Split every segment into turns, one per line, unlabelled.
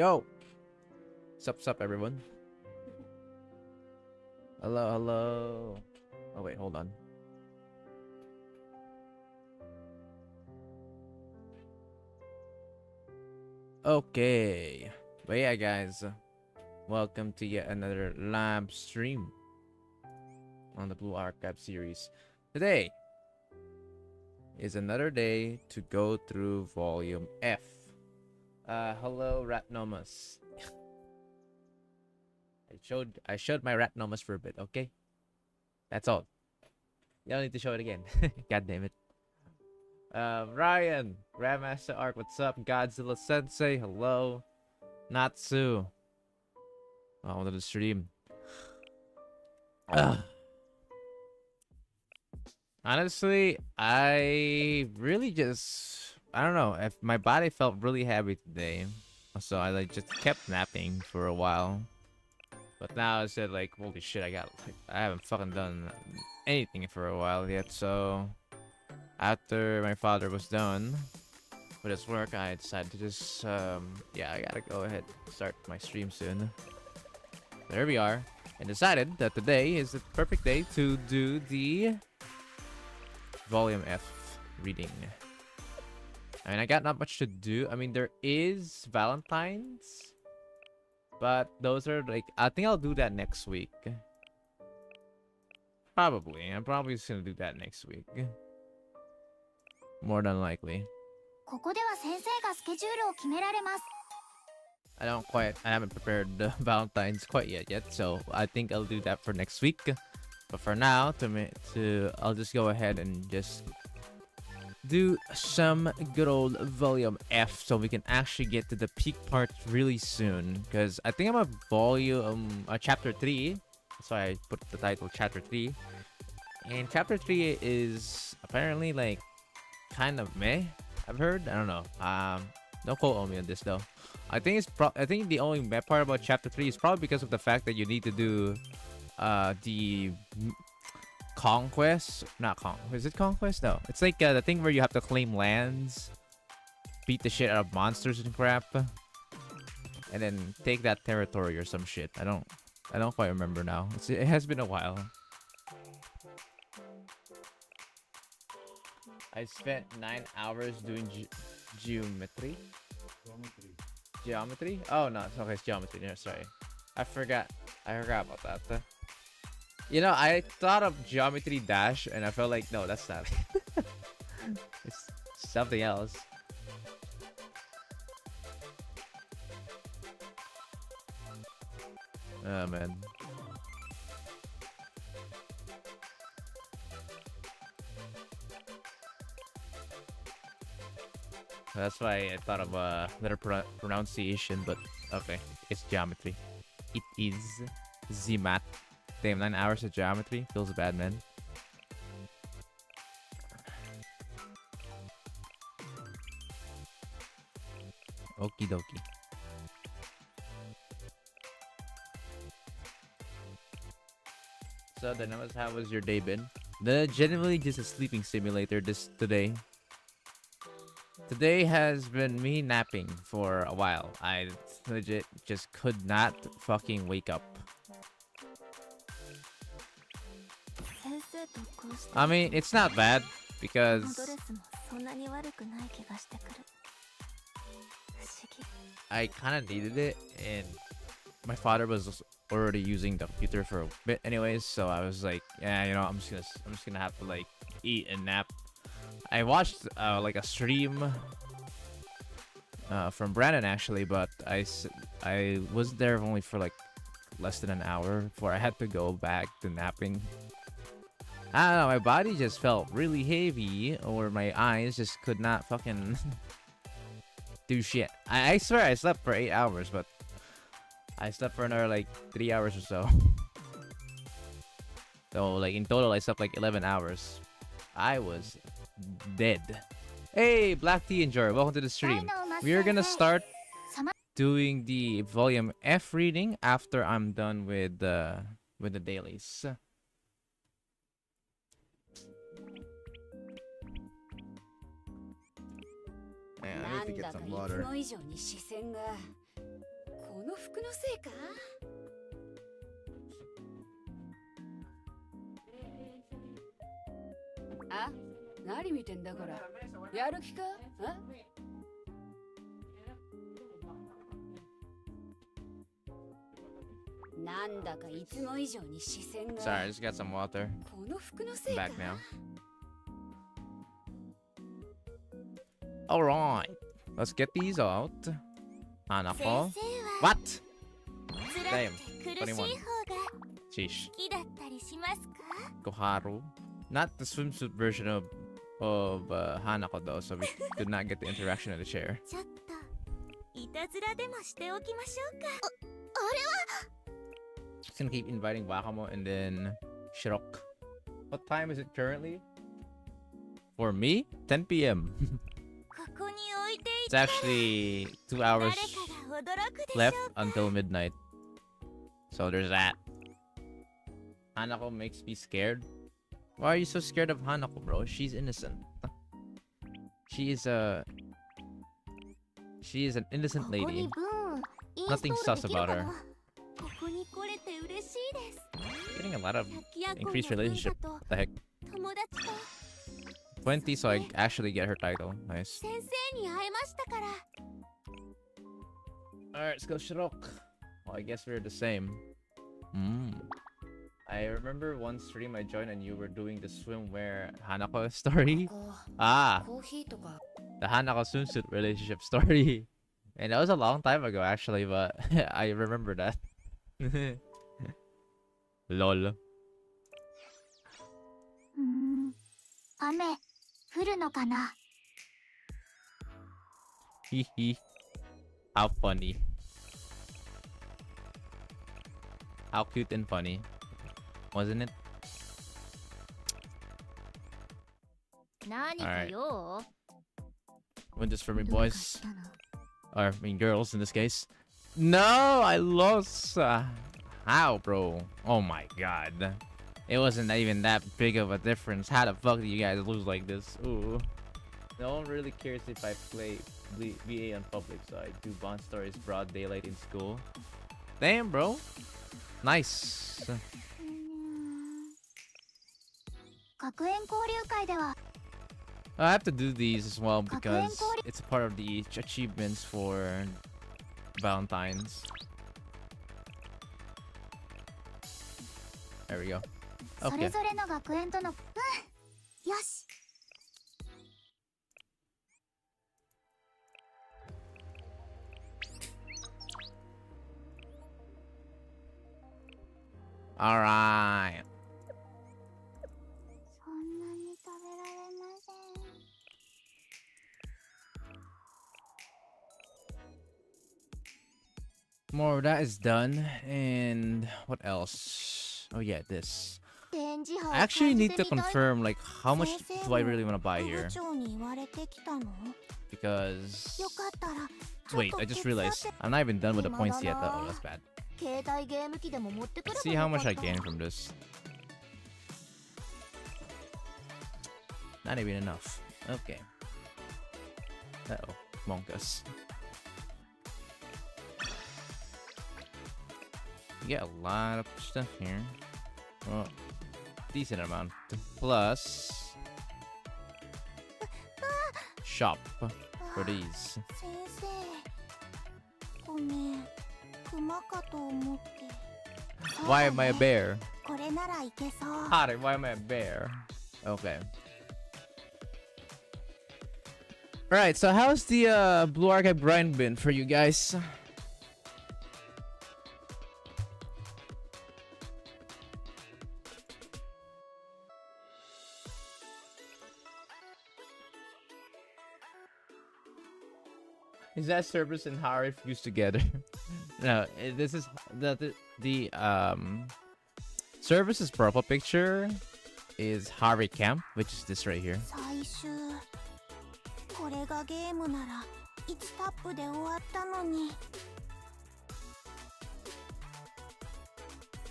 Yo! Sup, everyone? Hello. Oh, wait, hold on. Okay. But yeah, guys. Welcome to yet another live stream on the Blue Archive series. Today is another day to go through Volume F. Hello, Ratnomas. I showed my Ratnomas for a bit, okay? That's all. You don't need to show it again. God damn it. Ryan, Grandmaster Arc, what's up? Godzilla Sensei, hello. Natsu. Welcome to the stream. Honestly, I really I don't know, if my body felt really heavy today. So I just kept napping for a while. But now I said like, holy shit, I haven't fucking done anything for a while yet. So after my father was done with his work, I decided to just, yeah, I gotta go ahead and start my stream soon. There we are. And decided that today is the perfect day to do the Volume F reading. I mean, I got not much to do. I mean, there is Valentine's, but those are like, I think I'll do that next week. Probably. I'm probably just gonna do that next week. More than likely. I haven't prepared the Valentine's quite yet, so I think I'll do that for next week. But for now, I'll just go ahead and just do some good old Volume F so we can actually get to the peak part really soon. Because I think I'm a Chapter 3. That's why I put the title Chapter 3. And Chapter 3 is apparently like kind of meh, I've heard. I don't know. Don't quote me on this though. I think the only meh part about Chapter 3 is probably because of the fact that you need to do the conquest. Is it conquest? No, it's like the thing where you have to claim lands, beat the shit out of monsters and crap, and then take that territory or some shit. I don't quite remember now. It has been a while. I spent 9 hours doing geometry. Geometry? Oh no, okay, it's geometry. No, sorry, I forgot about that. You know, I thought of Geometry Dash, and I felt like, no, that's not it. It's something else. Oh, man. That's why I thought of a better pronunciation, but okay, it's geometry. It is Zmat. Damn, 9 hours of geometry feels bad, man. Okie dokie. So, Dynamis, how was your day been? Genuinely just a sleeping simulator today. Today has been me napping for a while. I legit just could not fucking wake up. I mean, it's not bad because I kind of needed it, and my father was already using the computer for a bit anyways, so I was like, yeah, you know, I'm just gonna have to like eat and nap. I watched like a stream from Brandon actually, but I was there only for like less than an hour before I had to go back to napping. I don't know, my body just felt really heavy, or my eyes just could not fucking do shit. I swear I slept for 8 hours, but I slept for another like 3 hours or so. So like in total I slept like 11 hours. I was dead. Hey, Black Tea Enjoyer, welcome to the stream. We are gonna start doing the Volume F reading after I'm done with the dailies. Man, I need to get some water.
の服のせいか？あ、何見てんだこら。やる気か？あ？なんだかいつも以上に視線が。
Sorry, I just got some water.
この服のせ
I'm
いか？
back now. Alright, let's get these out. Hanako. What? Damn, 21. Sheesh. Koharu. Not the swimsuit version of Hanako though, so we did not get the interaction of the chair. Just gonna keep inviting Wakamo and then Shirok. What time is it currently? For me? 10 p.m. It's actually 2 hours left until midnight. So there's that. Hanako makes me scared. Why are you so scared of Hanako, bro? She's innocent. She is an innocent lady. Nothing sus about her. Getting a lot of increased relationship. What the heck? 20, so I actually get her title. Nice. Alright, let's go Shirok. Well, I guess we're the same. I remember one stream I joined and you were doing the swimwear Hanako story. Ah, the Hanako swimsuit relationship story. And that was a long time ago actually, but I remember that. Lol. Hehe. How funny. How cute and funny. Wasn't it? Alright. Win this for me, boys. Or, I mean, girls in this case. No, I lost. How, bro? Oh my god. It wasn't even that big of a difference. How the fuck do you guys lose like this? Ooh. No one really cares if I play VA on public, so I do Bond Stories broad daylight in school. Damn, bro. Nice. I have to do these as well because it's a part of the achievements for Valentine's. There we go. Okay. All right. More of that is done. And what else? Oh yeah, this. I actually need to confirm like how much do I really want to buy here. Because wait, I just realized I'm not even done with the points yet though. Oh, that's bad. Let's see how much I gain from this. Not even enough. Okay. Uh-oh. Monkus. You get a lot of stuff here. Well, decent amount. Plus shop for these. Why am I a bear? Hare, why am I a bear? Okay. Alright, so how's the Blue Archive grind been for you guys? Is that service and Harry fused together? No, this is the service's profile picture is Harry Camp, which is this right here.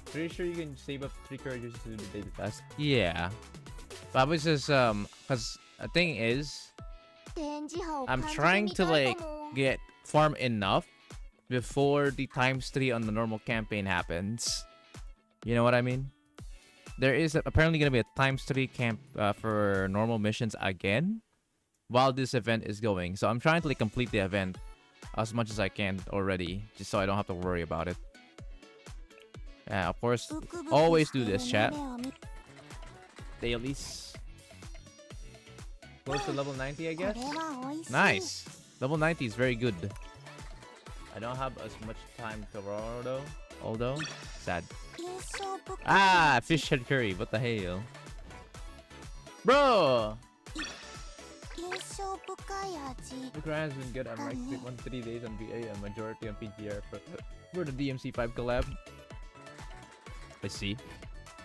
Pretty sure you can save up 3 courageous to do the daily task. Yeah, but I was just cause the thing is, I'm trying to like get farm enough before the ×3 on the normal campaign happens. You know what I mean? There is apparently going to be a ×3 camp for normal missions again while this event is going. So I'm trying to like complete the event as much as I can already, just so I don't have to worry about it. Yeah, of course, always do this, chat. Dailies. Close to level 90, I guess. Nice. Level 90 is very good. I don't have as much time to roll, although sad. Ah, fish head curry. What the hell, bro? The grind has been good. I'm like 1 3 days on VA and majority on PGR for the DMC5 collab. Let's see.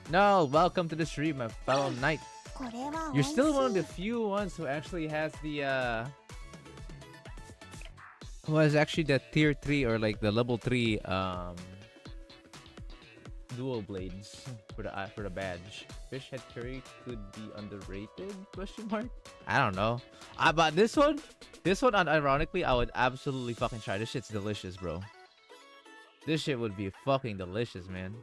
No, welcome to the stream, my fellow knight. You're still one of the few ones who actually has the who has actually the tier 3 or like the level 3 dual blades for the badge. Fish head curry could be underrated? Question mark. I don't know. But this one, ironically, I would absolutely fucking try. This shit's delicious, bro. This shit would be fucking delicious, man.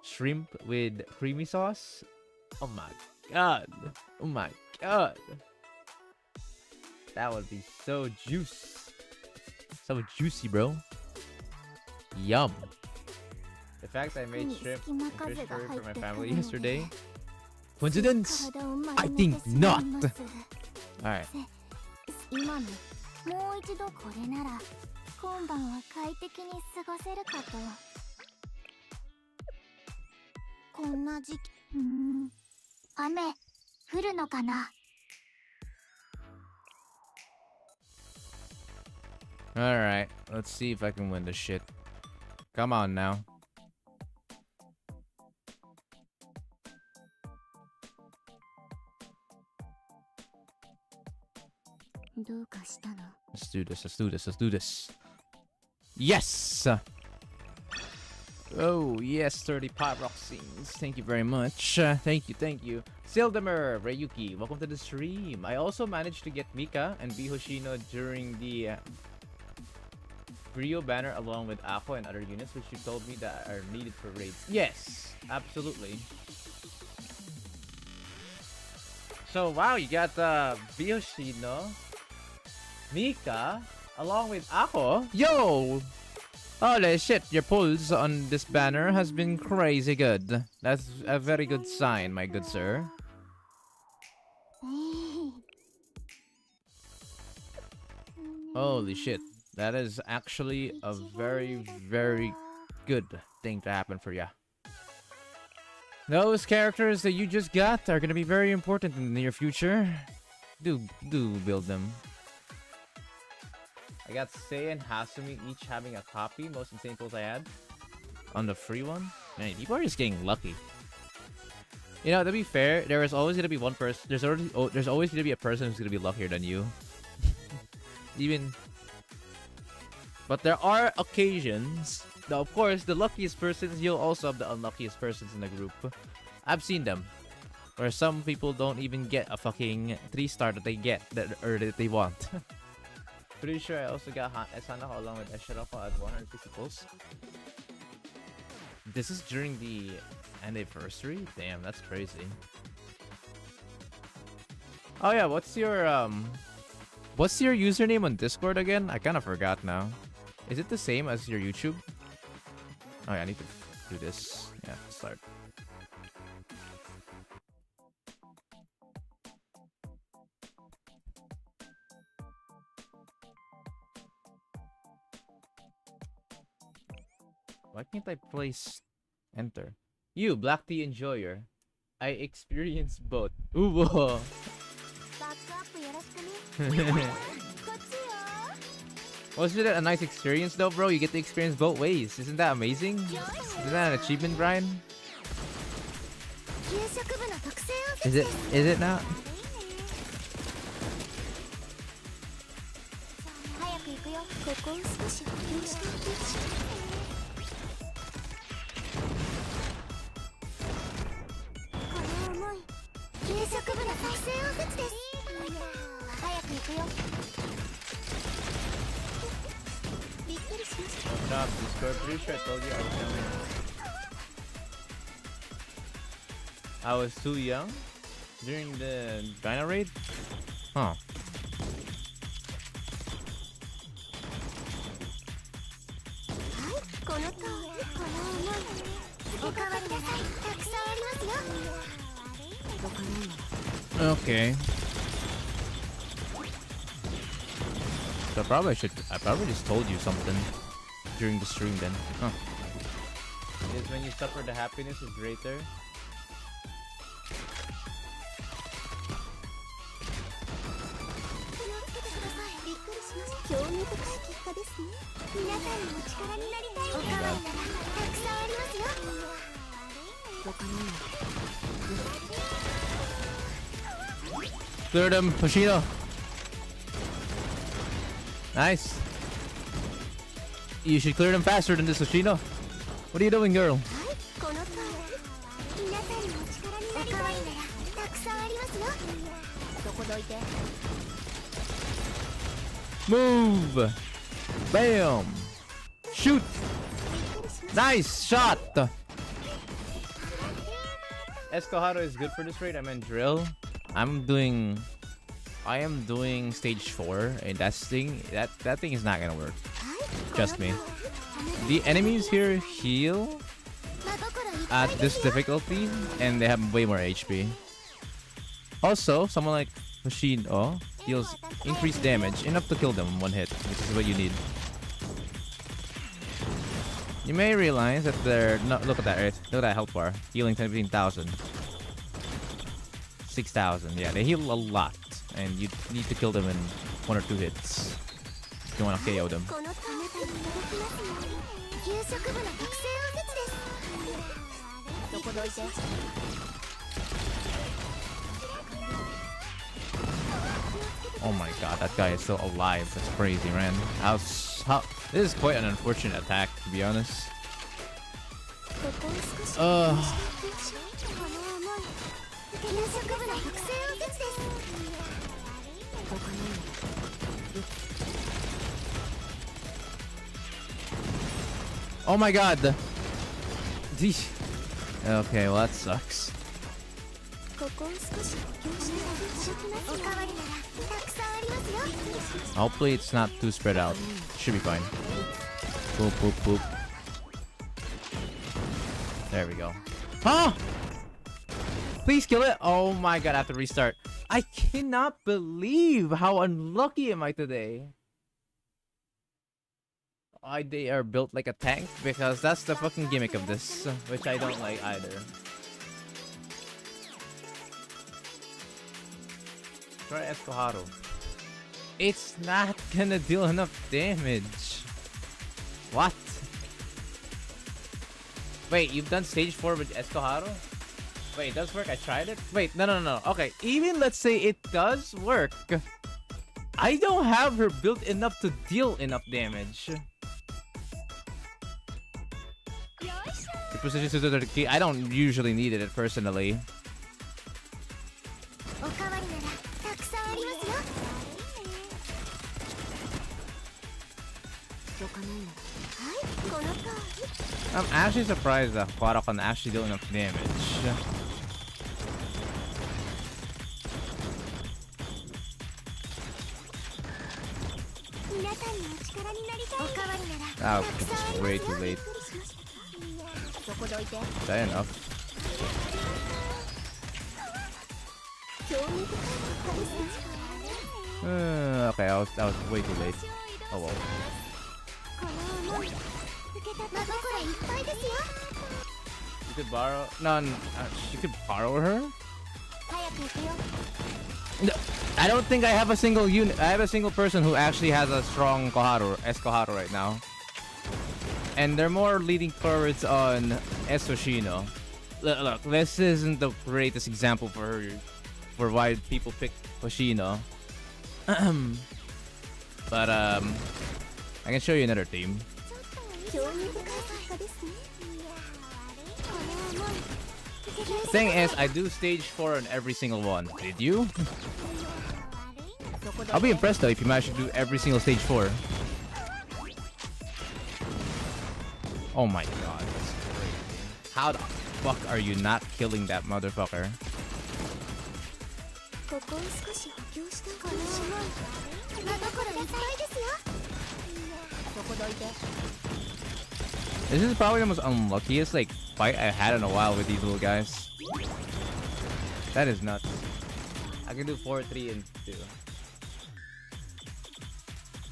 Shrimp with creamy sauce. Oh my god. Oh my god. That would be so juicy, bro. Yum. The fact I made shrimp and fish curry for my family yesterday. Coincidence? I think not. Alright. Alright, let's see if I can win this shit. Come on now. Let's do this. Yes! Oh, yes, 30 pop rock scenes. Thank you very much. Thank you. Sildamer Rayuki, welcome to the stream. I also managed to get Mika and Bihoshino during the Brio banner along with Ako and other units, which you told me that are needed for raids. Yes, absolutely. So, wow, you got Bihoshino, Mika, along with Ako. Yo! Holy shit, your pulls on this banner has been crazy good. That's a very good sign, my good sir. Holy shit. That is actually a very, very good thing to happen for ya. Those characters that you just got are gonna be very important in the near future. Do build them. I got Sei and Hasumi each having a copy. Most insane pulls I had on the free one. Man, people are just getting lucky. You know, to be fair, there is always gonna be one person. There's always gonna be a person who's gonna be luckier than you. But there are occasions. Now, of course, the luckiest persons, you'll also have the unluckiest persons in the group. I've seen them. Where some people don't even get a fucking 3-star that they get, that they want. Pretty sure I also got Sanako along with Eshiroko at 150 pulls. This is during the anniversary? Damn, that's crazy. Oh yeah, what's your username on Discord again? I kind of forgot now. Is it the same as your YouTube? Oh yeah, I need to do this. Yeah, start. Why can't I place enter? You, Black Tea Enjoyer. I experienced both. Ooh. Wasn't it a nice experience though, bro? You get to experience both ways. Isn't that amazing? Isn't that an achievement, Brian? Is it not? Chap, Discord. Pretty sure I told you I was young. I was too young during the Gyno raid? Huh. Okay. So I probably just told you something during the stream then. Huh. It is when you suffer the happiness is greater. Clear them, Hoshino. Nice. You should clear them faster than this, Hoshino. What are you doing, girl? Move! Bam! Shoot! Nice shot! Escohado is good for this raid. I'm in drill. I am doing stage 4 and that thing is not gonna work. Trust me. The enemies here heal at this difficulty and they have way more HP. Also, someone like Hoshino deals increased damage, enough to kill them in one hit, which is what you need. You may realize that they're not. Look at that, right? Look at that health bar, healing 17,000, 6,000. Yeah, they heal a lot, and you need to kill them in 1 or 2 hits if you want to KO them. Oh my god, that guy is still alive. That's crazy, man. How this is quite an unfortunate attack, to be honest. Oh my god. Okay, well that sucks. Hopefully it's not too spread out. Should be fine. Boop, boop, boop. There we go. Huh? Please kill it. Oh my god, I have to restart. I cannot believe how unlucky am I today. They are built like a tank because that's the fucking gimmick of this, which I don't like either. Try Escohado. It's not gonna deal enough damage. What? Wait, you've done stage 4 with Escohado? Wait, it does work? I tried it? Wait, no. Okay, even let's say it does work. I don't have her built enough to deal enough damage. The precision scissors are the key. I don't usually need it personally. I'm actually surprised that Quara can actually do enough damage. Oh, it's way too late. Is that enough? Okay, I was way too late. Oh well. You could borrow. No, you could borrow her. No, I don't think I have a single unit. I have a single person who actually has a strong Escohado right now, and they're more leading towards on Esoshino. Look, this isn't the greatest example for her, for why people pick Hoshino. But I can show you another team. Thing is, I do stage 4 on every single one. Did you? I'll be impressed though if you manage to do every single stage 4. Oh my god, that's crazy. How the fuck are you not killing that motherfucker? This is probably the most unluckiest like fight I had in a while with these little guys. That is nuts. I can do 4, 3, and 2.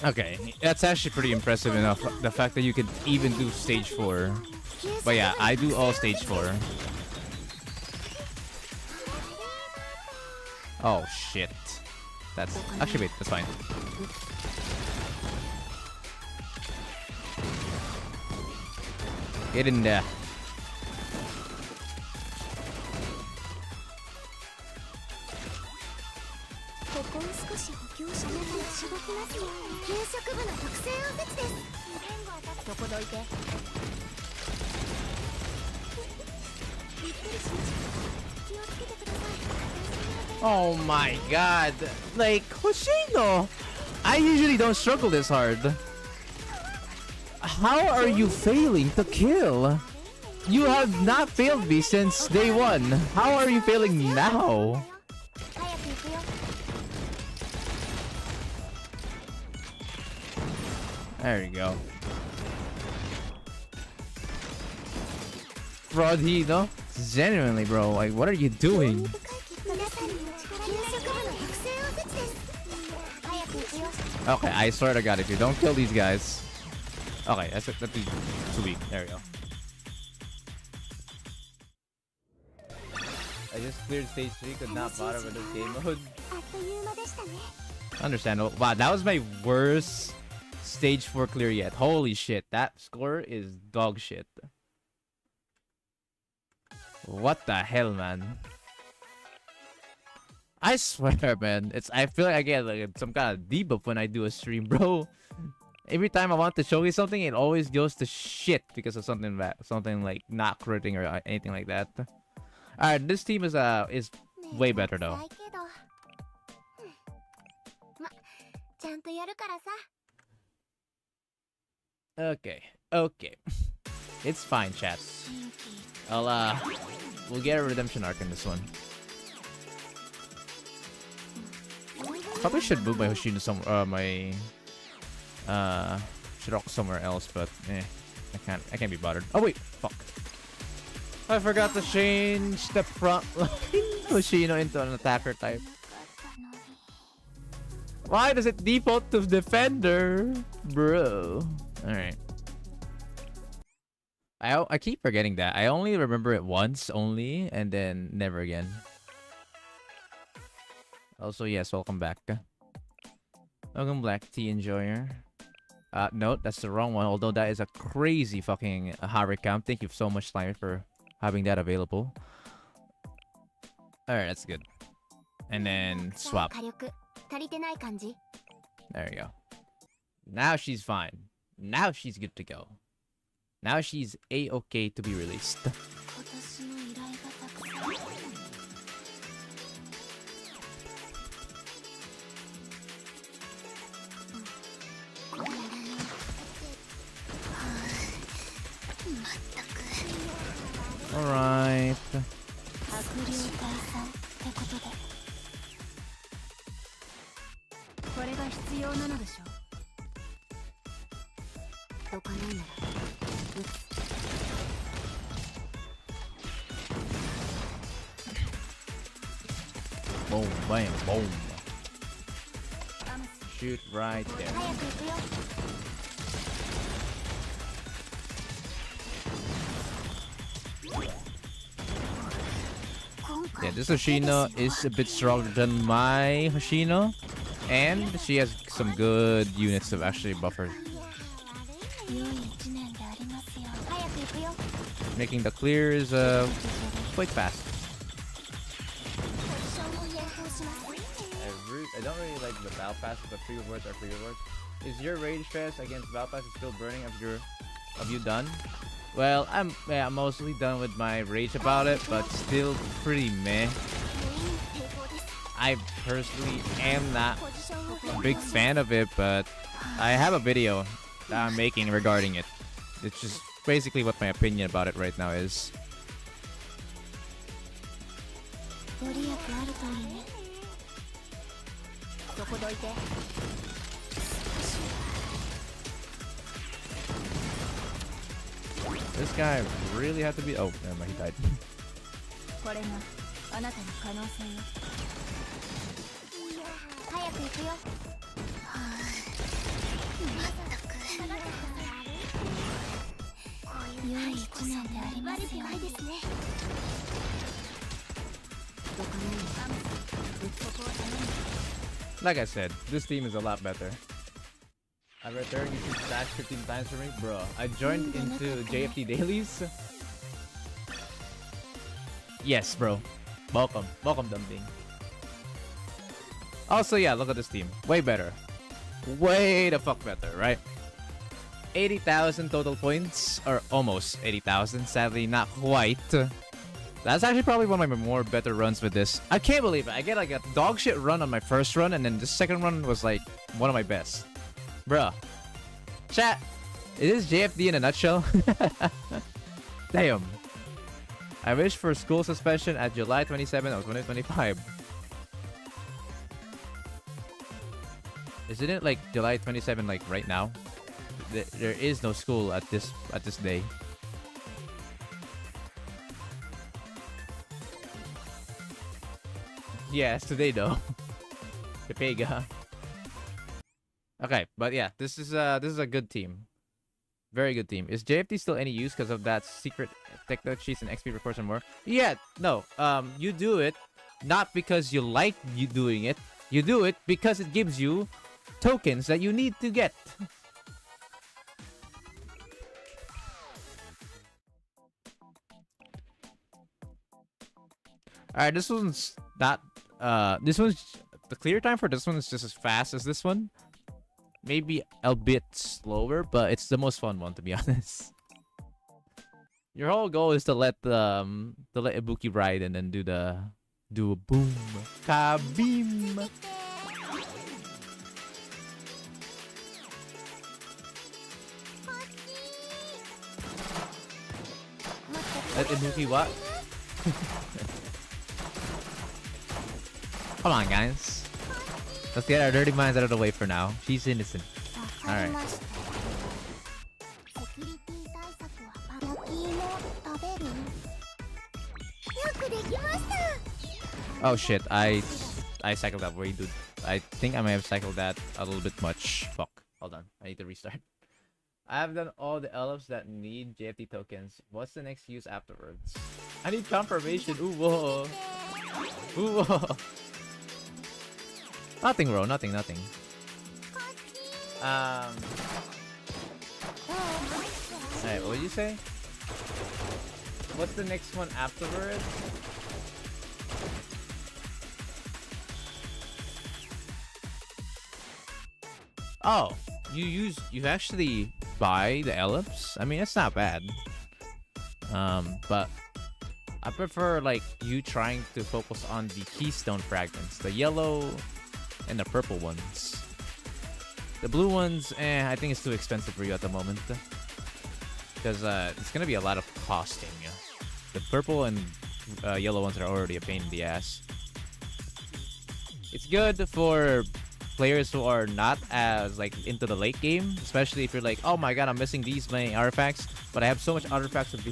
Okay, that's actually pretty impressive enough. The fact that you can even do stage 4. But yeah, I do all stage 4. Oh shit. That's actually wait, that's fine. Get in there. Oh my god. Like, Hoshino! I usually don't struggle this hard. How are you failing to kill? You have not failed me since day 1. How are you failing now? There you go. Fraudino? Genuinely, bro. Like, what are you doing? Okay, I swear to god, if you don't kill these guys... Okay, that'd be too weak. There we go. I just cleared stage 3, could not bother with this game mode. Understandable. Wow, that was my worst stage 4 clear yet. Holy shit, that score is dog shit. What the hell, man? I swear, man. I feel like I get like some kind of debuff when I do a stream, bro. Every time I want to show you something, it always goes to shit because of something like not critting or anything like that. All right, this team is way better though. Okay, it's fine, chat. We'll get a redemption arc in this one. Probably should move my Hoshino Shirok somewhere else, but I can't be bothered. Oh wait, fuck. I forgot to change the front line Hoshino into an attacker type. Why does it default to defender? Bro. Alright. I keep forgetting that. I only remember it once only and then never again. Also, yes, welcome back. Welcome back, Tea Enjoyer. Note, that's the wrong one, although that is a crazy fucking Haricam. Thank you so much, Slimer, for having that available. Alright, that's good. And then swap. There you go. Now she's fine. Now she's good to go. Now she's A-okay to be released. Alright. Boom, bam, boom. Shoot right there. Yeah, this Hoshino is a bit stronger than my Hoshino, and she has some good units to actually buffer. Making the clears quite fast. I don't really like the battle pass, but free rewards are free rewards. Is your rage fest against battle pass still burning? Have you done? Well, I'm mostly done with my rage about it, but still pretty meh. I personally am not a big fan of it, but I have a video that I'm making regarding it. It's just basically what my opinion about it right now is. This guy really had to be. Oh, never mind, he died. Like I said, this team is a lot better. I returned you should dash 15 times for me, bro. I joined into JFT Dailies. Yes, bro. Welcome, Dumpling. Also, yeah, look at this team. Way better. Way the fuck better, right? 80,000 total points, or almost 80,000. Sadly, not quite. That's actually probably one of my more better runs with this. I can't believe it. I get like a dog shit run on my first run, and then the second run was like one of my best. Bruh. Chat, is this JFD in a nutshell? Damn. I wish for school suspension at July 27 of 2025. Isn't it like July 27 like right now? There is no school at this day. Yes, today though. Kapega. Okay, but yeah, this is a good team. Very good team. Is JFT still any use because of that secret techno cheats and XP reports and more? Yeah, no. You do it not because you like you doing it. You do it because it gives you tokens that you need to get. Alright, this one's not this one's the clear time for this one is just as fast as this one. Maybe a bit slower, but it's the most fun one to be honest. Your whole goal is to let Ibuki ride and then do a boom kabim. Let Ibuki what? Come on, guys. Let's get our dirty minds out of the way for now. She's innocent. Alright. Oh shit, I cycled that way, dude. I think I may have cycled that a little bit much. Fuck. Hold on. I need to restart. I have done all the elves that need JFT tokens. What's the next use afterwards? I need confirmation. Ooh, whoa. Ooh, whoa. Nothing, bro. Nothing. Alright, what did you say? What's the next one afterwards? Oh, you actually buy the ellipse? I mean, it's not bad. But I prefer like you trying to focus on the keystone fragments, the yellow and the purple ones. The blue ones, I think it's too expensive for you at the moment. Because it's gonna be a lot of costing. The purple and yellow ones are already a pain in the ass. It's good for players who are not as like into the late game, especially if you're like, oh my god, I'm missing these many artifacts, but I have so much artifacts of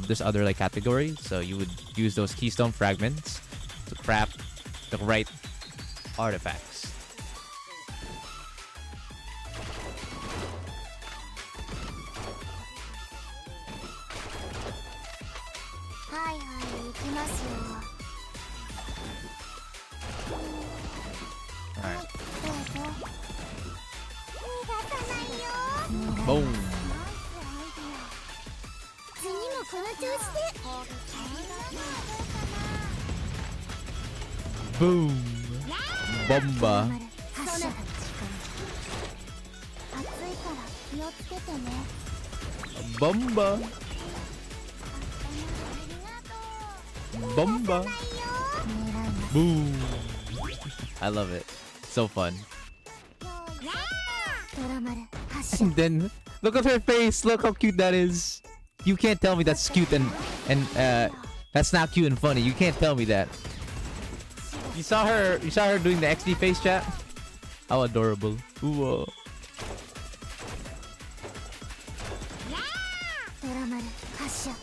this other like category. So you would use those keystone fragments to craft the right artifacts. Alright. Boom. Boom. Bomba. Bomba. Bomba. Boom. I love it. So fun. And then look at her face. Look how cute that is. You can't tell me that's cute and that's not cute and funny. You can't tell me that. You saw her doing the XD face, chat? How adorable. Ooh.
ドラマル発射。わ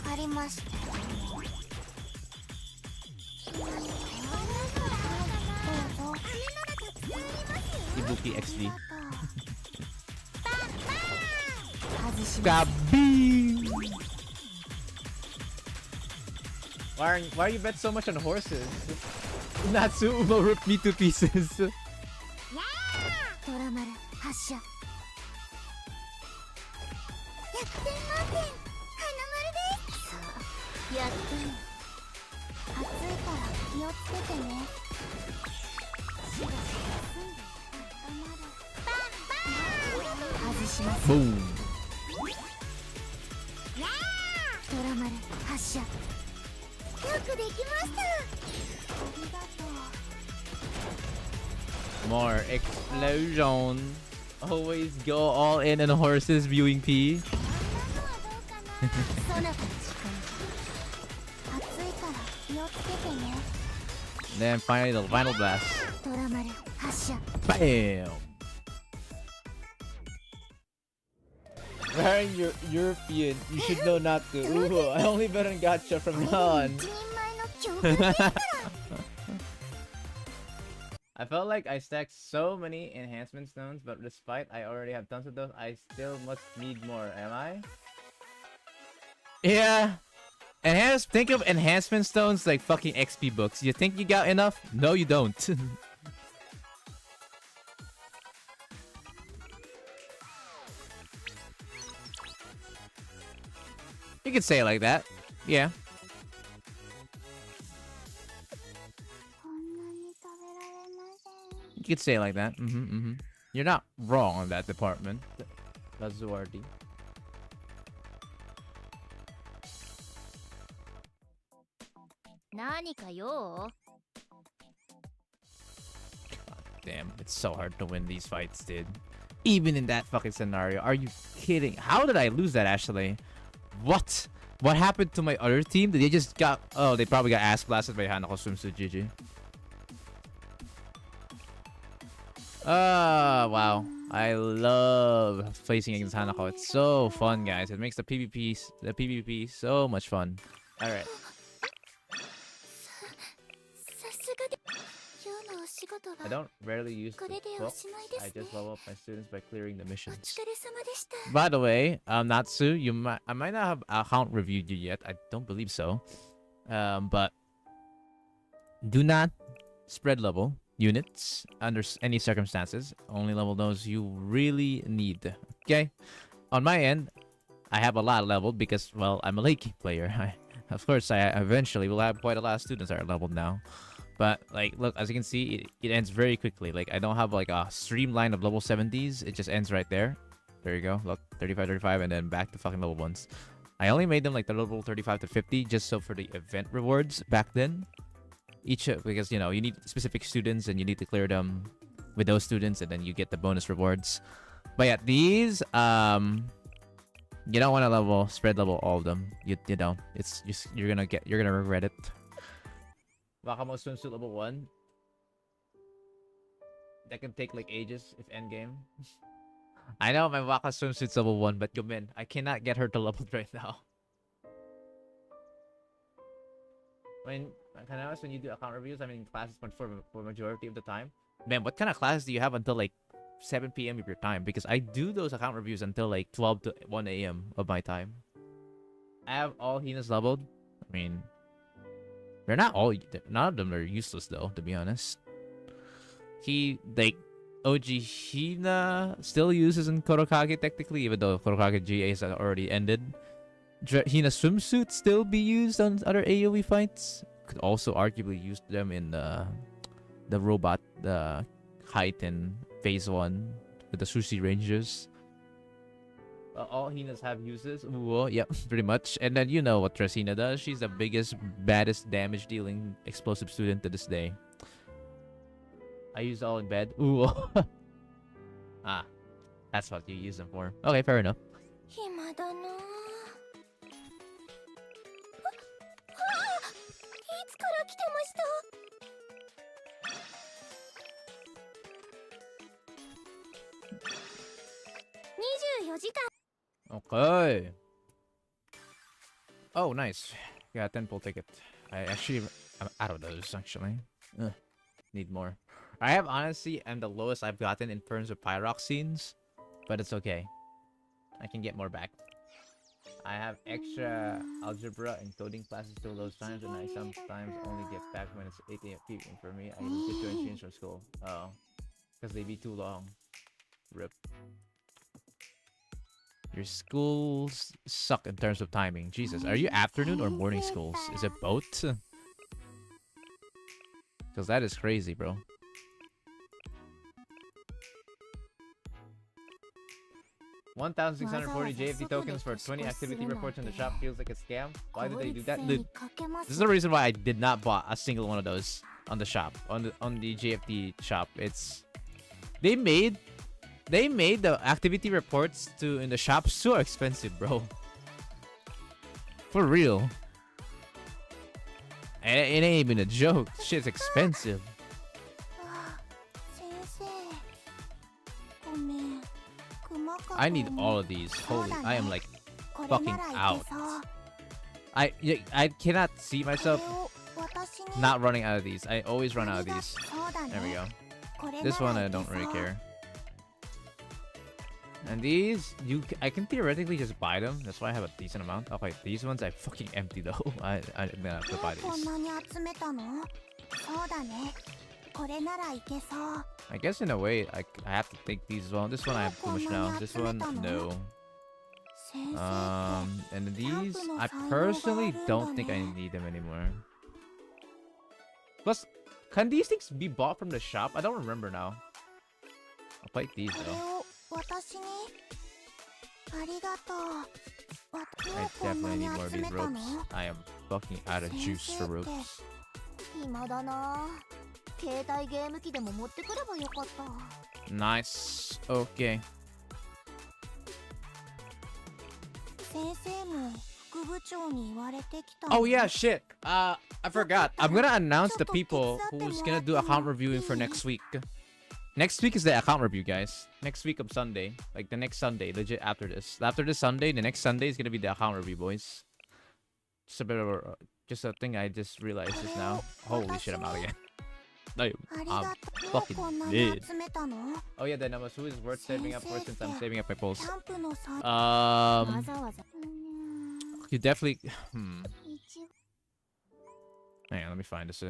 かりました。どうぞ。
Ibuki XD.
外します。
Gabi! Why are you bet so much on horses? Natsu Umo ripped me to pieces.
ドラマル発射。100点満点。花丸です。さあ、やってみ。暑いから気をつけてね。しばし休んで温まる。外します。
Boom.
ドラマル発射。よくできました。ありがとう。
More explosion. Always go all in on horses viewing P.
そなたの力。暑いから気をつけてね。
Then finally the final blast.
ドラマル発射。
Bam! Wearing your European, you should know not to. Ooh, I only bet on gacha from now on.
一人前の教訓ですから。
I felt like I stacked so many enhancement stones, but despite I already have tons of those, I still must need more, am I? Yeah. Think of enhancement stones like fucking XP books. You think you got enough? No, you don't. You could say it like that. Yeah.
こんなに食べられません。
You could say it like that. You're not wrong on that department. Lazuardi.
何か用？
Damn, it's so hard to win these fights, dude. Even in that fucking scenario. Are you kidding? How did I lose that, actually? What? What happened to my other team? Did they just got... Oh, they probably got ass blasted by Hanako Swimsuit. GG. Wow. I love facing against Hanako. It's so fun, guys. It makes the PvP so much fun. Alright.
さすがで。今日のお仕事
I
は
don't rarely use
これで
the
お
book.
しまいです
I
ね。
just level up my students by clearing the
お
missions.
疲れ様でした。
By the way, Natsu, I might not have account reviewed you yet. I don't believe so. But do not spread level units under any circumstances. Only level those you really need. Okay. On my end, I have a lot leveled because, well, I'm a late game player. Of course, I eventually will have quite a lot of students that are leveled now. But like, look, as you can see, it ends very quickly. Like, I don't have like a streamline of level 70s. It just ends right there. There you go. Look, 35, 35, and then back to fucking level 1s. I only made them like the level 35 to 50 just so for the event rewards back then. Because, you know, you need specific students and you need to clear them with those students and then you get the bonus rewards. But yeah, these, you don't want to spread level all of them. You don't. It's just, you're gonna regret it. Wakamo swimsuit level 1. That can take like ages if endgame. I know my Waka swimsuit's level 1, but Yumin, I cannot get her to level right now. When you do account reviews, I'm in classes for majority of the time. Man, what kind of classes do you have until like 7 p.m. of your time? Because I do those account reviews until like 12 to 1 a.m. of my time. I have all Hina's leveled. I mean, they're not all. None of them are useless though, to be honest. OG Hina still uses in Kurokage technically, even though Kurokage GA has already ended. Hina swimsuit still be used on other AoE fights. Could also arguably use them in the robot, the height in phase 1 with the Sushi Rangers. All Hinas have uses. Ooh, yep, pretty much. And then you know what Tresina does. She's the biggest, baddest damage dealing explosive student to this day. I use all in bed. Ooh. Ah, that's what you use them for. Okay, fair enough.
暇だなあ。いつから来てました？24時間。
Okay. Oh, nice. Yeah, 10 pull ticket. I'm out of those actually. Ugh, need more. I have honestly am the lowest I've gotten in terms of Pyrox scenes, but it's okay. I can get more back. I have extra algebra and coding classes till those times, and I sometimes only get back when it's 8 p.m. for me. I legit join streams from school. Oh, because they be too long. Rip. Your schools suck in terms of timing. Jesus, are you afternoon or morning schools? Is it both? Because that is crazy, bro. $1,640 JFD tokens for 20 activity reports in the shop feels like a scam. Why did they do that? Dude, this is the reason why I did not buy a single one of those on the shop, on the JFD shop. It's they made the activity reports in the shop so expensive, bro. For real. It ain't even a joke. Shit's expensive. I need all of these. Holy, I am like fucking out. I cannot see myself not running out of these. I always run out of these. There we go. This one I don't really care. And these, I can theoretically just buy them. That's why I have a decent amount. Okay, these ones I fucking empty though. I'm gonna have to buy these. I guess in a way, I have to take these as well. This one I have too much now. This one, no. And these, I personally don't think I need them anymore. Plus, can these things be bought from the shop? I don't remember now. I'll take these though. I definitely need more of these ropes. I am fucking out of juice for ropes. Nice. Okay. Oh yeah, shit. I forgot. I'm gonna announce the people who's gonna do account reviewing for next week. Next week is the account review, guys. Next week of Sunday. Like the next Sunday, legit after this. After this Sunday, the next Sunday is gonna be the account review, boys. Just a bit of a, just a thing I just realized just now. Holy shit, I'm out again. I'm fucking dead. Oh yeah, Dynamis, who is worth saving up for since I'm saving up my pulse? You definitely... Hang on, let me find this.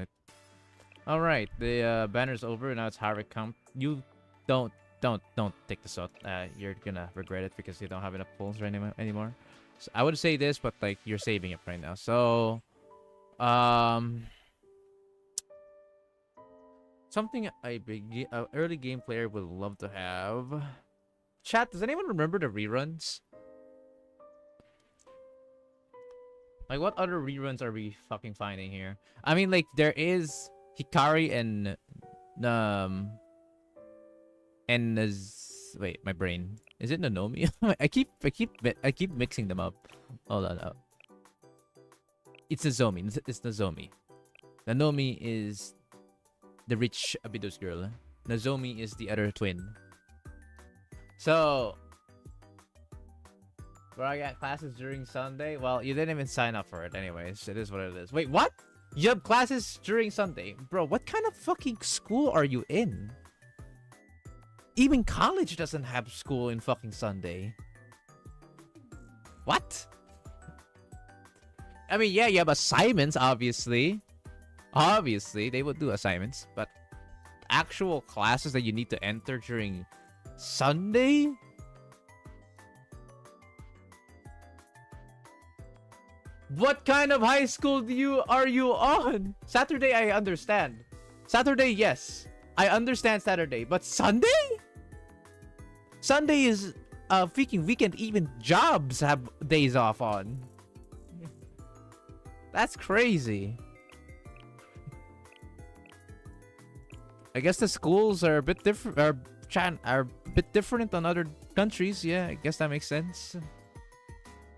Alright, the banner's over, now it's hard count. You don't take this out. You're gonna regret it because you don't have enough pulls anymore. So I would say this, but like you're saving it right now. So, something a early game player would love to have. Chat, does anyone remember the reruns? Like, what other reruns are we fucking finding here? I mean, like, there is Hikari and wait, my brain. Is it Nanomi? I keep mixing them up. Hold on. It's Nozomi. It's Nozomi. Nanomi is the rich Abydos girl. Nozomi is the other twin. So, where I got classes during Sunday? Well, you didn't even sign up for it anyways. It is what it is. Wait, what? You have classes during Sunday? Bro, what kind of fucking school are you in? Even college doesn't have school in fucking Sunday. What? I mean, yeah, you have assignments, obviously. Obviously, they would do assignments. But actual classes that you need to enter during Sunday? What kind of high school are you on? Saturday, I understand. Saturday, yes. I understand Saturday. But Sunday? Sunday is a freaking weekend. Even jobs have days off on. That's crazy. I guess the schools are a bit different. Are a bit different on other countries. Yeah, I guess that makes sense.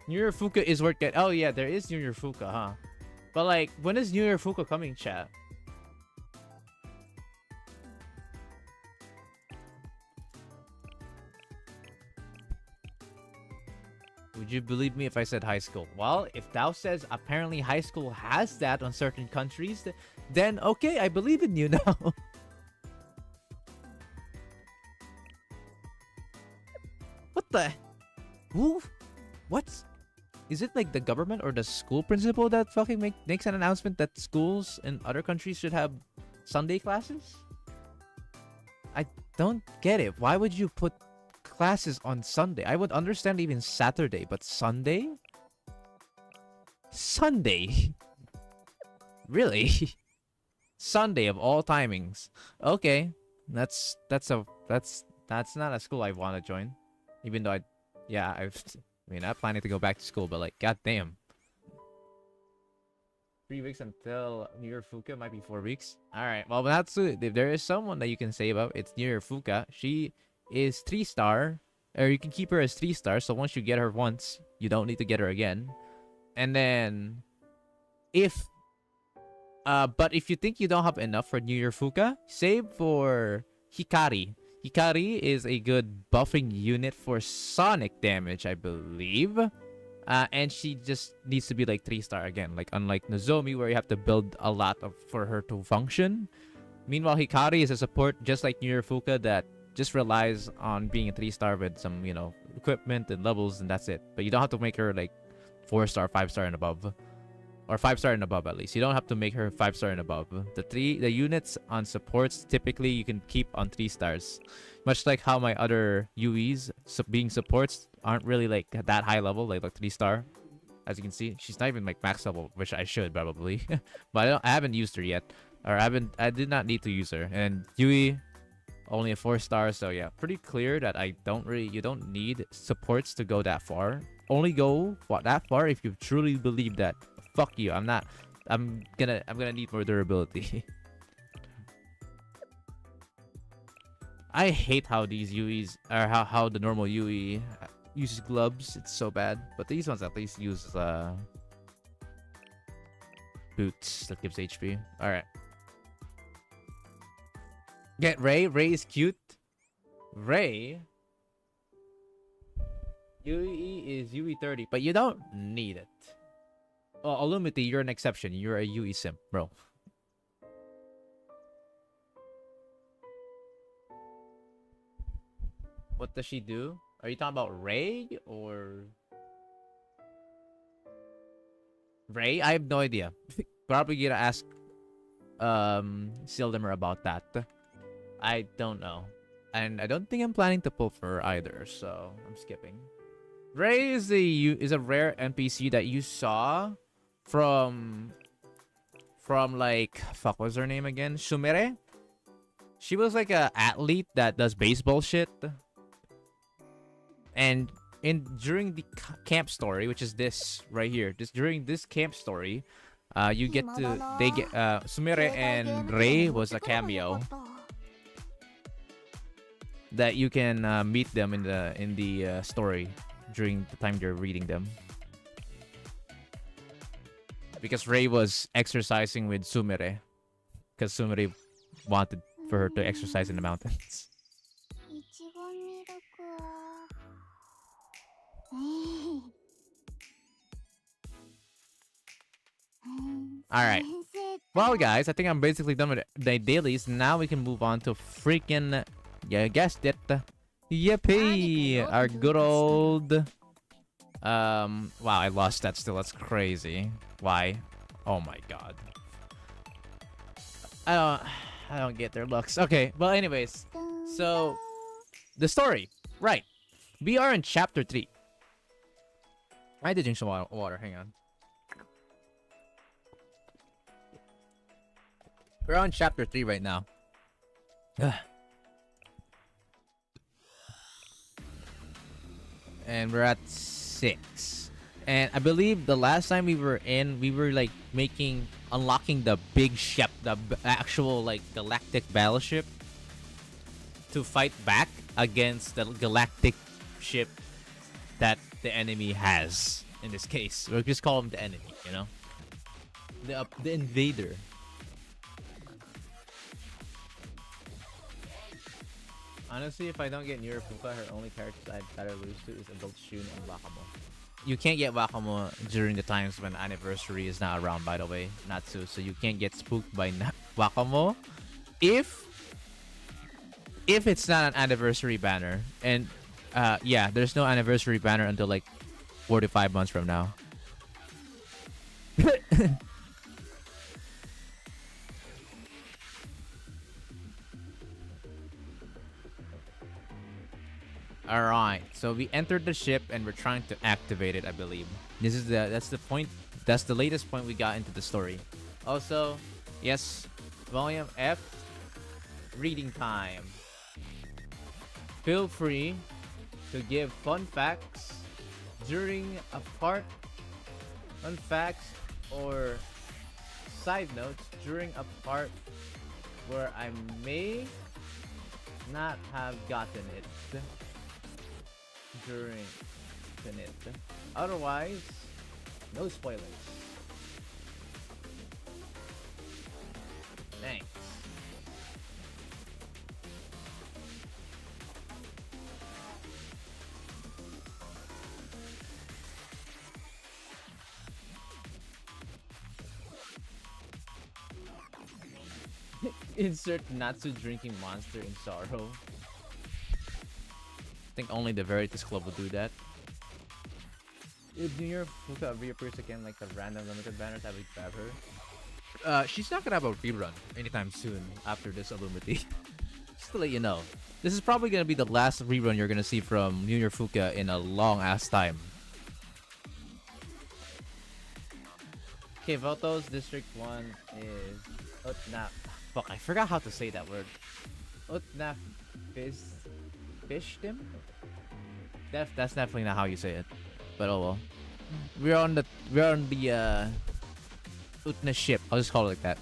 New Year Fuka is worth getting. Oh yeah, there is New Year Fuka, huh? But like, when is New Year Fuka coming, chat? Would you believe me if I said high school? Well, if Thou says apparently high school has that on certain countries, then okay, I believe in you now. What the? Who? What's? Is it like the government or the school principal that fucking makes an announcement that schools in other countries should have Sunday classes? I don't get it. Why would you put classes on Sunday? I would understand even Saturday, but Sunday? Sunday? Really? Sunday of all timings. Okay. That's not a school I want to join. Even though I'm planning to go back to school, but like, goddamn. 3 weeks until New Year Fuka, might be 4 weeks. Alright, well, that's if there is someone that you can say about, it's New Year Fuka. She is 3-star, or you can keep her as 3-star, so once you get her once, you don't need to get her again. And then, but if you think you don't have enough for New Year Fuka, save for Hikari. Hikari is a good buffing unit for sonic damage, I believe. And she just needs to be like 3-star again, like unlike Nozomi where you have to build a lot for her to function. Meanwhile, Hikari is a support just like New Year Fuka that just relies on being a 3-star with some, equipment and levels, and that's it. But you don't have to make her like 4-star, 5-star and above. Or 5-star and above, at least. You don't have to make her 5-star and above. The units on supports, typically you can keep on 3 stars. Much like how my other UEs, being supports, aren't really like that high level, like 3-star. As you can see, she's not even like max level, which I should probably. But I haven't used her yet. Or I did not need to use her. And UE, only a 4-star, so yeah. Pretty clear that you don't need supports to go that far. Only go that far if you truly believe that. Fuck you, I'm gonna need more durability. I hate how these UEs, or how the normal UE uses gloves. It's so bad. But these ones at least use boots that gives HP. Alright. Get Ray. Ray is cute. Ray. UE is UE 30, but you don't need it. Oh, Illumity, you're an exception. You're a UE simp, bro. What does she do? Are you talking about Ray or Ray? I have no idea. Probably gonna ask Sildimer about that. I don't know. And I don't think I'm planning to pull for her either, so I'm skipping. Ray is a rare NPC that you saw from like, fuck, what's her name again? Sumire? She was like a athlete that does baseball shit. And during the camp story, which is this right here, during this camp story, Sumire and Ray was a cameo that you can meet them in the story during the time you're reading them. Because Ray was exercising with Sumire. Because Sumire wanted for her to exercise in the mountains. Alright. Well, guys, I think I'm basically done with the dailies. Now we can move on to freaking... You guessed it. Yippee! Our good old... Wow, I lost that still. That's crazy. Why? Oh my god. I don't get their looks. Okay, well, anyways. So, the story. Right. We are in chapter 3. I had to drink some water. Hang on. We're on chapter 3 right now. And we're at 6. And I believe the last time we were like unlocking the big ship, the actual like galactic battleship to fight back against the galactic ship that the enemy has. In this case, we'll just call him the enemy. You know, the invader. Honestly, if I don't get near Fuka, her only characters I'd better lose to is Adult Shun and Wakamo. You can't get Wakamo during the times when anniversary is not around, by the way, Natsu. So you can't get spooked by Wakamo if it's not an anniversary banner. And yeah, there's no anniversary banner until like 45 months from now. Alright, so we entered the ship and we're trying to activate it, I believe. That's the point. That's the latest point we got into the story. Also, yes, volume F, reading time. Feel free to give fun facts during a part, fun facts or side notes during a part where I may not have gotten it during it. Otherwise, no spoilers. Thanks. Insert Natsu drinking monster in sorrow. I think only the Veritas Club will do that. If New Year Fuka reappears again like the random limited banners I would grab her. She's not gonna have a rerun anytime soon after this Illumity. Just to let you know. This is probably gonna be the last rerun you're gonna see from New Year Fuka in a long ass time. Okay, Voto's District 1 is Utnap. Fuck, I forgot how to say that word. Utnap Fishtim? That's definitely not how you say it. But oh well. We're on the Utna ship. I'll just call it like that.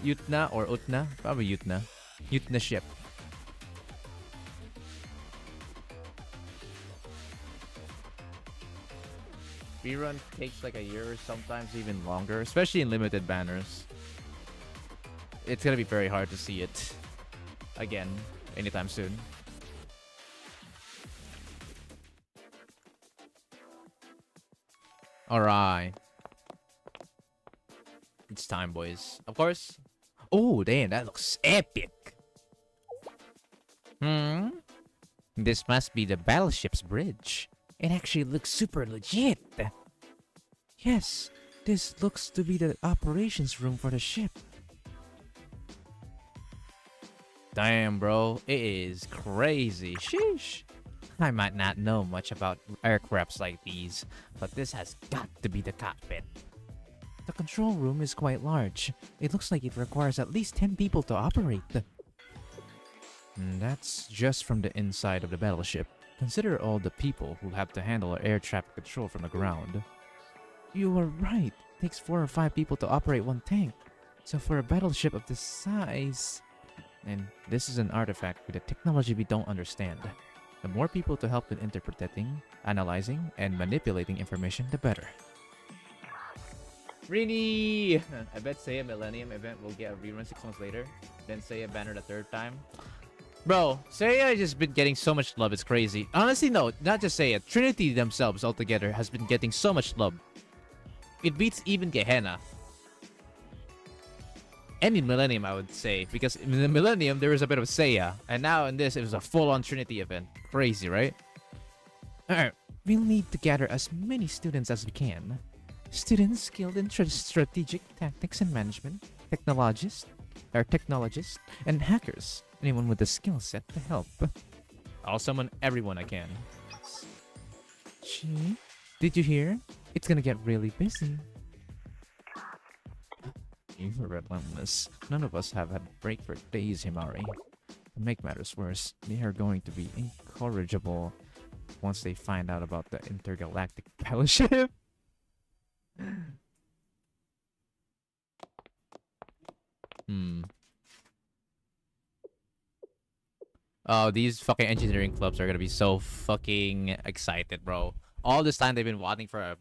Utna or Utna? Probably Utna. Utna ship. Rerun takes like a year or sometimes even longer, especially in limited banners. It's gonna be very hard to see it again anytime soon. Alright. It's time, boys. Of course. Oh, damn, that looks epic. This must be the battleship's bridge. It actually looks super legit. Yes, this looks to be the operations room for the ship. Damn, bro. It is crazy. Sheesh. I might not know much about aircrafts like these, but this has got to be the cockpit. The control room is quite large. It looks like it requires at least 10 people to operate. And that's just from the inside of the battleship. Consider all the people who have to handle air traffic control from the ground. You were right. It takes 4 or 5 people to operate one tank. So for a battleship of this size... And this is an artifact with a technology we don't understand. The more people to help with interpreting, analyzing, and manipulating information, the better. Rini! I bet Seiya Millennium event will get a rerun 6 months later. Then Seiya banner the 3rd time. Bro, Seiya has just been getting so much love, it's crazy. Honestly, no, not just Seiya. Trinity themselves altogether has been getting so much love. It beats even Gehenna. And in Millennium, I would say. Because in the Millennium, there was a bit of Seiya. And now in this, it was a full-on Trinity event. Crazy, right? Alright, we'll need to gather as many students as we can. Students skilled in strategic tactics and management, technologists, and hackers. Anyone with the skill set to help. I'll summon everyone I can. Gee, did you hear? It's gonna get really busy. You're relentless. None of us have had a break for days, Himari. To make matters worse, they are going to be incorrigible once they find out about the intergalactic battleship. Oh, these fucking engineering clubs are gonna be so fucking excited, bro. All this time they've been wanting for a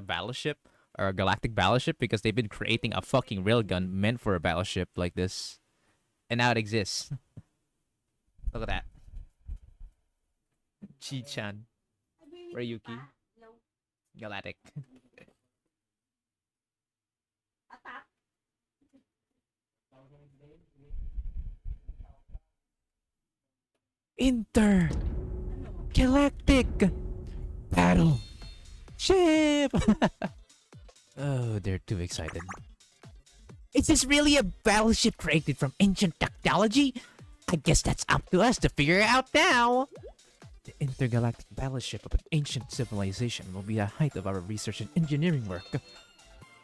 battleship or a galactic battleship because they've been creating a fucking railgun meant for a battleship like this, and now it exists. Look at that. Chi-chan, Ryuki, Galactic. Intergalactic battle ship. Oh, they're too excited. Is this really a battleship created from ancient technology? I guess that's up to us to figure it out now. The intergalactic battleship of an ancient civilization will be the height of our research and engineering work.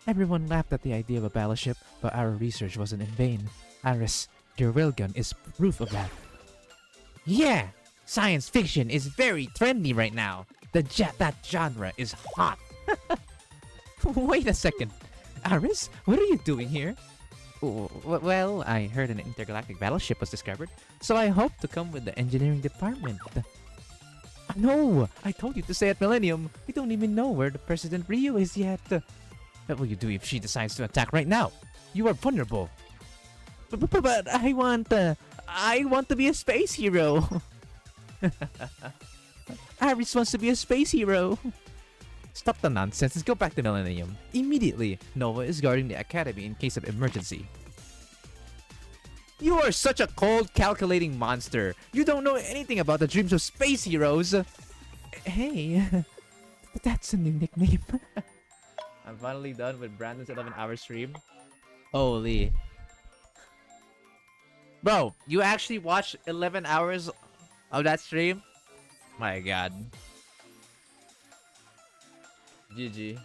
Everyone laughed at the idea of a battleship, but our research wasn't in vain. Aris, your railgun is proof of that. Yeah, science fiction is very trendy right now. That genre is hot. Wait a second. Aris, what are you doing here? Well, I heard an intergalactic battleship was discovered, so I hope to come with the engineering department. No, I told you to stay at Millennium. We don't even know where the President Rio is yet. What will you do if she decides to attack right now? You are vulnerable. But I want to be a space hero. Aris wants to be a space hero. Stop the nonsense. Let's go back to Millennium. Immediately, Nova is guarding the Academy in case of emergency. You are such a cold, calculating monster. You don't know anything about the dreams of space heroes. Hey, but that's a new nickname. I'm finally done with Brandon's 11-hour stream. Holy. Bro, you actually watched 11 hours of that stream? My god. GG.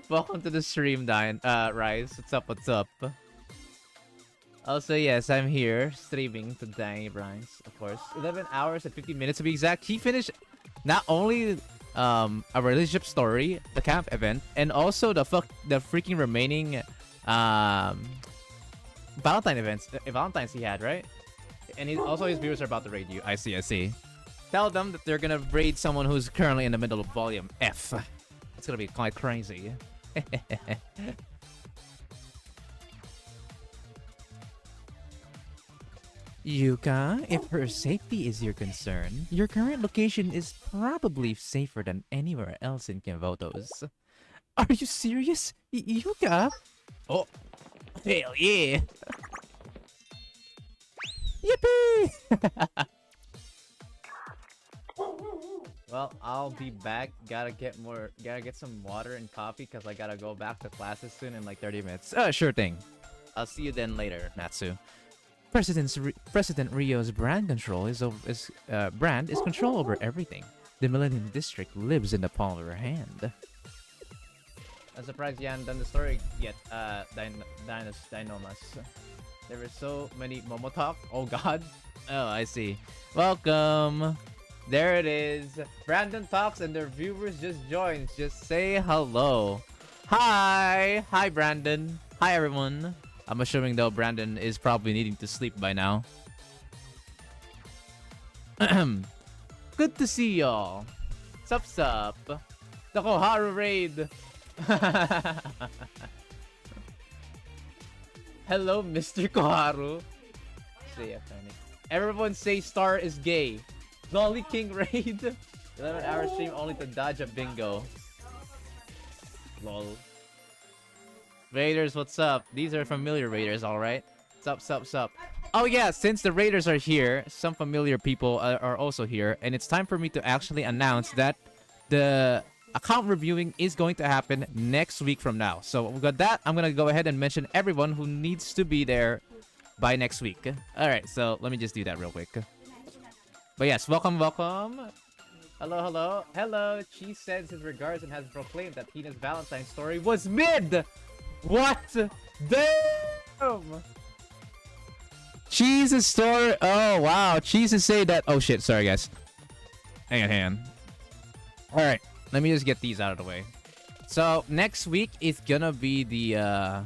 Welcome to the stream, Rise. What's up, what's up? Also, yes, I'm here streaming today, Rise, of course. 11 hours and 50 minutes to be exact. He finished not only a relationship story, the camp event, and also the freaking remaining Valentine's he had, right? And also his viewers are about to raid you. I see. Tell them that they're gonna raid someone who's currently in the middle of volume F. It's gonna be quite crazy. Yuka, if her safety is your concern, your current location is probably safer than anywhere else in Kinvotos. Are you serious? Yuka? Oh, hell yeah! Yippee! Well, I'll be back. Gotta get some water and coffee because I gotta go back to classes soon in like 30 minutes. Sure thing. I'll see you then later, Natsu. President Rio's brand is control over everything. The Millennium District lives in the palm of her hand. I'm surprised you haven't done the story yet, Dinomas. There were so many Momo talk. Oh god. Oh, I see. Welcome. There it is. Brandon talks and their viewers just joined. Just say hello. Hi. Hi, Brandon. Hi, everyone. I'm assuming though Brandon is probably needing to sleep by now. Good to see y'all. Sup. The Koharu raid. Hello, Mr. Koharu. Say panic. Everyone say Star is gay. Lolly King raid. 11-hour stream only to dodge a bingo. Lol. Raiders, what's up? These are familiar raiders, alright? Sup. Oh yeah, since the raiders are here, some familiar people are also here, and it's time for me to actually announce that the account reviewing is going to happen next week from now. So with that, I'm gonna go ahead and mention everyone who needs to be there by next week. Alright, so let me just do that real quick. But yes, welcome. Hello. Cheese sends his regards and has proclaimed that Tina's Valentine's story was mid! What? Damn! Cheese's story. Oh, wow. Cheese is saying that. Oh, shit. Sorry, guys. Hang on. Alright. Let me just get these out of the way. So, next week is gonna be the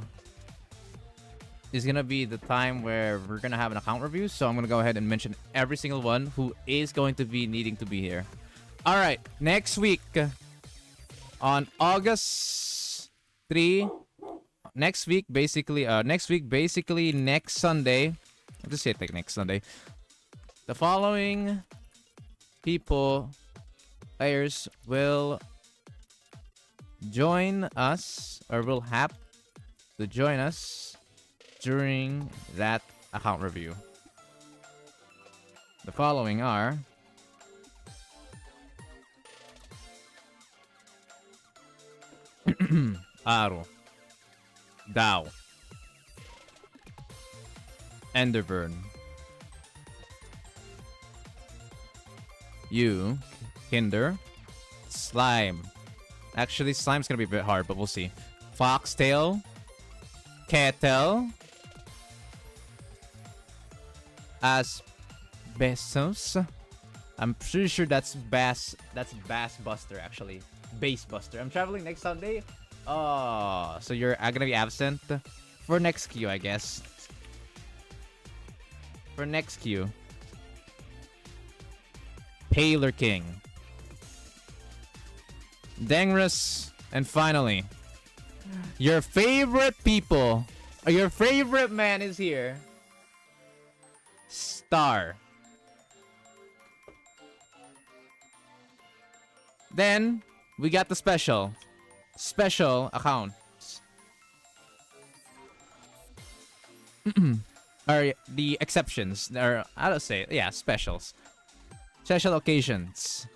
is gonna be the time where we're gonna have an account review. So I'm gonna go ahead and mention every single one who is going to be needing to be here. All right, next week on August 3. Next week, basically, next Sunday. I'll just say it like next Sunday. The following players will join us, or will have to join us during that account review. The following are Aro, Dao, Enderburn, you, Kinder, Slime. Actually, Slime's gonna be a bit hard, but we'll see. Foxtail, Kettle, Asbestos. I'm pretty sure that's Bass Buster, actually. Base Buster. I'm traveling next Sunday. Oh, so you're gonna be absent for next queue, I guess. For next queue. Paler King, Dangerous, and finally, your favorite people, or your favorite man is here. Star. Then we got the special accounts. Or the exceptions, or how to say it? Yeah, specials. Special occasions.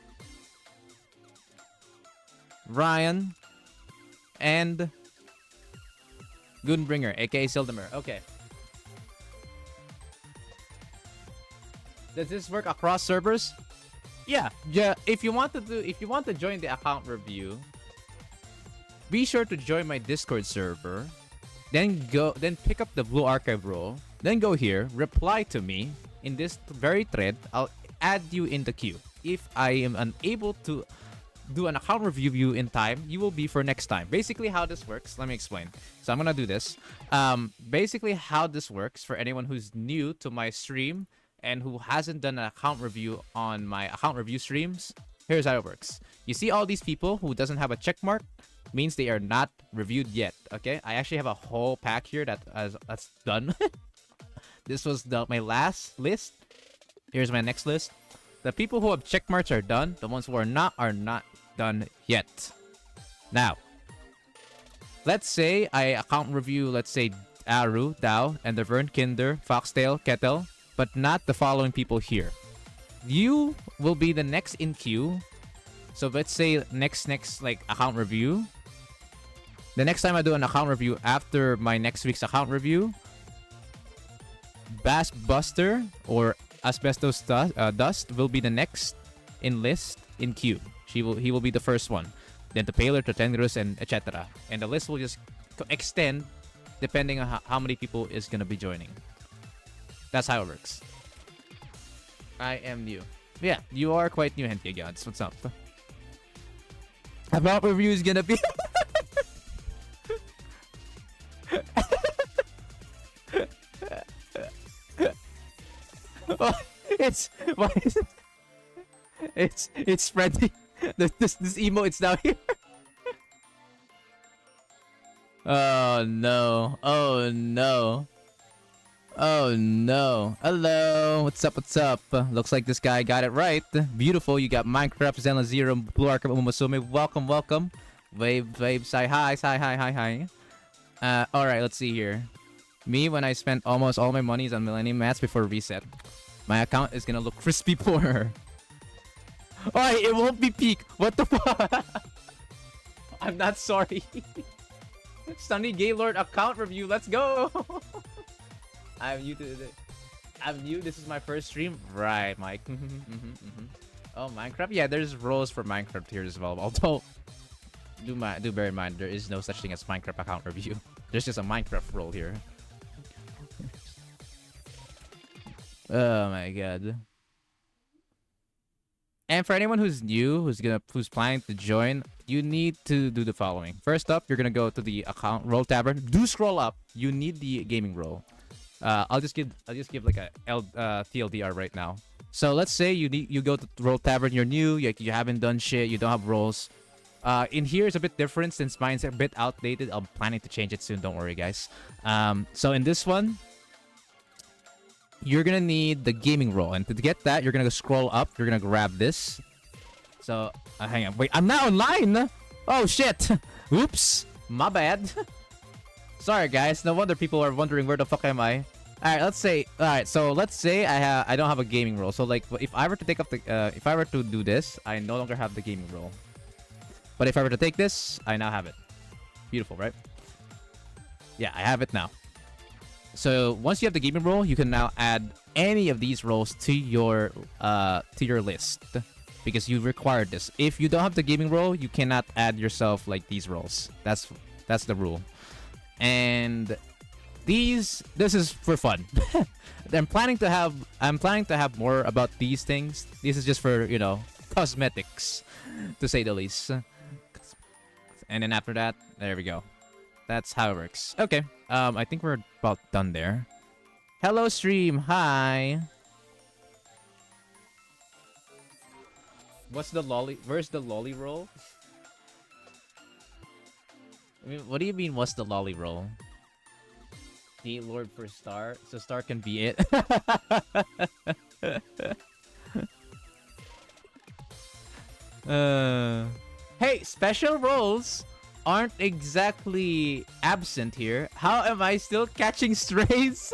Ryan and Gunbringer, aka Sildamer. Okay. Does this work across servers? Yeah. If you want to join the account review, be sure to join my Discord server. Then pick up the blue archive role. Then go here, reply to me in this very thread. I'll add you in the queue. If I am unable to do an account review in time, you will be for next time. Basically how this works, let me explain. So I'm gonna do this. Basically how this works for anyone who's new to my stream and who hasn't done an account review on my account review streams, here's how it works. You see all these people who doesn't have a check mark, means they are not reviewed yet. Okay, I actually have a whole pack here that's done. This was my last list. Here's my next list. The people who have check marks are done. The ones who are not done yet. Now, let's say I account review, let's say Aru, Dao, Endervern, Kinder, Foxtail, Kettle, but not the following people here. You will be the next in queue. So let's say next like account review. The next time I do an account review after my next week's account review, Bass Buster or Asbestos Dust will be the next in list in queue. He will be the first one. Then to Paler, to Tengrus, and etc. And the list will just extend depending on how many people is gonna be joining. That's how it works. I am new. Yeah, you are quite new, Henty Gods. What's up? About review is gonna be. Oh, it's spreading. This emo, it's down here. Oh no! Oh no! Oh no! Hello, what's up? What's up? Looks like this guy got it right. Beautiful. You got Minecraft, Zenla Zero, Blue Archive, Umasume. Welcome. Wave, say hi. All right, let's see here. Me, when I spent almost all my monies on Millennium Mats before reset, my account is gonna look crispy poor. Oh, it won't be peak. What the fuck? I'm not sorry. Sunny Gaylord account review. Let's go. I'm new to this. I'm new. This is my first stream. Right, Mike. Oh, Minecraft. Yeah, there's roles for Minecraft here as well. Although, do bear in mind, there is no such thing as Minecraft account review. There's just a Minecraft role here. Oh my god. And for anyone who's new, who's planning to join, you need to do the following. First up, you're gonna go to the account role tavern. Do scroll up. You need the gaming role. I'll just give like a TLDR right now. So let's say you go to roll tavern. You're new. You haven't done shit. You don't have roles. In here is a bit different since mine's a bit outdated. I'm planning to change it soon. Don't worry, guys. So in this one, you're gonna need the gaming role, and to get that, you're gonna scroll up. You're gonna grab this. So hang on, wait, I'm not online. Oh shit! Oops, my bad. Sorry, guys. No wonder people are wondering where the fuck am I. All right, let's say. All right, so let's say I don't have a gaming role. So like, if I were to take up the if I were to do this, I no longer have the gaming role. But if I were to take this, I now have it. Beautiful, right? Yeah, I have it now. So once you have the gaming role, you can now add any of these roles to your list because you required this. If you don't have the gaming role, you cannot add yourself like these roles. That's the rule. And this is for fun. I'm planning to have more about these things. This is just for, you know, cosmetics, to say the least. And then after that, there we go. That's how it works. Okay. I think we're about done there. Hello, stream. Hi. What's the lolly? Where's the lolly roll? I mean, what do you mean? What's the lolly roll? The Lord for Star, so Star can be it. Hey, special roles aren't exactly absent here. How am I still catching strays?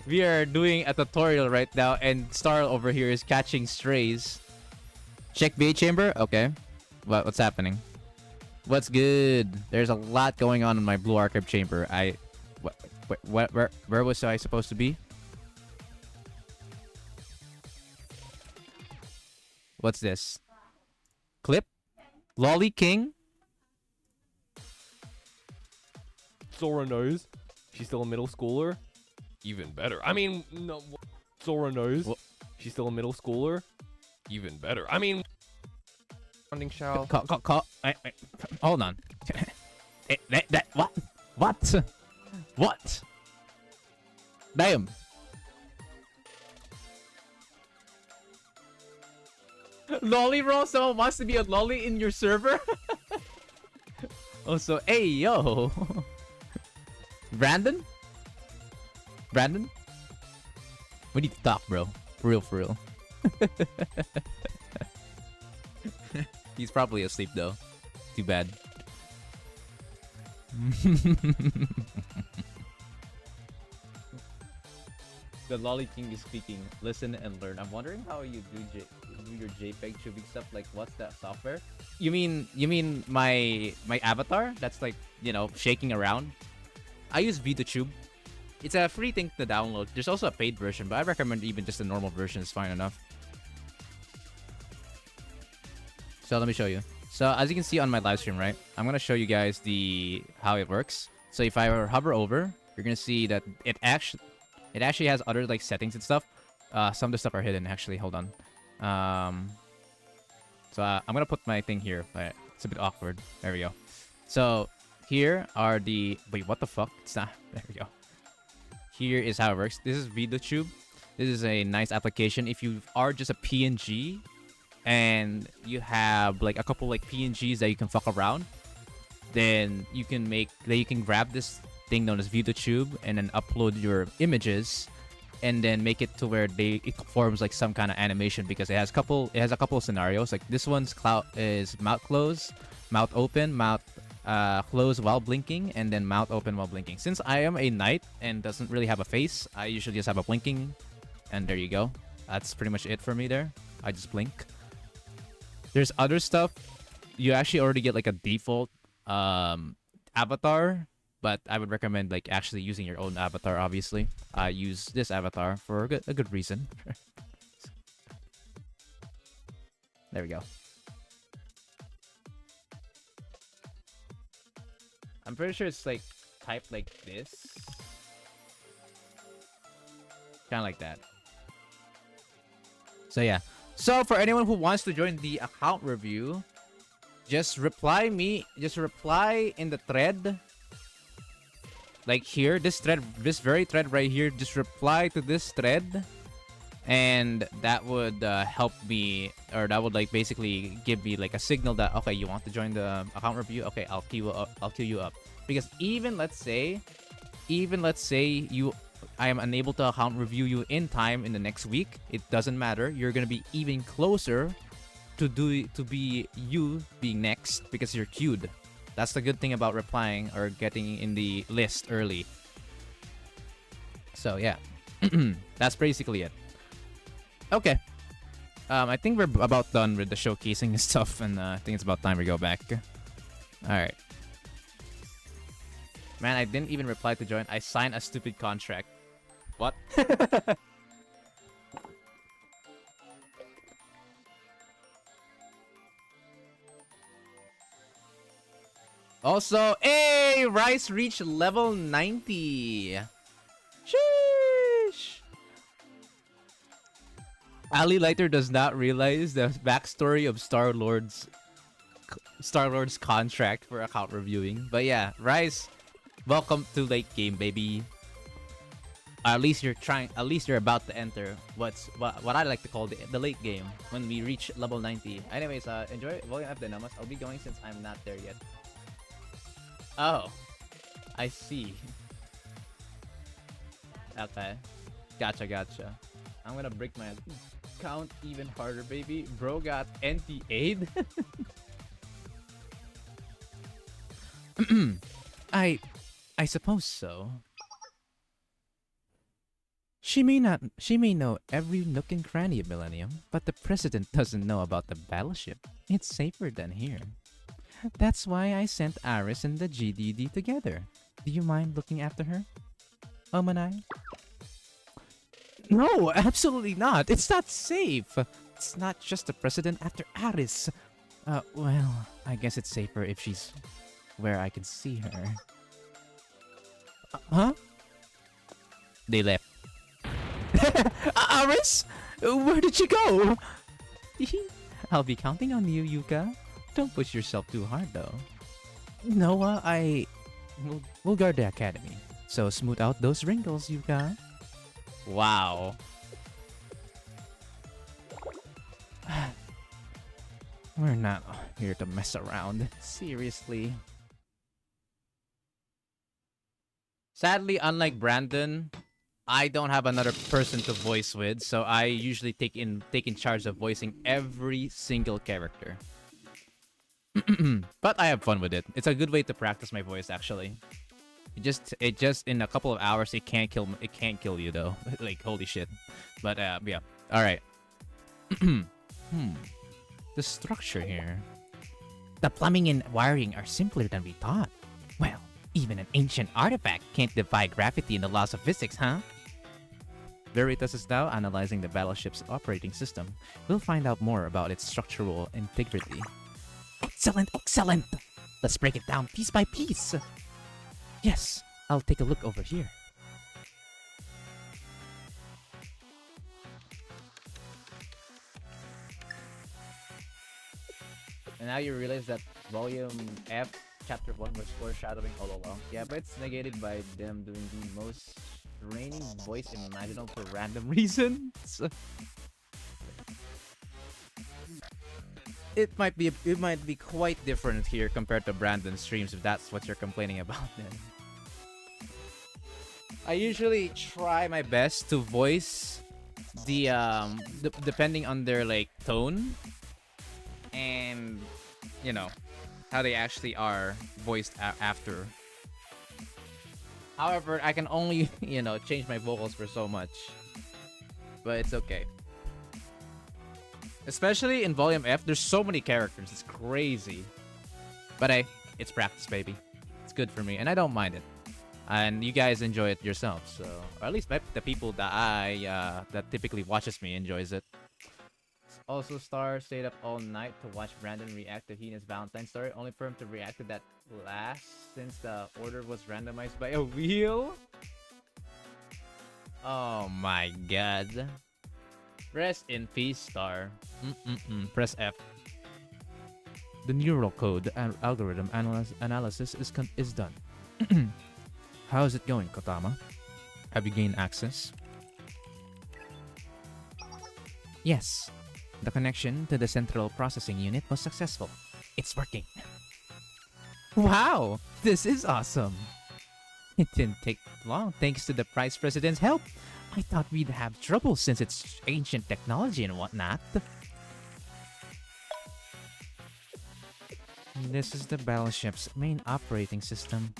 We are doing a tutorial right now, and Star over here is catching strays. Check BA chamber. Okay, what's happening? What's good? There's a lot going on in my blue archive chamber. Where was I supposed to be? What's this? Clip? Lolly King?
Sora knows. She's still a middle schooler. Even better. I mean, no. Sora knows.
What?
She's still a middle schooler. Even better. I mean, funding shall.
Hold on. What? What? What? Damn. Lolly roll? Someone wants to be a lolly in your server? Also, hey, yo. Brandon? Brandon? We need to talk, bro. For real, for real. He's probably asleep, though. Too bad. The Lolly King is speaking. Listen and learn. I'm wondering how you do your JPEG tubing stuff. Like, what's that software? You mean my avatar? That's like, you know, shaking around. I use VideoTube. It's a free thing to download. There's also a paid version, but I recommend even just the normal version is fine enough. So let me show you. So as you can see on my live stream, right? I'm gonna show you guys how it works. So if I hover over, you're gonna see that it actually has other like settings and stuff. Some of the stuff are hidden actually. Hold on. So I'm gonna put my thing here, but it's a bit awkward. There we go. So here are the what the fuck? It's not. There we go. Here is how it works. This is VideoTube. This is a nice application. If you are just a PNG and you have like a couple like PNGs that you can fuck around, then you can grab this thing known as VideoTube and then upload your images and then make it to where it forms like some kind of animation, because it has a couple of scenarios. Like this one's is mouth close, mouth open, mouth close while blinking, and then mouth open while blinking. Since I am a knight and doesn't really have a face, I usually just have a blinking, and there you go. That's pretty much it for me there. I just blink. There's other stuff. You actually already get like a default avatar, but I would recommend like actually using your own avatar. Obviously, I use this avatar for a good reason. There we go. I'm pretty sure it's like typed like this, kind of like that. So yeah, So for anyone who wants to join the account review, just reply in the thread. Like here, this very thread right here, just reply to this thread. And that would help me, or that would like basically give me like a signal that, okay, you want to join the account review? Okay, I'll queue you up. Because even let's say I am unable to account review you in time in the next week, it doesn't matter. You're gonna be even closer to be you being next because you're queued. That's the good thing about replying or getting in the list early. So yeah, that's basically it. Okay. I think we're about done with the showcasing and stuff, and I think it's about time we go back. Alright. Man, I didn't even reply to join. I signed a stupid contract. What? Also, hey! Rice reached level 90. Sheesh! Ali Lighter does not realize the backstory of Star-Lord's contract for account reviewing. But yeah, Rice, welcome to late game, baby. At least you're about to enter what I like to call the late game when we reach level 90. Anyways, enjoy Volume F Dynamas. I'll be going since I'm not there yet. Oh, I see. Okay, gotcha. I'm gonna break my count even harder, baby. Bro got NT8. I suppose so. She may know every nook and cranny of Millennium, but the President doesn't know about the battleship. It's safer than here. That's why I sent Aris and the GDD together. Do you mind looking after her, Omanai? No, absolutely not. It's not safe. It's not just the President after Aris. Well, I guess it's safer if she's where I can see her. Huh? They left. Aris? Where did you go? I'll be counting on you, Yuka. Don't push yourself too hard, though. Noah, we'll guard the academy. So smooth out those wrinkles, Yuka. Wow. We're not here to mess around. Seriously. Sadly, unlike Brandon, I don't have another person to voice with, so I usually take in charge of voicing every single character. But I have fun with it. It's a good way to practice my voice, actually. It just in a couple of hours it can't kill you though. Like holy shit. But yeah. All right. The structure here. The plumbing and wiring are simpler than we thought. Well, even an ancient artifact can't defy gravity and the laws of physics, huh? Veritas is now analyzing the battleship's operating system. We'll find out more about its structural integrity. Excellent, excellent! Let's break it down piece by piece. Yes, I'll take a look over here. And now you realize that Volume F, Chapter 1 was foreshadowing all along. Yeah, but it's negated by them doing the most draining voice imaginable for random reasons. It might be quite different here compared to Brandon's streams if that's what you're complaining about then. I usually try my best to voice the depending on their like tone and you know how they actually are voiced after. However, I can only change my vocals for so much, but it's okay. Especially in Volume F, there's so many characters. It's crazy. But hey, it's practice, baby. It's good for me, and I don't mind it. And you guys enjoy it yourselves, so or at least the people that that typically watches me enjoys it. Also, Star stayed up all night to watch Brandon react to Hina's Valentine's story, only for him to react to that last since the order was randomized by a wheel. Oh my god. Rest in peace, Star. Press F. The neural code algorithm analysis is done. How is it going, Kotama? Have you gained access? Yes. The connection to the central processing unit was successful. It's working. Wow! This is awesome! It didn't take long thanks to the Vice President's help. I thought we'd have trouble since it's ancient technology and whatnot. This is the battleship's main operating system.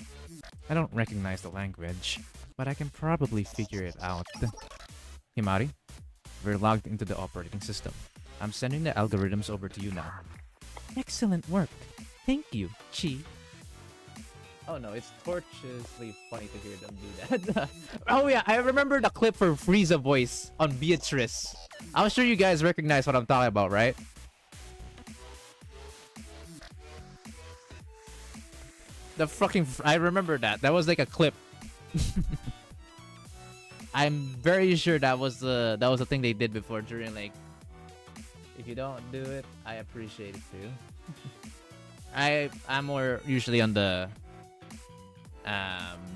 I don't recognize the language, but I can probably figure it out. Himari, we're logged into the operating system. I'm sending the algorithms over to you now. Excellent work. Thank you, Chi. Oh no, it's tortuously funny to hear them do that. Oh yeah, I remember the clip for Frieza voice on Beatrice. I'm sure you guys recognize what I'm talking about, right? I remember that. That was like a clip. I'm very sure that was the thing they did before during like. If you don't do it, I appreciate it too. I'm more usually on the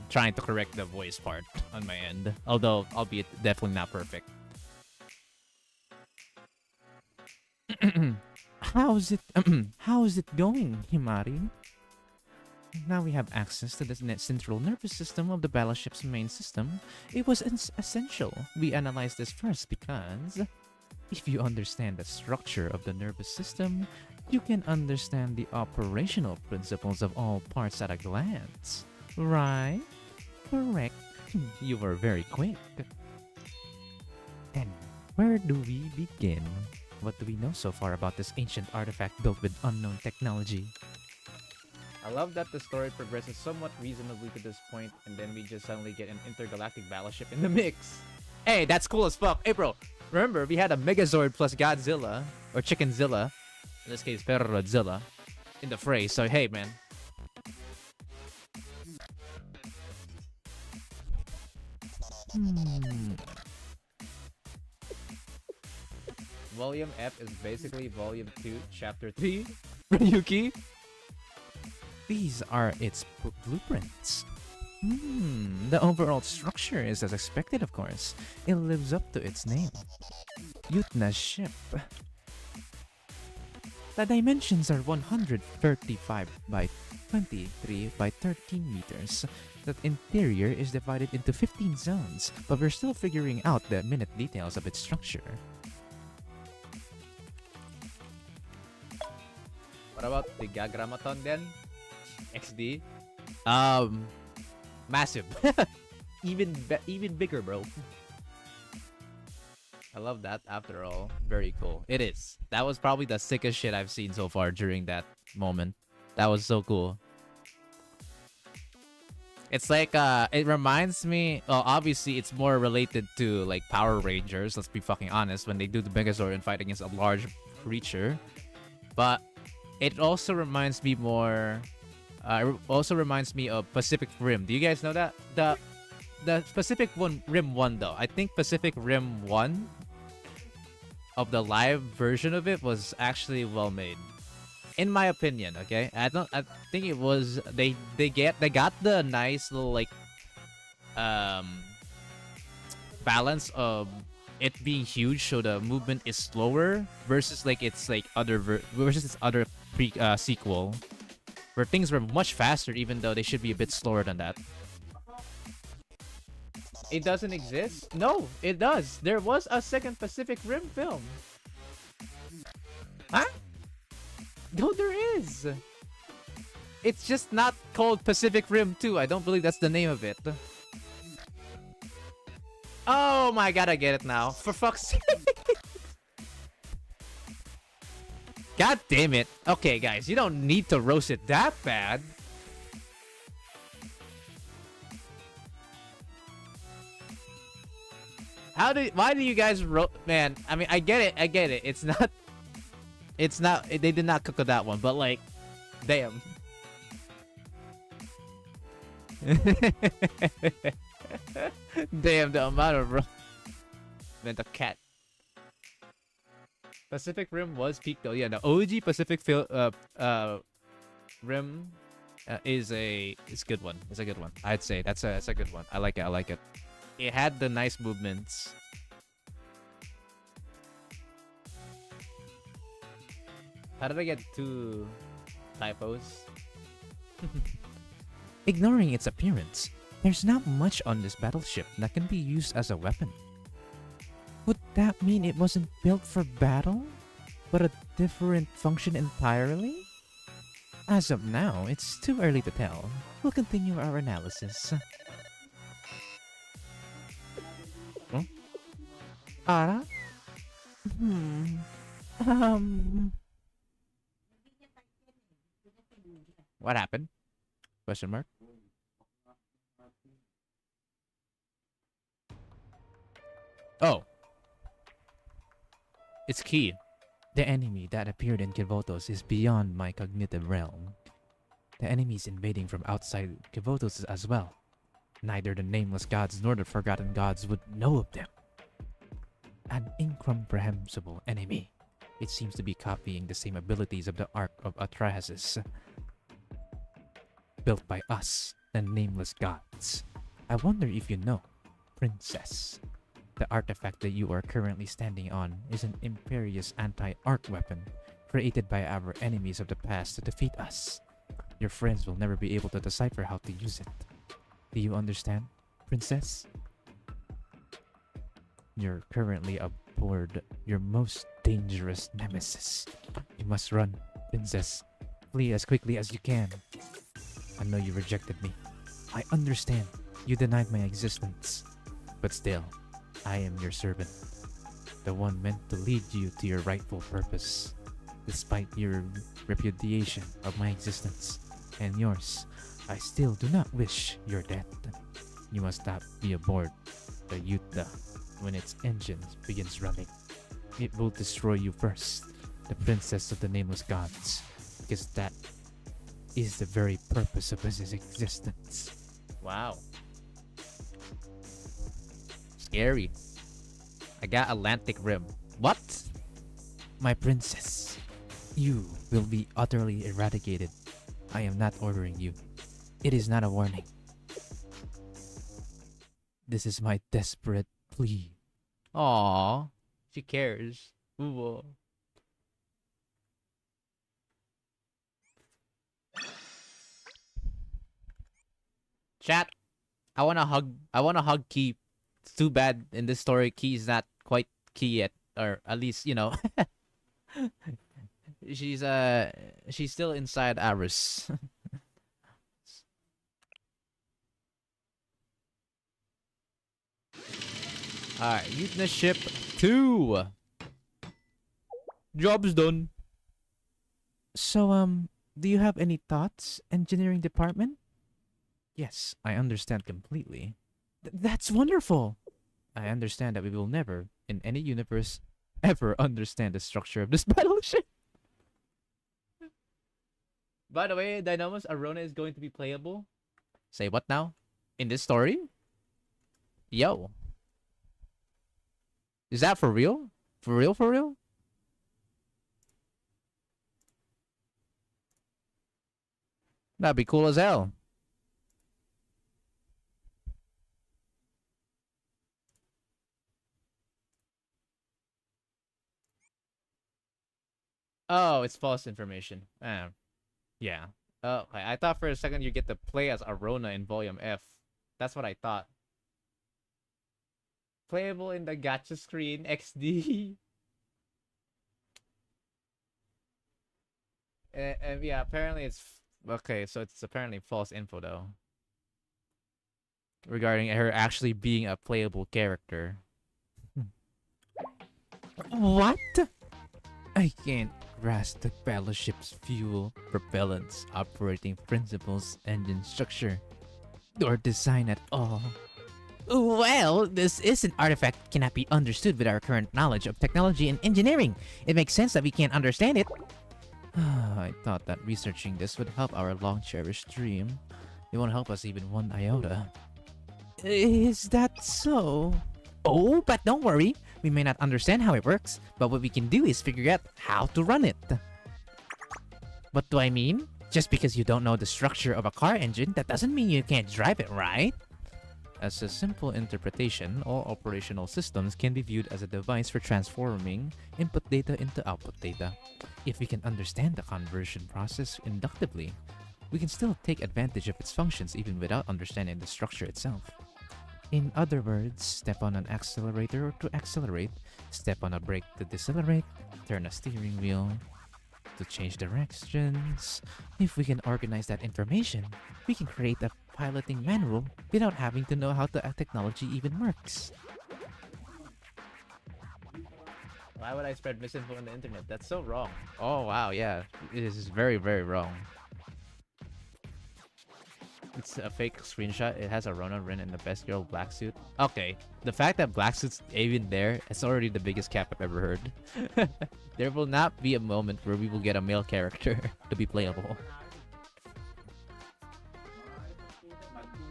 trying to correct the voice part on my end, although albeit definitely not perfect. How's it going, Himari? Now we have access to the central nervous system of the battleship's main system. It was essential we analyze this first because if you understand the structure of the nervous system, you can understand the operational principles of all parts at a glance. Right? Correct. You were very quick. And where do we begin? What do we know so far about this ancient artifact built with unknown technology? I love that the story progresses somewhat reasonably to this point, and then we just suddenly get an intergalactic battleship in the mix. Hey, that's cool as fuck. Hey, bro, remember we had a Megazord plus Godzilla, or Chickenzilla, in this case, Perrodzilla, in the fray. So hey, man. Volume F is basically Volume 2, Chapter 3. Ryuki? These are its blueprints. The overall structure is as expected, of course. It lives up to its name. Yutna's ship. The dimensions are 135 by 23 by 13 meters. The interior is divided into 15 zones, but we're still figuring out the minute details of its structure. What about the Gagramaton then? XD? Massive. even bigger, bro. I love that after all. Very cool. It is. That was probably the sickest shit I've seen so far during that moment. That was so cool. It's like, it reminds me, well, obviously it's more related to like Power Rangers, let's be fucking honest, when they do the Megazord and fight against a large creature. But it also reminds me more, of Pacific Rim. Do you guys know that? The Pacific Rim 1 though. I think Pacific Rim 1 of the live version of it was actually well made. In my opinion, okay? I think it was they got the nice little like balance of it being huge, so the movement is slower versus like its like other sequel where things were much faster, even though they should be a bit slower than that. It doesn't exist? No, it does. There was a second Pacific Rim film. Huh? No, there is. It's just not called Pacific Rim 2. I don't believe that's the name of it. Oh my god, I get it now. For fuck's sake. God damn it. Okay, guys, you don't need to roast it that bad. Why do you guys man, I mean, I get it. It's not, they did not cook with that one, but like, damn. Damn, the amount of man, the cat. Pacific Rim was peak though. Yeah, the OG Rim is a good one. It's a good one. I'd say that's a good one. I like it. I like it. It had the nice movements. How did I get two typos? Ignoring its appearance, there's not much on this battleship that can be used as a weapon. Would that mean it wasn't built for battle, but a different function entirely? As of now, it's too early to tell. We'll continue our analysis. Huh? Ara? What happened? Question mark. Oh. It's key. The enemy that appeared in Kivotos is beyond my cognitive realm. The enemies invading from outside Kivotos as well. Neither the nameless gods nor the forgotten gods would know of them. An incomprehensible enemy. It seems to be copying the same abilities of the Ark of Atrahasis, built by us, the nameless gods. I wonder if you know, Princess. The artifact that you are currently standing on is an imperious anti-arc weapon created by our enemies of the past to defeat us. Your friends will never be able to decipher how to use it. Do you understand, Princess? You're currently aboard your most dangerous nemesis. You must run, Princess. Flee as quickly as you can. I know you rejected me. I understand you denied my existence. But still, I am your servant, the one meant to lead you to your rightful purpose. Despite your repudiation of my existence and yours, I still do not wish your death. You must not be aboard the Yuta when its engines begins running. It will destroy you first, the princess of the nameless gods, because that is the very purpose of his existence. Wow. Scary. I got Atlantic Rim. What? My princess, you will be utterly eradicated. I am not ordering you. It is not a warning. This is my desperate plea. Aww, she cares. Ooh. Chat, I wanna hug Key. It's too bad in this story Key is not quite Key yet, or at least, you know. she's still inside Aris. Alright, Mutiny Ship 2. Job's done. So, do you have any thoughts, engineering department? Yes, I understand completely. That's wonderful! I understand that we will never, in any universe, ever understand the structure of this battleship. By the way, Dynamos, Arona is going to be playable. Say what now? In this story? Yo. Is that for real? For real, for real? That'd be cool as hell. Oh, it's false information. Yeah. Oh, I thought for a second you get to play as Arona in Volume F. That's what I thought. Playable in the gacha screen XD. And yeah, apparently it's okay. So it's apparently false info though, regarding her actually being a playable character. What? I can't grasp the battleship's fuel, propellants, operating principles, engine structure, or design at all. Well, this is an artifact that cannot be understood with our current knowledge of technology and engineering. It makes sense that we can't understand it. I thought that researching this would help our long-cherished dream. It won't help us even one iota. Is that so? Oh, but don't worry. We may not understand how it works, but what we can do is figure out how to run it. What do I mean? Just because you don't know the structure of a car engine, that doesn't mean you can't drive it, right? As a simple interpretation, all operational systems can be viewed as a device for transforming input data into output data. If we can understand the conversion process inductively, we can still take advantage of its functions even without understanding the structure itself. In other words, step on an accelerator to accelerate, step on a brake to decelerate, turn a steering wheel to change directions. If we can organize that information, we can create a piloting manual without having to know how the technology even works. Why would I spread misinfo on the internet? That's so wrong. Oh wow, yeah. It is very, very wrong. It's a fake screenshot. It has a Ronan Rin in the best girl black suit. Okay, the fact that black suit's even there, it's already the biggest cap I've ever heard. There will not be a moment where we will get a male character to be playable.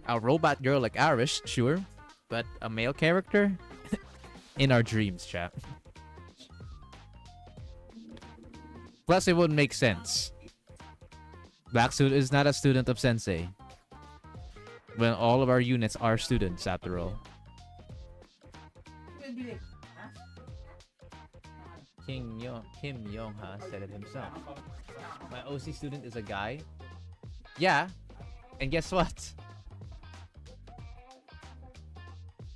A robot girl like Irish, sure, but a male character? In our dreams, chat. Plus, it wouldn't make sense. Black suit is not a student of Sensei. When all of our units are students, after all. Kim Yong-ha said it himself. My OC student is a guy. Yeah, and guess what?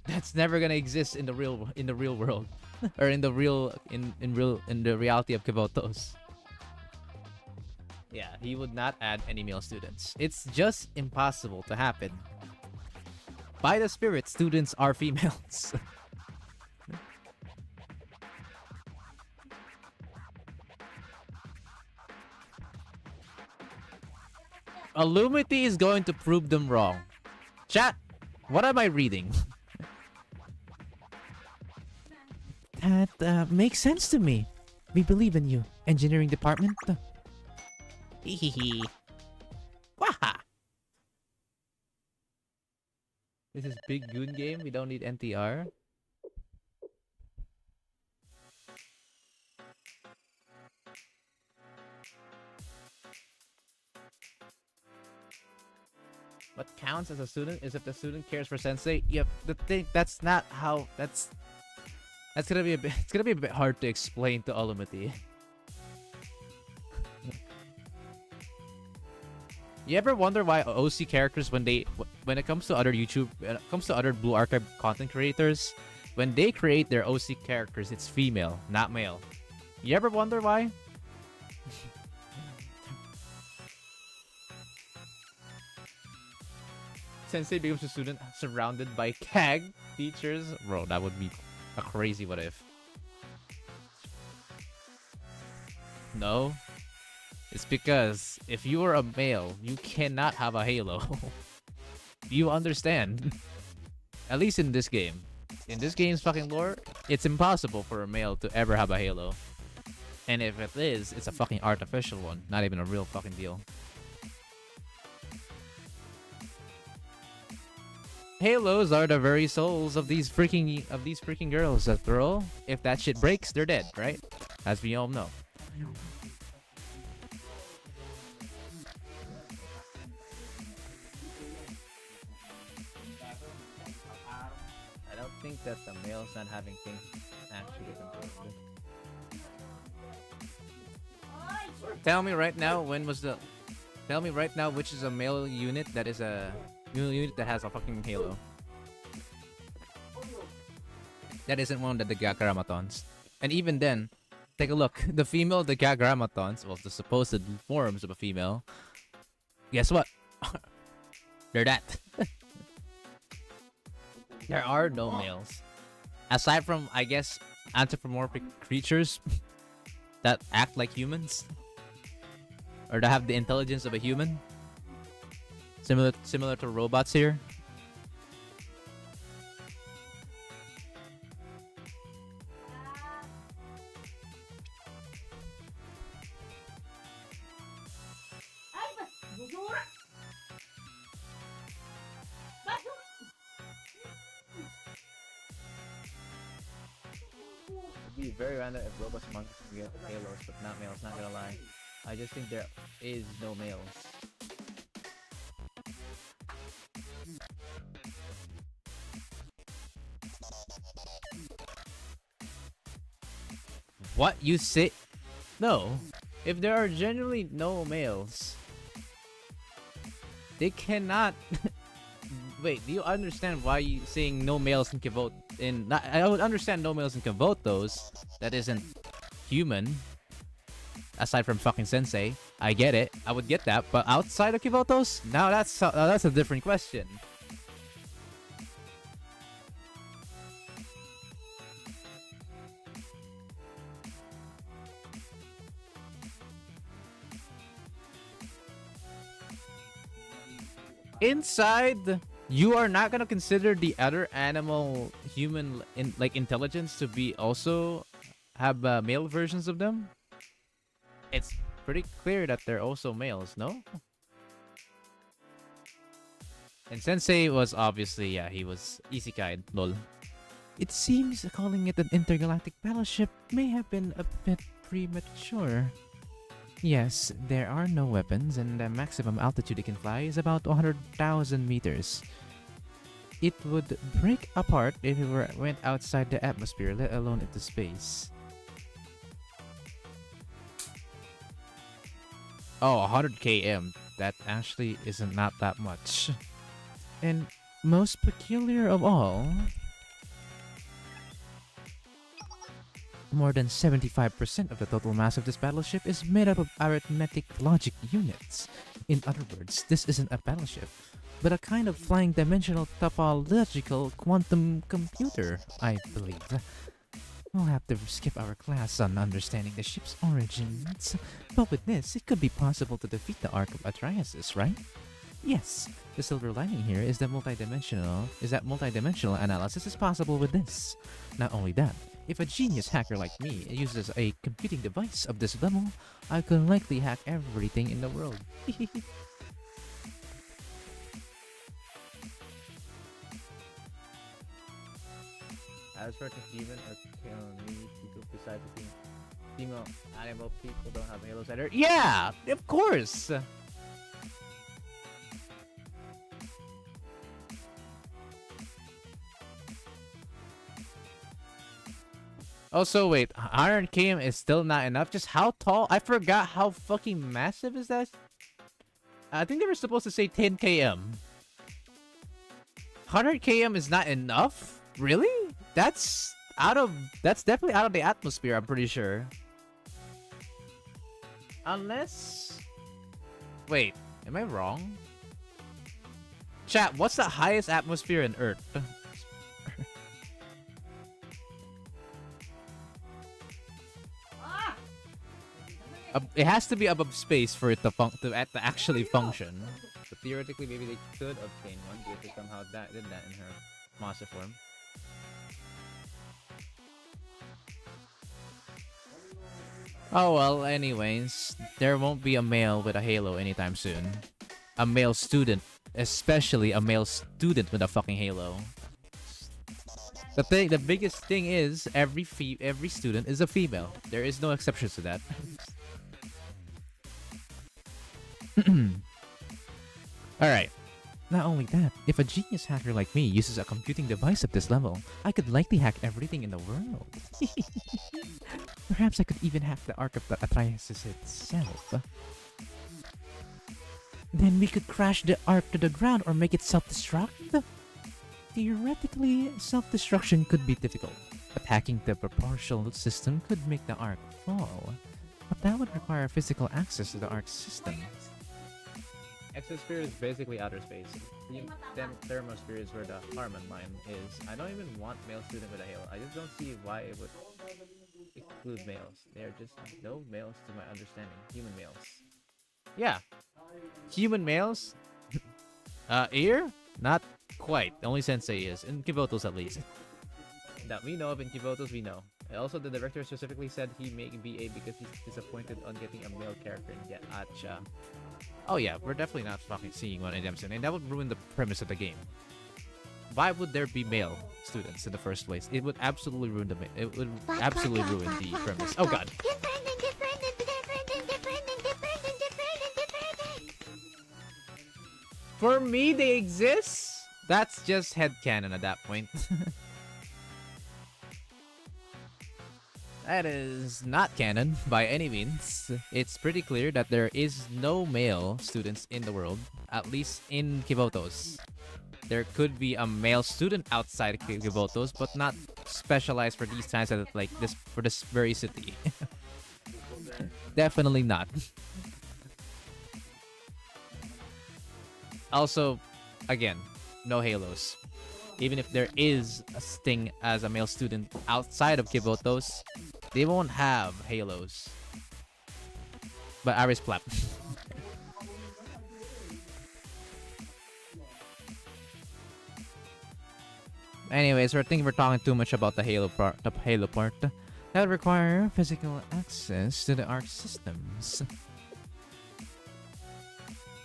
That's never gonna exist in the real world, or in the reality of Kibotos. Yeah, he would not add any male students. It's just impossible to happen. By the spirit, students are females. Illumity is going to prove them wrong. Chat, what am I reading? That makes sense to me. We believe in you, engineering department. Hehehe. Waha! This is big goon game. We don't need NTR. What counts as a student is if the student cares for sensei. Yep, the thing that's not how that's gonna be a bit hard to explain to Olumati. You ever wonder why OC characters when it comes to other Blue Archive content creators, when they create their OC characters, it's female, not male. You ever wonder why? Sensei becomes a student surrounded by CAG teachers. Bro, that would be a crazy what if. No. It's because if you are a male, you cannot have a halo. You understand? At least in this game. In this game's fucking lore, it's impossible for a male to ever have a halo. And if it is, it's a fucking artificial one, not even a real fucking deal. Halos are the very souls of these freaking girls, after all. If that shit breaks, they're dead, right? As we all know. I don't think that the males not having things actually is important. Tell me right now which is a male unit that is a unit that has a fucking halo. That isn't one of the Gagaramatons. And even then, take a look. The female the Gagaramatons, well, the supposed forms of a female, guess what? They're that. There are no males. Aside from, I guess, anthropomorphic creatures that act like humans. Or that have the intelligence of a human. Similar to robots here. would be very random if robust monkeys can get halos, but not males, not gonna lie. I just think there is no males. What you say? No. If there are genuinely no males, they cannot. Wait, do you understand why you saying no males can vote in? I would understand no males can vote those. That isn't human. Aside from fucking sensei, I get it. I would get that, but outside of Kivotos, now that's a different question. Inside, you are not gonna consider the other animal human intelligence to be also have male versions of them. It's pretty clear that they're also males, no? And Sensei was obviously, yeah, he was isekai, lol. It seems calling it an intergalactic battleship may have been a bit premature. Yes, there are no weapons, and the maximum altitude it can fly is about 100,000 meters. It would break apart if it went outside the atmosphere, let alone into space. Oh, 100 km. That actually isn't not that much. And most peculiar of all, more than 75% of the total mass of this battleship is made up of arithmetic logic units. In other words, this isn't a battleship, but a kind of flying dimensional topological quantum computer, I believe. We'll have to skip our class on understanding the ship's origins, but with this, it could be possible to defeat the Ark of Atriasis, right? Yes, the silver lining here is that multidimensional analysis is possible with this. Not only that, if a genius hacker like me uses a computing device of this level, I could likely hack everything in the world. As for the human or people besides the female animal people don't have halos either. Yeah, of course. Also, wait, 100 km is still not enough. Just how tall? I forgot how fucking massive is that? I think they were supposed to say 10 km. 100 km is not enough? Really? That's definitely out of the atmosphere, I'm pretty sure. Unless... Wait, am I wrong? Chat, what's the highest atmosphere in Earth? It has to be above space for it to actually function. But theoretically, maybe they could obtain one if they somehow did that in her monster form. Oh well, anyways, there won't be a male with a halo anytime soon. A male student, especially a male student with a fucking halo. The biggest thing is every student is a female. There is no exceptions to that. Alright. Not only that, if a genius hacker like me uses a computing device of this level, I could likely hack everything in the world. Perhaps I could even hack the Ark of the Atriasis itself. Then we could crash the Ark to the ground or make it self-destruct? Theoretically, self-destruction could be difficult, but hacking the propulsion system could make the Ark fall. But that would require physical access to the Ark's system. Exosphere is basically outer space. The thermosphere is where the Harmon mine is. I don't even want male student with a halo. I just don't see why it would exclude males. They are just no males to my understanding. Human males. Yeah. Human males? Here? Not quite. Only Sensei is. In Kivotos at least. That we know of in Kivotos, we know. And also, the director specifically said he made BA because he's disappointed on getting a male character in Get Acha. Oh yeah, we're definitely not fucking seeing one anytime soon, and that would ruin the premise of the game. why would there be male students in the first place? It would absolutely ruin it would absolutely ruin the premise. Oh god. For me, they exist? That's just headcanon at that point. That is not canon by any means. It's pretty clear that there is no male students in the world, at least in Kibotos. There could be a male student outside Kibotos, but not specialized for these times at like this for this very city. Definitely not. Also, again, no halos. Even if there is a Sting as a male student outside of Kibotos, they won't have halos. But Iris Plap. Anyways, I think we're talking too much about the Halo part. That would require physical access to the arc systems.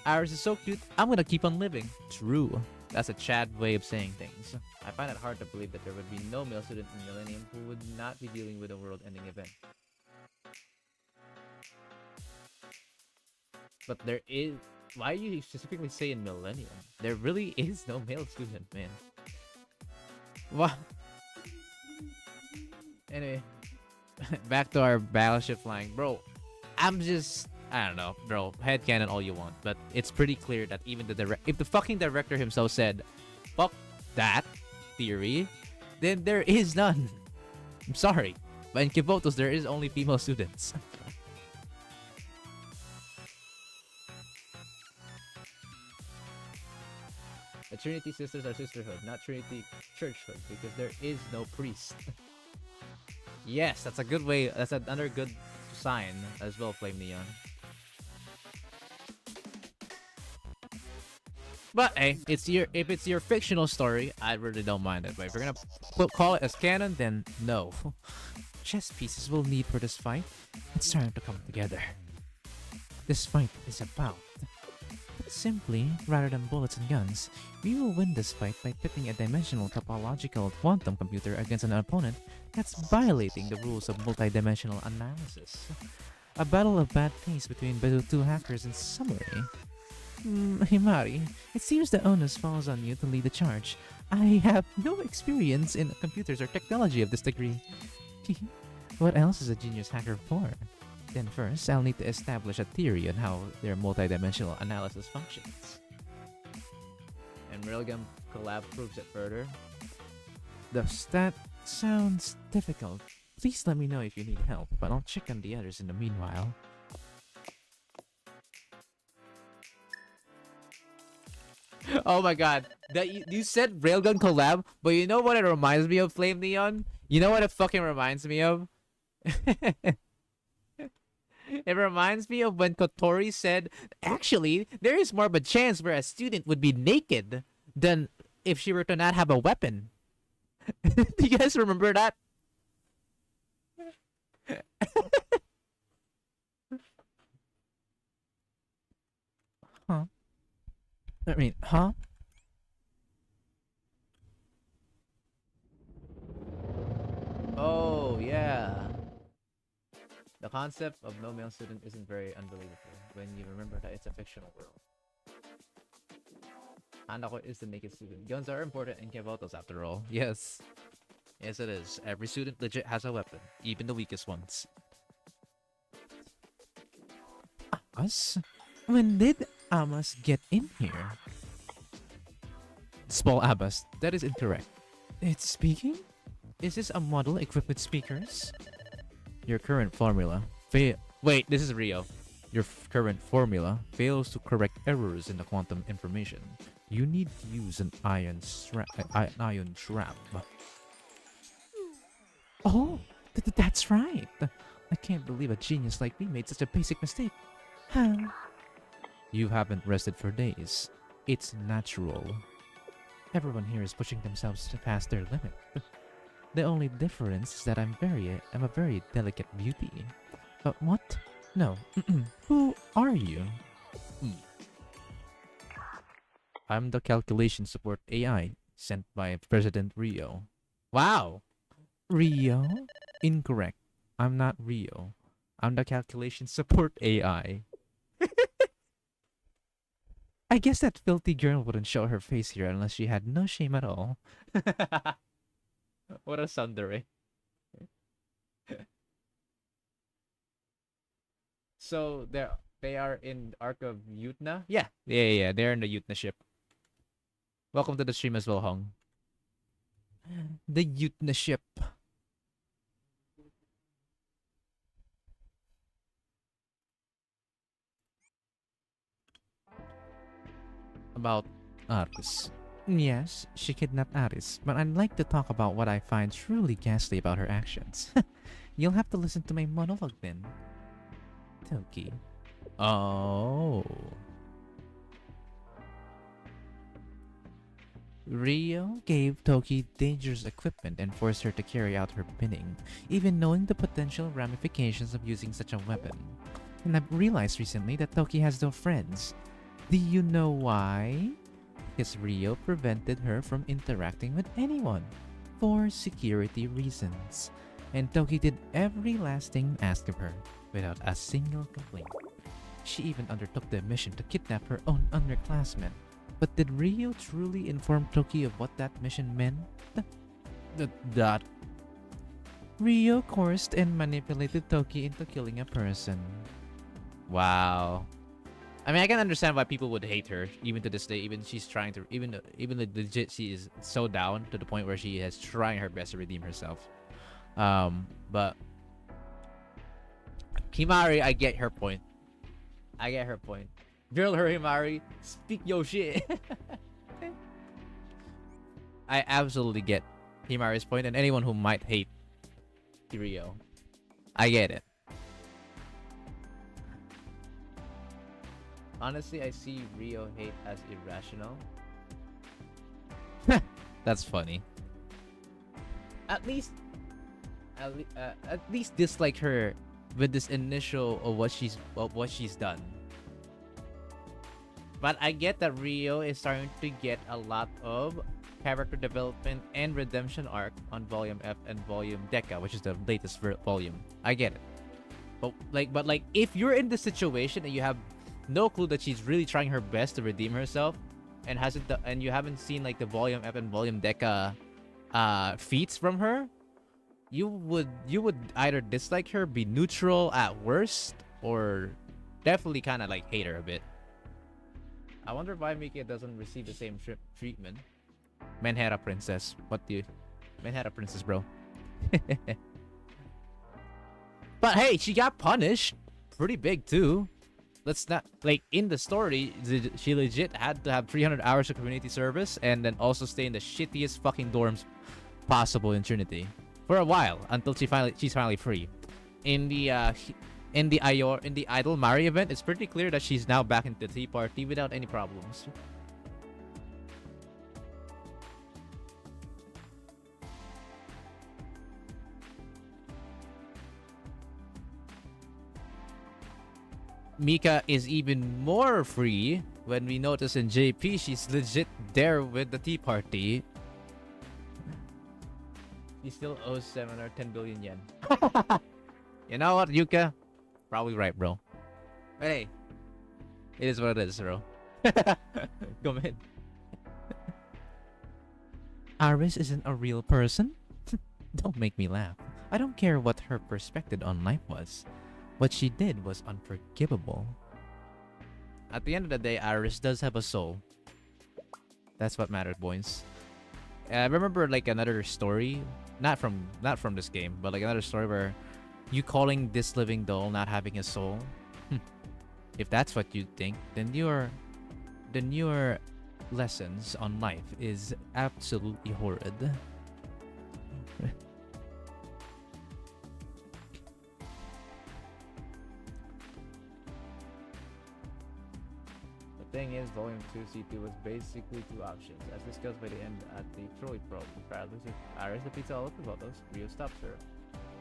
Iris is so cute. I'm gonna keep on living. True. That's a Chad way of saying things. I find it hard to believe that there would be no male student in Millennium who would not be dealing with a world-ending event. But there is... Why do you specifically say in Millennium? There really is no male student, man. What? Anyway, back to our battleship flying. Bro, I'm just... I don't know, bro. Headcanon all you want, but it's pretty clear that even if the fucking director himself said, "Fuck that theory," then there is none. I'm sorry, but in Kibotos there is only female students. The Trinity Sisters are sisterhood, not Trinity Churchhood, because there is no priest. Yes, that's a good way. That's another good sign as well, Flame Neon. But hey, if it's your fictional story, I really don't mind it. But if you're gonna call it as canon, then no. Chess pieces we'll need for this fight. It's time to come together. This fight is about... Simply, rather than bullets and guns, we will win this fight by pitting a dimensional topological quantum computer against an opponent that's violating the rules of multidimensional analysis. A battle of bad taste between two hackers in summary. Himari, it seems the onus falls on you to lead the charge. I have no experience in computers or technology of this degree. What else is a genius hacker for? Then first, I'll need to establish a theory on how their multidimensional analysis functions. And Railgun collab proves it further. That sounds difficult. Please let me know if you need help, but I'll check on the others in the meanwhile. Oh my god. You said Railgun collab, but you know what it reminds me of, Flame Neon? You know what it fucking reminds me of? It reminds me of when Kotori said, actually, there is more of a chance where a student would be naked than if she were to not have a weapon. Do you guys remember that? Huh? I mean, huh? Oh, yeah. The concept of no male student isn't very unbelievable when you remember that it's a fictional world. Hanako is the naked student. Guns are important in Kibotos after all. Yes. Yes, it is. Every student legit has a weapon, even the weakest ones. Us? When did Amas get in here? Small Abbas, that is incorrect. It's speaking? Is this a model equipped with speakers? Your current formula Wait, this is Rio. Your current formula fails to correct errors in the quantum information. You need to use an ion trap. Oh, that's right. I can't believe a genius like me made such a basic mistake. Huh? You haven't rested for days. It's natural. Everyone here is pushing themselves past their limit. The only difference is that I'm a very delicate beauty. What? No. Who are you? I'm the calculation support AI. sent by President Rio. Wow. Rio? Incorrect. I'm not Rio. I'm the calculation support AI. I guess that filthy girl wouldn't show her face here unless she had no shame at all. What a tsundere. So they are in Arc of Yutna? Yeah. They're in the Yutna ship. Welcome to the stream as well, Hong. The Yutna ship. About Aris. Yes, she kidnapped Aris, but I'd like to talk about what I find truly ghastly about her actions. You'll have to listen to my monologue then. Toki. Oh. Rio gave Toki dangerous equipment and forced her to carry out her bidding, even knowing the potential ramifications of using such a weapon. And I've realized recently that Toki has no friends. Do you know why? Because Rio prevented her from interacting with anyone for security reasons. And Toki did every last thing asked of her without a single complaint. She even undertook the mission to kidnap her own underclassmen. But did Rio truly inform Toki of what that mission meant? That Rio coerced and manipulated Toki into killing a person. Wow. I mean, I can understand why people would hate her, even to this day. Even she's trying to, even legit, she is so down to the point where she is trying her best to redeem herself. But Himari, I get her point. Drill her, Himari. Speak your shit. I absolutely get Himari's point, and anyone who might hate Rio, I get it. Honestly, I see Rio hate as irrational. That's funny. At least dislike her with this initial of what she's done. But I get that Rio is starting to get a lot of character development and redemption arc on Volume F and Volume Deca, which is the latest volume. I get it. But if you're in this situation and you have no clue that she's really trying her best to redeem herself, and you haven't seen like the Volume F and Volume Deca feats from her, you would either dislike her, be neutral at worst, or definitely kind of like hate her a bit. I wonder why Mika doesn't receive the same treatment. Menhera Princess. Menhera Princess, bro. But hey, she got punished pretty big too. Let's not, like, in the story, she legit had to have 300 hours of community service and then also stay in the shittiest fucking dorms possible in Trinity for a while until she's finally free. In the Idol Mari event, it's pretty clear that she's now back into the tea party without any problems. Mika is even more free when we notice in JP she's legit there with the tea party. He still owes 7 or 10 billion yen. You know what, Yuka? Probably right, bro. But hey, it is what it is, bro. Come in. Aris isn't a real person? Don't make me laugh. I don't care what her perspective on life was. What she did was unforgivable. At the end of the day, Aris does have a soul. That's what matters, boys. I remember like another story, not from this game, but like another story where you calling this living doll not having a soul. If that's what you think, then your lessons on life is absolutely horrid. The thing is, Volume 2 C2 was basically two options, as discussed by the end at the Trolley Probe. Paralysis with Aris defeats all of the photos, Rio stops her,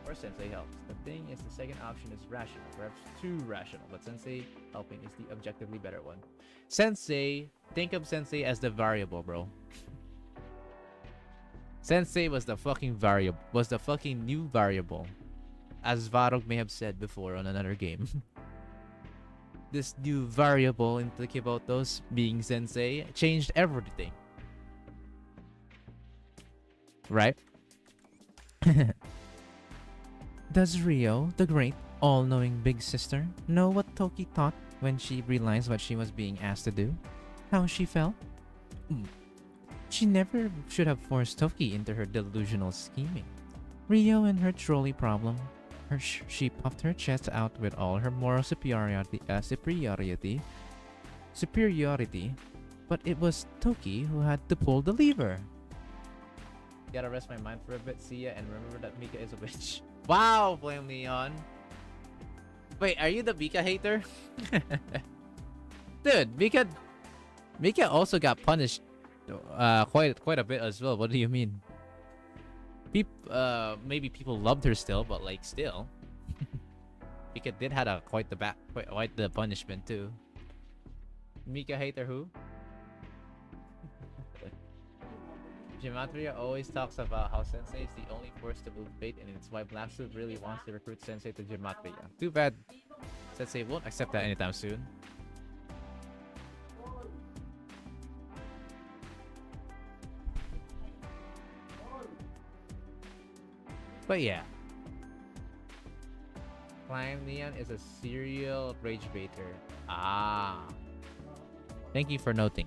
or Sensei helps. The thing is, the second option is rational, perhaps too rational, but Sensei helping is the objectively better one. Sensei, think of Sensei as the variable, bro. Sensei was the fucking variable, was the fucking new variable, as Varog may have said before on another game. This new variable in Takemoto's being Sensei changed everything. Right? Does Rio, the great, all-knowing big sister, know what Toki thought when she realized what she was being asked to do? How she felt? She never should have forced Toki into her delusional scheming. Rio and her trolley problem. She puffed her chest out with all her moral superiority, but it was Toki who had to pull the lever. Gotta rest my mind for a bit, see ya, and remember that Mika is a bitch. Wow, Flame Leon. Wait, are you the Mika hater? Dude, Mika also got punished quite a bit as well. What do you mean? Maybe people loved her still, but like still. Mika did had a quite the punishment too. Mika hater who? Gematria always talks about how Sensei is the only force to move fate, and it's why Black Suit really wants to recruit Sensei to Gematria. Too bad Sensei won't accept that anytime soon. But yeah. Climb Neon is a serial rage baiter. Ah. Thank you for noting.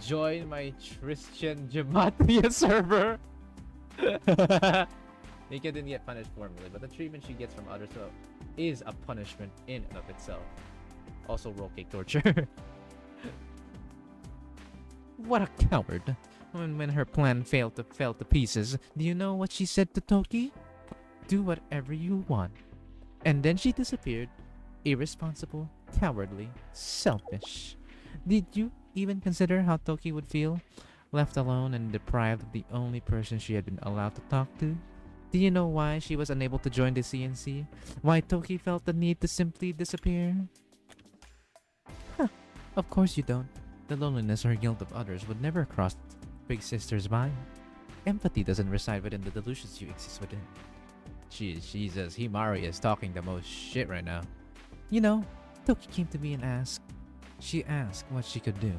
Join my Christian Gematria server. Mika didn't get punished formally, but the treatment she gets from others is a punishment in and of itself. Also roll cake torture. What a coward. When her plan fell to pieces, do you know what she said to Toki? Do whatever you want. And then she disappeared. Irresponsible, cowardly, selfish. Did you even consider how Toki would feel? Left alone and deprived of the only person she had been allowed to talk to? Do you know why she was unable to join the CNC? Why Toki felt the need to simply disappear? Huh, of course you don't. The loneliness or guilt of others would never cross Big Sister's mind. Empathy doesn't reside within the delusions you exist within. Jesus, Himari is talking the most shit right now. You know, Toki came to me and asked. She asked what she could do,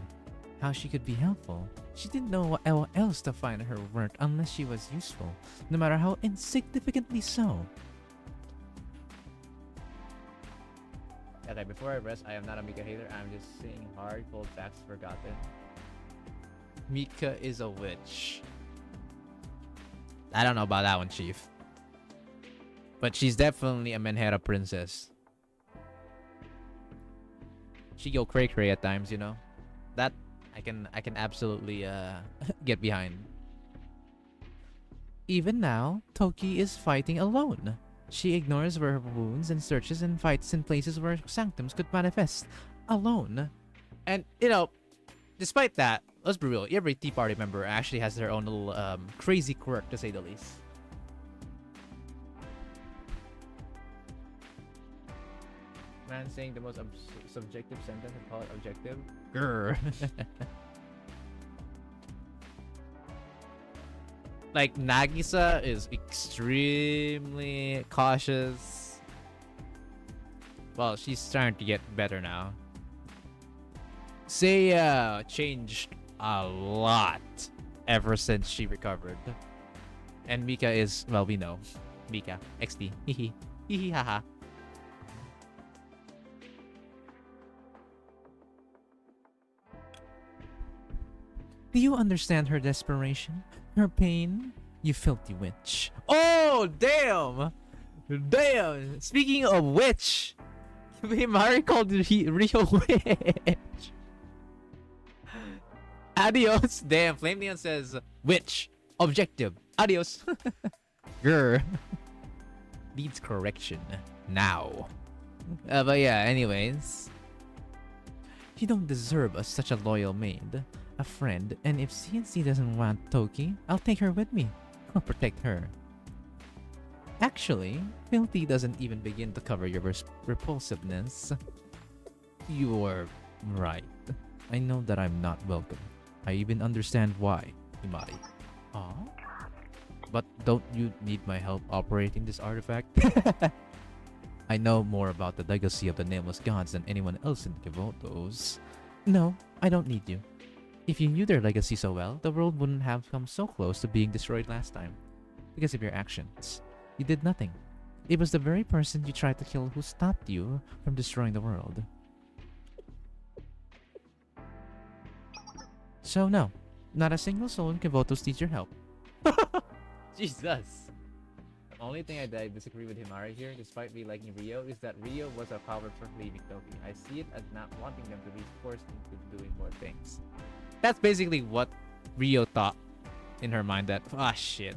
how she could be helpful. She didn't know what else to find her work unless she was useful, no matter how insignificantly so. Okay, before I rest, I am not a Mika hater. I'm just seeing hard, cold facts forgotten. Mika is a witch. I don't know about that one, Chief. But she's definitely a Menhera princess. She go cray-cray at times, you know. That I can absolutely get behind. Even now, Toki is fighting alone. She ignores her wounds and searches and fights in places where sanctums could manifest. Alone. And, you know, despite that, let's be real, every Tea Party member actually has their own little crazy quirk, to say the least. Man saying the most subjective sentence and call it objective. Grr. Like, Nagisa is extremely cautious. Well, she's starting to get better now. Seiya changed a lot ever since she recovered. And Mika is, well, we know. Mika. XD. Hihi. Hihi haha. Do you understand her desperation? Her pain? You filthy witch. Oh, damn! Damn! Speaking of witch, Mari called Rio witch. Adios. Damn, Flame Neon says witch. Objective. Adios. Grr. Needs correction. Now. But yeah, anyways. You don't deserve such a loyal maid. A friend, and if CNC doesn't want Toki, I'll take her with me. I'll protect her. Actually, Filthy doesn't even begin to cover your repulsiveness. You're right. I know that I'm not welcome. I even understand why. Imari. Aw? But don't you need my help operating this artifact? I know more about the legacy of the Nameless Gods than anyone else in Kivotos. No, I don't need you. If you knew their legacy so well, the world wouldn't have come so close to being destroyed last time. Because of your actions. You did nothing. It was the very person you tried to kill who stopped you from destroying the world. So no, not a single soul in Kivotos needs your help. Jesus! The only thing I disagree with Himari here, despite me liking Rio, is that Rio was a power for leaving Toki. I see it as not wanting them to be forced into doing more things. That's basically what Rio thought in her mind, that shit.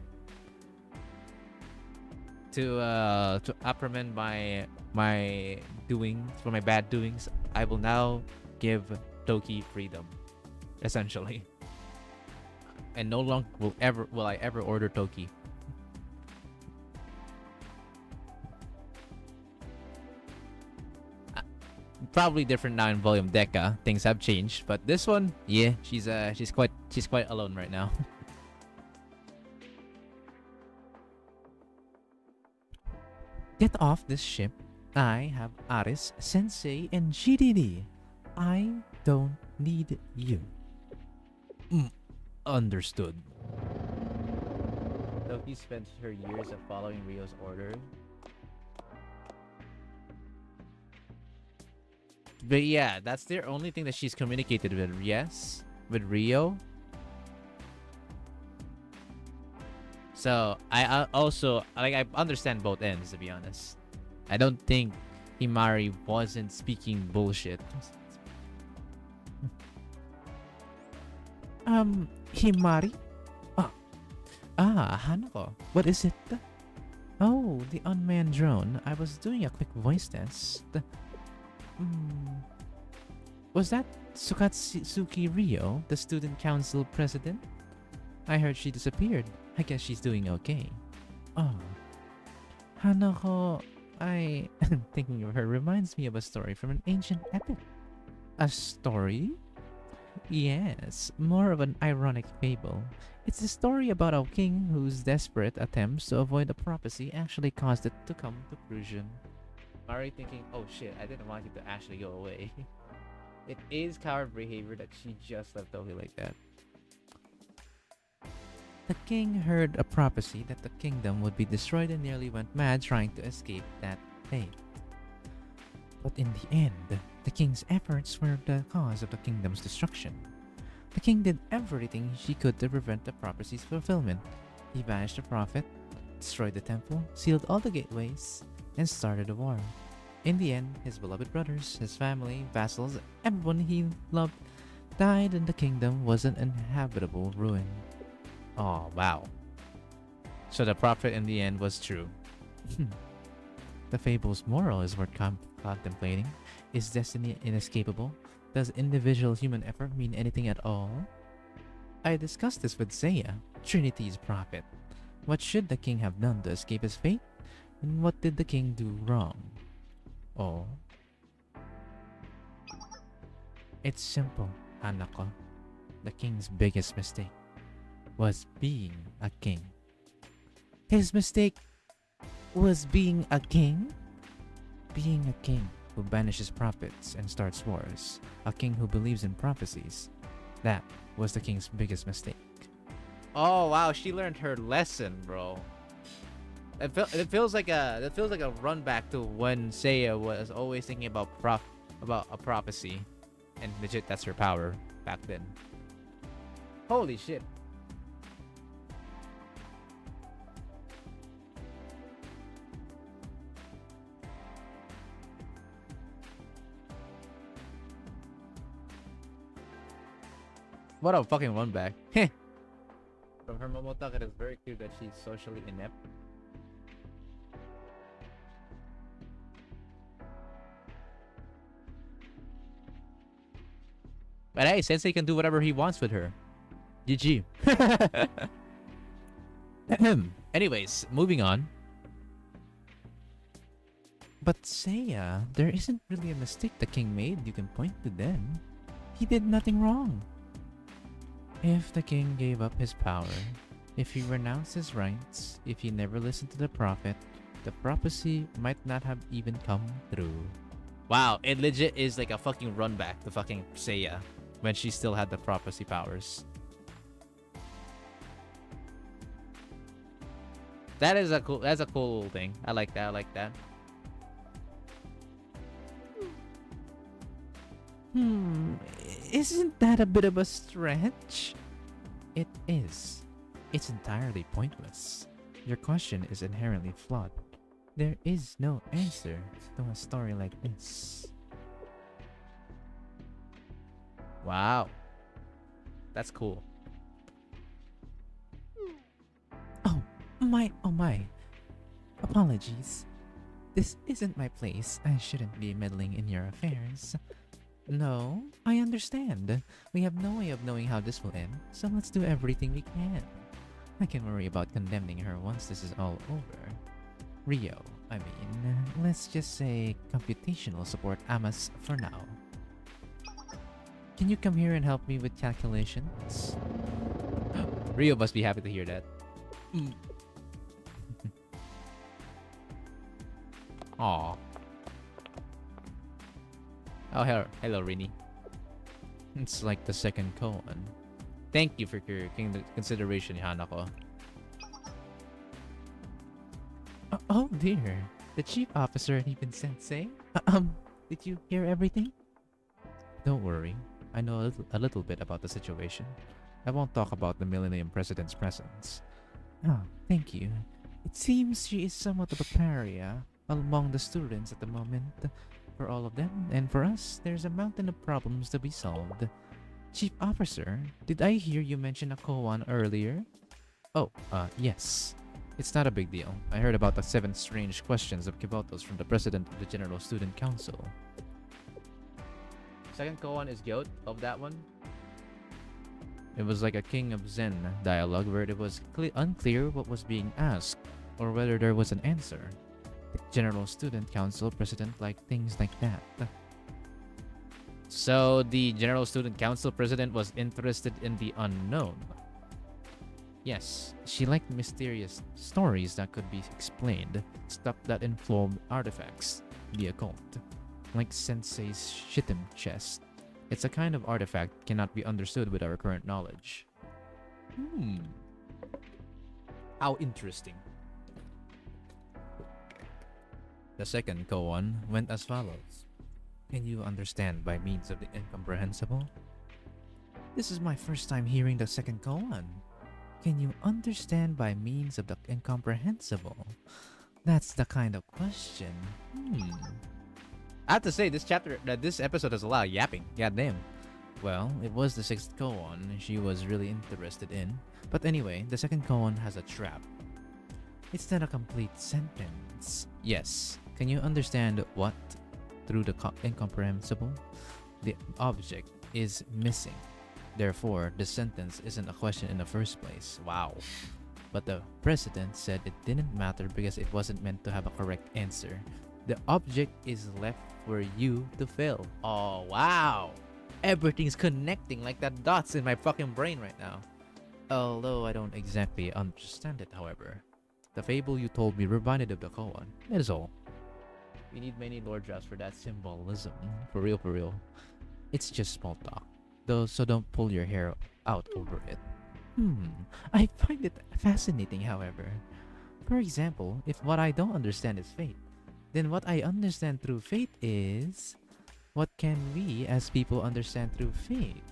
To reprimand my doings, for my bad doings, I will now give Toki freedom, essentially. And no longer will I ever order Toki. Probably different now in Volume Deca. Things have changed, but this one, yeah, she's quite alone right now. Get off this ship. I have Aris, Sensei, and GDD. I don't need you. Understood. Toki spent her years of following Rio's order. But yeah, that's the only thing that she's communicated with. Yes, with Rio. So I also I understand both ends, to be honest. I don't think Himari wasn't speaking bullshit. Himari? Hanako. What is it? Oh, the unmanned drone. I was doing a quick voice test. Was that Sukatsuki Rio, the student council president? I heard she disappeared. I guess she's doing okay. Oh. Hanako, thinking of her reminds me of a story from an ancient epic. A story? Yes, more of an ironic fable. It's a story about a king whose desperate attempts to avoid a prophecy actually caused it to come to fruition. Mari thinking, oh shit, I didn't want you to actually go away. It is coward behavior that she just left Toki like that. The king heard a prophecy that the kingdom would be destroyed and nearly went mad trying to escape that fate. But in the end, the king's efforts were the cause of the kingdom's destruction. The king did everything he could to prevent the prophecy's fulfillment. He banished the prophet, destroyed the temple, sealed all the gateways, and started a war. In the end, his beloved brothers, his family, vassals, everyone he loved died, and the kingdom was an inhabitable ruin. Oh, wow. So the prophet in the end was true. The fable's moral is worth contemplating. Is destiny inescapable? Does individual human effort mean anything at all? I discussed this with Seiya, Trinity's prophet. What should the king have done to escape his fate? And what did the king do wrong? Oh. It's simple, Hanako. The king's biggest mistake was being a king. His mistake was being a king? Being a king who banishes prophets and starts wars. A king who believes in prophecies. That was the king's biggest mistake. Oh wow, she learned her lesson, bro. It feels like a run back to when Seiya was always thinking about a prophecy, and legit that's her power back then. Holy shit. What a fucking run back. From her Momotaka, it is very clear that she's socially inept. But hey, Sensei can do whatever he wants with her. GG. Anyways, moving on. But Seiya, there isn't really a mistake the king made you can point to then. He did nothing wrong. If the king gave up his power, if he renounced his rights, if he never listened to the prophet, the prophecy might not have even come through. Wow, it legit is like a fucking run back to fucking Seiya when she still had the prophecy powers. That's a cool thing. I like that. Isn't that a bit of a stretch? It is. It's entirely pointless. Your question is inherently flawed. There is no answer to a story like this. Wow. That's cool. Oh my. Apologies. This isn't my place. I shouldn't be meddling in your affairs. No, I understand. We have no way of knowing how this will end, so let's do everything we can. I can worry about condemning her once this is all over. Rio, I mean, let's just say computational support Amas for now. Can you come here and help me with calculations? Rio must be happy to hear that. Aw. Oh, hello, Rini. It's like the second koan. Thank you for your consideration, Hanako. Oh dear. The chief officer and even sensei? Did you hear everything? Don't worry. I know a little bit about the situation. I won't talk about the Millennium President's presence. Oh, thank you. It seems she is somewhat of a pariah among the students at the moment. For all of them, and for us, there's a mountain of problems to be solved. Chief Officer, did I hear you mention a koan earlier? Oh, yes. It's not a big deal. I heard about the 7 strange questions of Kibotos from the President of the General Student Council. Second koan is Gyot of that one. It was like a King of Zen dialogue where it was unclear what was being asked or whether there was an answer. The General Student Council President liked things like that. So the General Student Council President was interested in the unknown. Yes, she liked mysterious stories that could be explained, stuff that informed artifacts, the occult, like Sensei's Shittim chest. It's a kind of artifact cannot be understood with our current knowledge. How interesting. The second koan went as follows. Can you understand by means of the incomprehensible? This is my first time hearing the second koan. Can you understand by means of the incomprehensible? That's the kind of question. I have to say, this episode has a lot of yapping. Goddamn. Well, it was the 6th koan she was really interested in. But anyway, the second koan has a trap. It's not a complete sentence. Yes. Can you understand what through the incomprehensible? The object is missing. Therefore, the sentence isn't a question in the first place. Wow. But the president said it didn't matter because it wasn't meant to have a correct answer. The object is left for you to fill. Oh, wow. Everything's connecting like that dots in my fucking brain right now. Although I don't exactly understand it, however. The fable you told me reminded of the koan. That is all. We need many lore drafts for that symbolism. For real. It's just small talk. So don't pull your hair out over it. I find it fascinating, however. For example, if what I don't understand is fate, then what I understand through fate is... What can we as people understand through fate?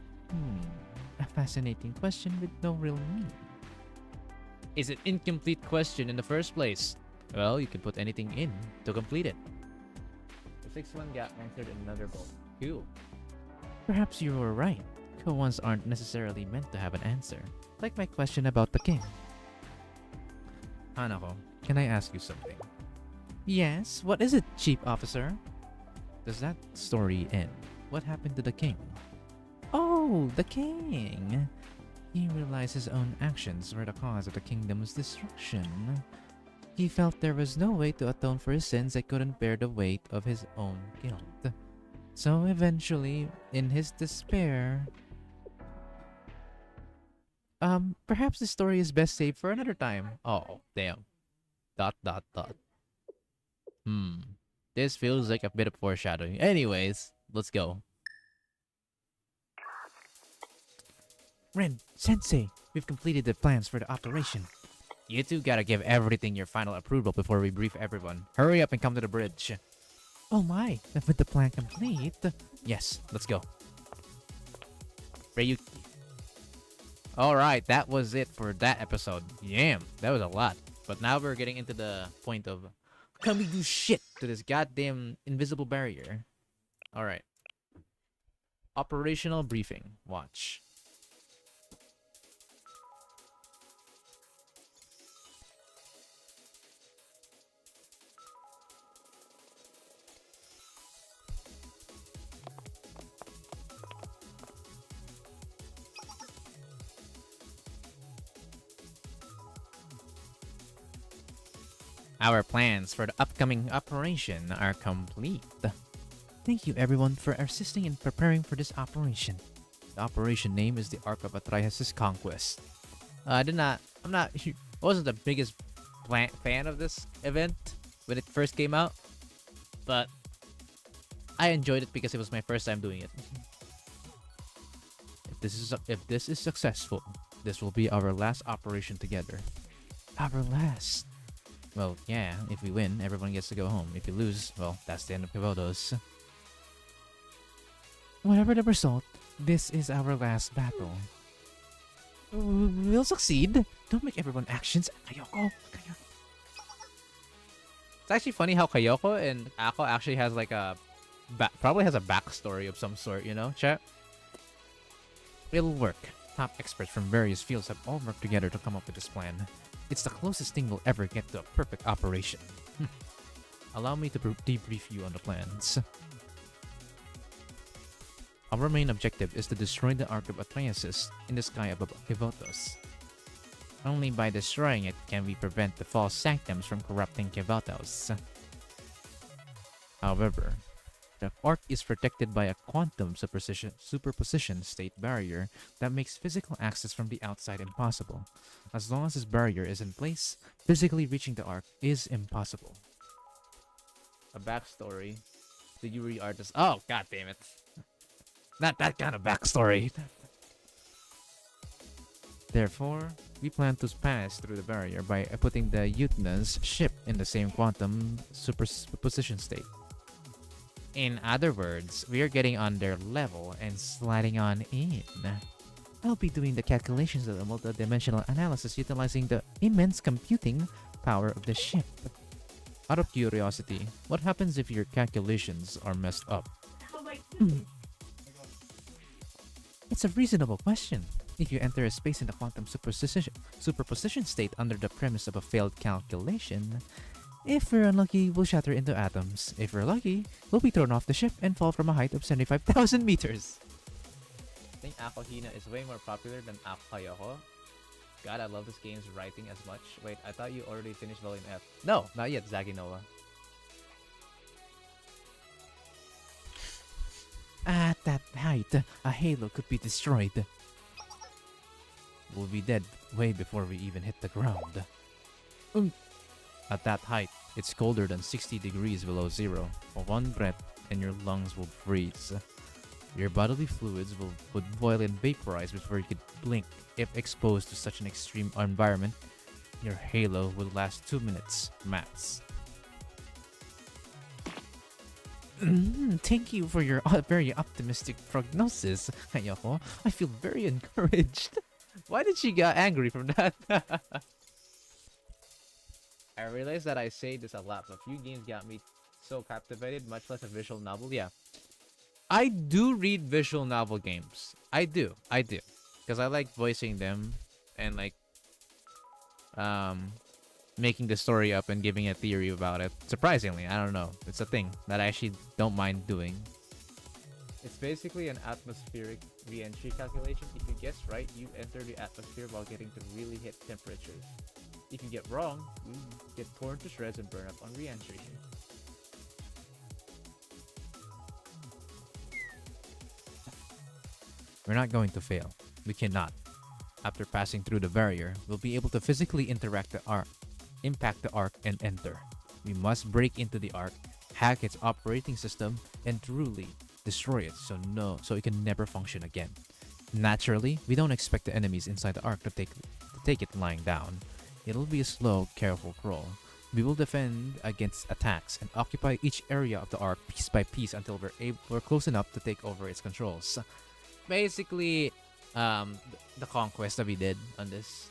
A fascinating question with no real meaning. Is it incomplete question in the first place? Well, you can put anything in to complete it. The 6th one got answered in another book. Cool. Perhaps you were right. Koans aren't necessarily meant to have an answer. Like my question about the king. Hanako, can I ask you something? Yes, what is it, Chief Officer? Does that story end? What happened to the king? Oh, the king! He realized his own actions were the cause of the kingdom's destruction. He felt there was no way to atone for his sins that couldn't bear the weight of his own guilt. So eventually, in his despair... Perhaps the story is best saved for another time. Oh, damn. Dot dot dot. This feels like a bit of foreshadowing. Anyways, let's go. Ren, Sensei, we've completed the plans for the operation. You two gotta give everything your final approval before we brief everyone. Hurry up and come to the bridge. Oh my, with the plan complete? Yes, let's go. Ryuki. Alright, that was it for that episode. Damn, that was a lot. But now we're getting into the point of, can we do shit to this goddamn invisible barrier? Alright. Operational briefing. Watch. Our plans for the upcoming operation are complete. Thank you everyone for assisting in preparing for this operation. The operation name is the Ark of Atreus' Conquest. I wasn't the biggest fan of this event when it first came out, but I enjoyed it because it was my first time doing it. If this is successful, this will be our last operation together. Our last. Well, yeah, if we win, everyone gets to go home. If you lose, well, that's the end of Pivotos. Whatever the result, this is our last battle. We'll succeed. Don't make everyone actions. Kayoko. It's actually funny how Kayoko and Ako actually has like a... probably has a backstory of some sort, you know, chat? It'll work. Top experts from various fields have all worked together to come up with this plan. It's the closest thing we'll ever get to a perfect operation. Allow me to debrief you on the plans. Our main objective is to destroy the Ark of Atreus in the sky above Kivotos. Only by destroying it can we prevent the false sanctums from corrupting Kivotos. However, the Ark is protected by a quantum superposition state barrier that makes physical access from the outside impossible. As long as this barrier is in place, physically reaching the Ark is impossible. A backstory. The Yuri artist. Oh, god damn it. Not that kind of backstory. Therefore, we plan to pass through the barrier by putting the Utna's ship in the same quantum superposition state. In other words, we are getting on their level and sliding on in. I'll be doing the calculations of the multidimensional analysis utilizing the immense computing power of the ship. Out of curiosity, what happens if your calculations are messed up? It's a reasonable question. If you enter a space in the quantum superposition state under the premise of a failed calculation, if we're unlucky, we'll shatter into atoms. If we're lucky, we'll be thrown off the ship and fall from a height of 75,000 meters. I think Akohina is way more popular than Akayoko. God, I love this game's writing as much. Wait, I thought you already finished Volume F. No, not yet, Zaginoa. At that height, a halo could be destroyed. We'll be dead way before we even hit the ground. At that height, it's colder than 60 degrees below zero. For one breath, and your lungs will freeze. Your bodily fluids would boil and vaporize before you could blink. If exposed to such an extreme environment, your halo will last 2 minutes, max. Thank you for your very optimistic prognosis, Kayoko. I feel very encouraged. Why did she get angry from that? I realize that I say this a lot, but few games got me so captivated, much less a visual novel. Yeah. I do read visual novel games. I do. Because I like voicing them and like making the story up and giving a theory about it. Surprisingly, I don't know. It's a thing that I actually don't mind doing. It's basically an atmospheric re-entry calculation. If you guess right, you enter the atmosphere while getting to really hit temperatures. If you get wrong, you get torn to shreds and burn up on re-entry. We're not going to fail. We cannot. After passing through the barrier, we'll be able to physically impact the arc, and enter. We must break into the arc, hack its operating system, and truly destroy it so it can never function again. Naturally, we don't expect the enemies inside the arc to take it lying down. It'll be a slow, careful crawl. We will defend against attacks and occupy each area of the arc piece by piece until we're close enough to take over its controls. Basically, the conquest that we did on this.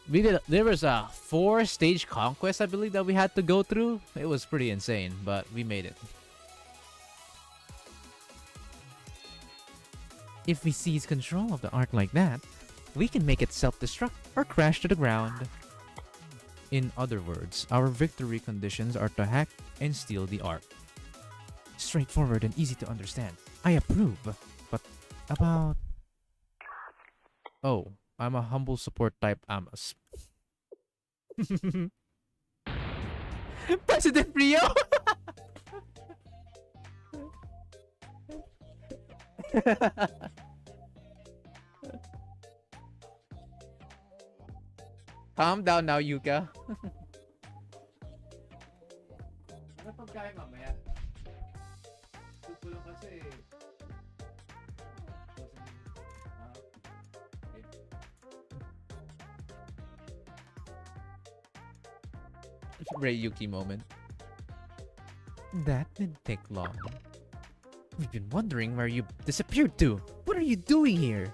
There was a 4-stage conquest, I believe, that we had to go through. It was pretty insane, but we made it. If we seize control of the arc like that, we can make it self-destruct or crash to the ground. In other words, our victory conditions are to hack and steal the arc. Straightforward and easy to understand. I approve. But about... Oh, I'm a humble support type Amos. President Rio! Calm down now, Yuka. Ano pagkain mamaya? Gusto lang kasi. Ray Yuki moment. That didn't take long. We've been wondering where you disappeared to. What are you doing here?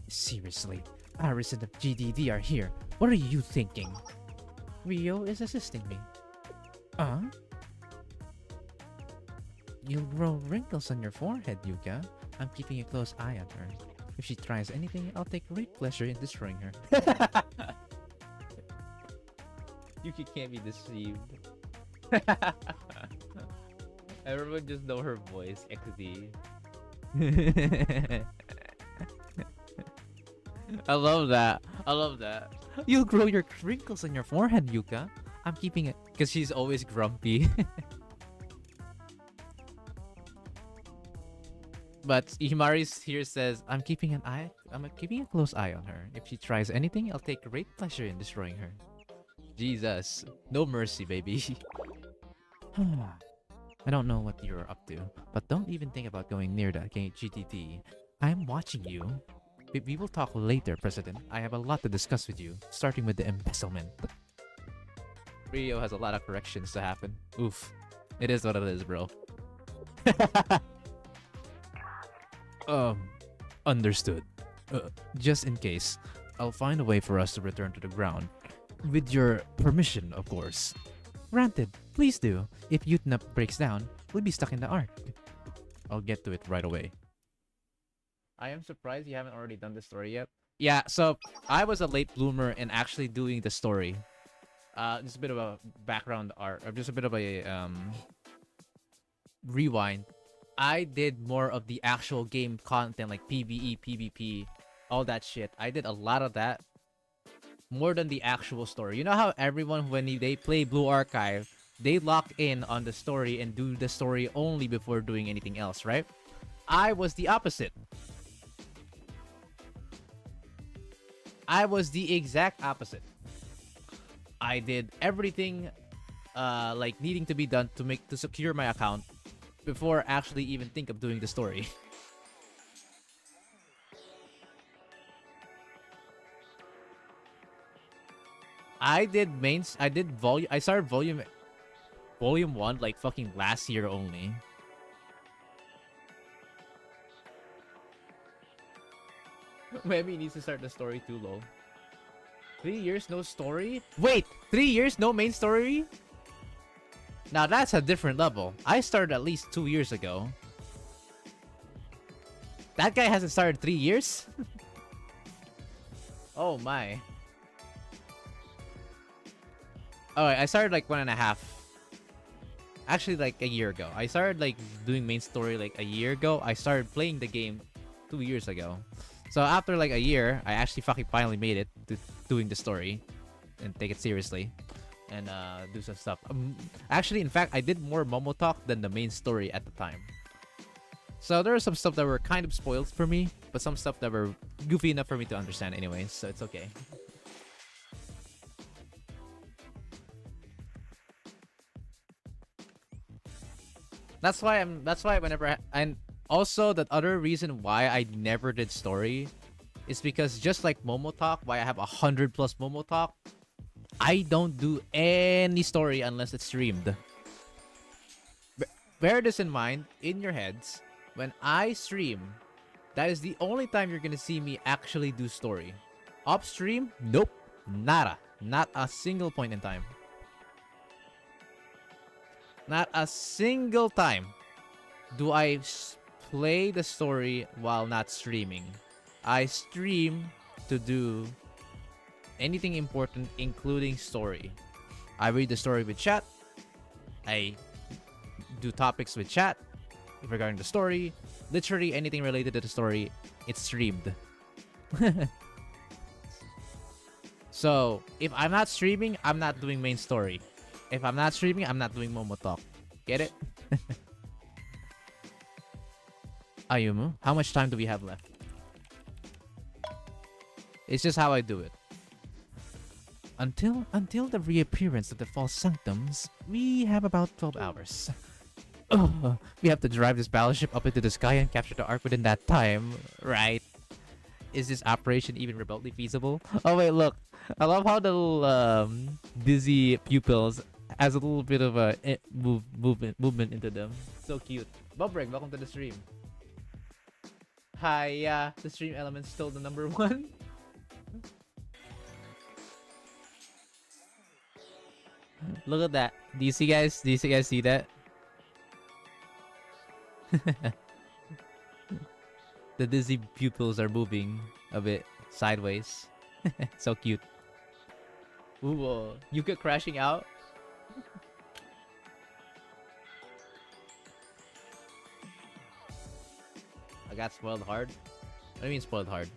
Seriously, Iris and the GDD are here. What are you thinking? Rio is assisting me. You'll grow wrinkles on your forehead, Yuka. I'm keeping a close eye on her. If she tries anything, I'll take great pleasure in destroying her. Yuki can't be deceived. Everyone just know her voice, XD. I love that. I love that. You'll grow your wrinkles on your forehead, Yuka. I'm keeping it because she's always grumpy. But Himari here says, I'm keeping a close eye on her. If she tries anything, I'll take great pleasure in destroying her. Jesus. No mercy, baby. I don't know what you're up to, but don't even think about going near the GTT. I'm watching you. We will talk later, President. I have a lot to discuss with you, starting with the embezzlement. Rio has a lot of corrections to happen. Oof. It is what it is, bro. Understood. Just in case, I'll find a way for us to return to the ground. With your permission, of course. Granted, please do. If Utnap breaks down, we'll be stuck in the arc. I'll get to it right away. I am surprised you haven't already done the story yet. Yeah, so I was a late bloomer in actually doing the story. Just a bit of a background art, or just a bit of a rewind. I did more of the actual game content, like PvE, PvP, all that shit. I did a lot of that. More than the actual story. You know how everyone, when they play Blue Archive, they lock in on the story and do the story only before doing anything else, right? I was the opposite. I was the exact opposite. I did everything like needing to be done to secure my account before actually even think of doing the story. I started volume 1 like fucking last year only. Maybe needs to start the story too low. 3 years no story? Wait, 3 years no main story? Now that's a different level. I started at least 2 years ago. That guy hasn't started 3 years? Oh my. Oh, I started like 1.5. Actually, like a year ago. I started like doing main story like a year ago. I started playing the game 2 years ago. So after like a year, I actually fucking finally made it to doing the story and take it seriously and do some stuff. Actually, in fact, I did more Momo Talk than the main story at the time. So there are some stuff that were kind of spoiled for me, but some stuff that were goofy enough for me to understand anyways, so it's okay. That's why whenever and also the other reason why I never did story is because just like Momo Talk, why I have 100 plus Momo Talk, I don't do any story unless it's streamed. Bear this in mind in your heads. When I stream, that is the only time you're gonna see me actually do story. Off stream, nope, nada, not a single point in time. Not a single time do I play the story while not streaming. I stream to do anything important, including story. I read the story with chat. I do topics with chat regarding the story. Literally anything related to the story, it's streamed. So, if I'm not streaming, I'm not doing main story. If I'm not streaming, I'm not doing Momo Talk. Get it? Ayumu, how much time do we have left? It's just how I do it. Until the reappearance of the false sanctums, we have about 12 hours. Oh, we have to drive this battleship up into the sky and capture the Ark within that time, right? Is this operation even remotely feasible? Oh wait, look. I love how the little dizzy pupils has a little bit of a movement into them. So cute. Bobreg, welcome to the stream. Hi, the stream element's still the number one. Look at that. Do you guys see that? The dizzy pupils are moving a bit sideways. So cute. Ooh, Yuka crashing out. I got spoiled hard. What do you mean spoiled hard?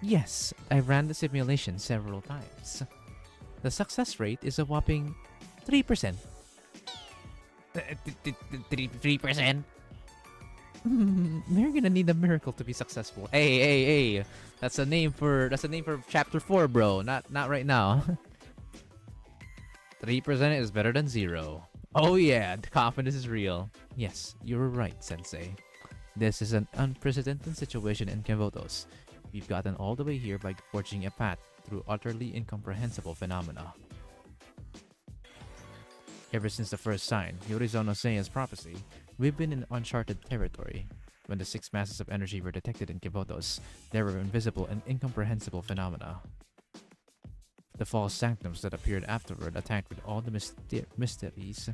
Yes, I ran the simulation several times. The success rate is a whopping 3%. 3%? They're gonna need a miracle to be successful. Hey. That's a name for chapter 4, bro. Not right now. 3% is better than 0. Oh yeah, the confidence is real. Yes, you're right, Sensei. This is an unprecedented situation in Kevotos. We've gotten all the way here by forging a path through utterly incomprehensible phenomena. Ever since the first sign, Yorizono Seiya's prophecy, we've been in uncharted territory. When the 6 masses of energy were detected in Kevotos, there were invisible and incomprehensible phenomena. The false sanctums that appeared afterward attacked with all the mysteries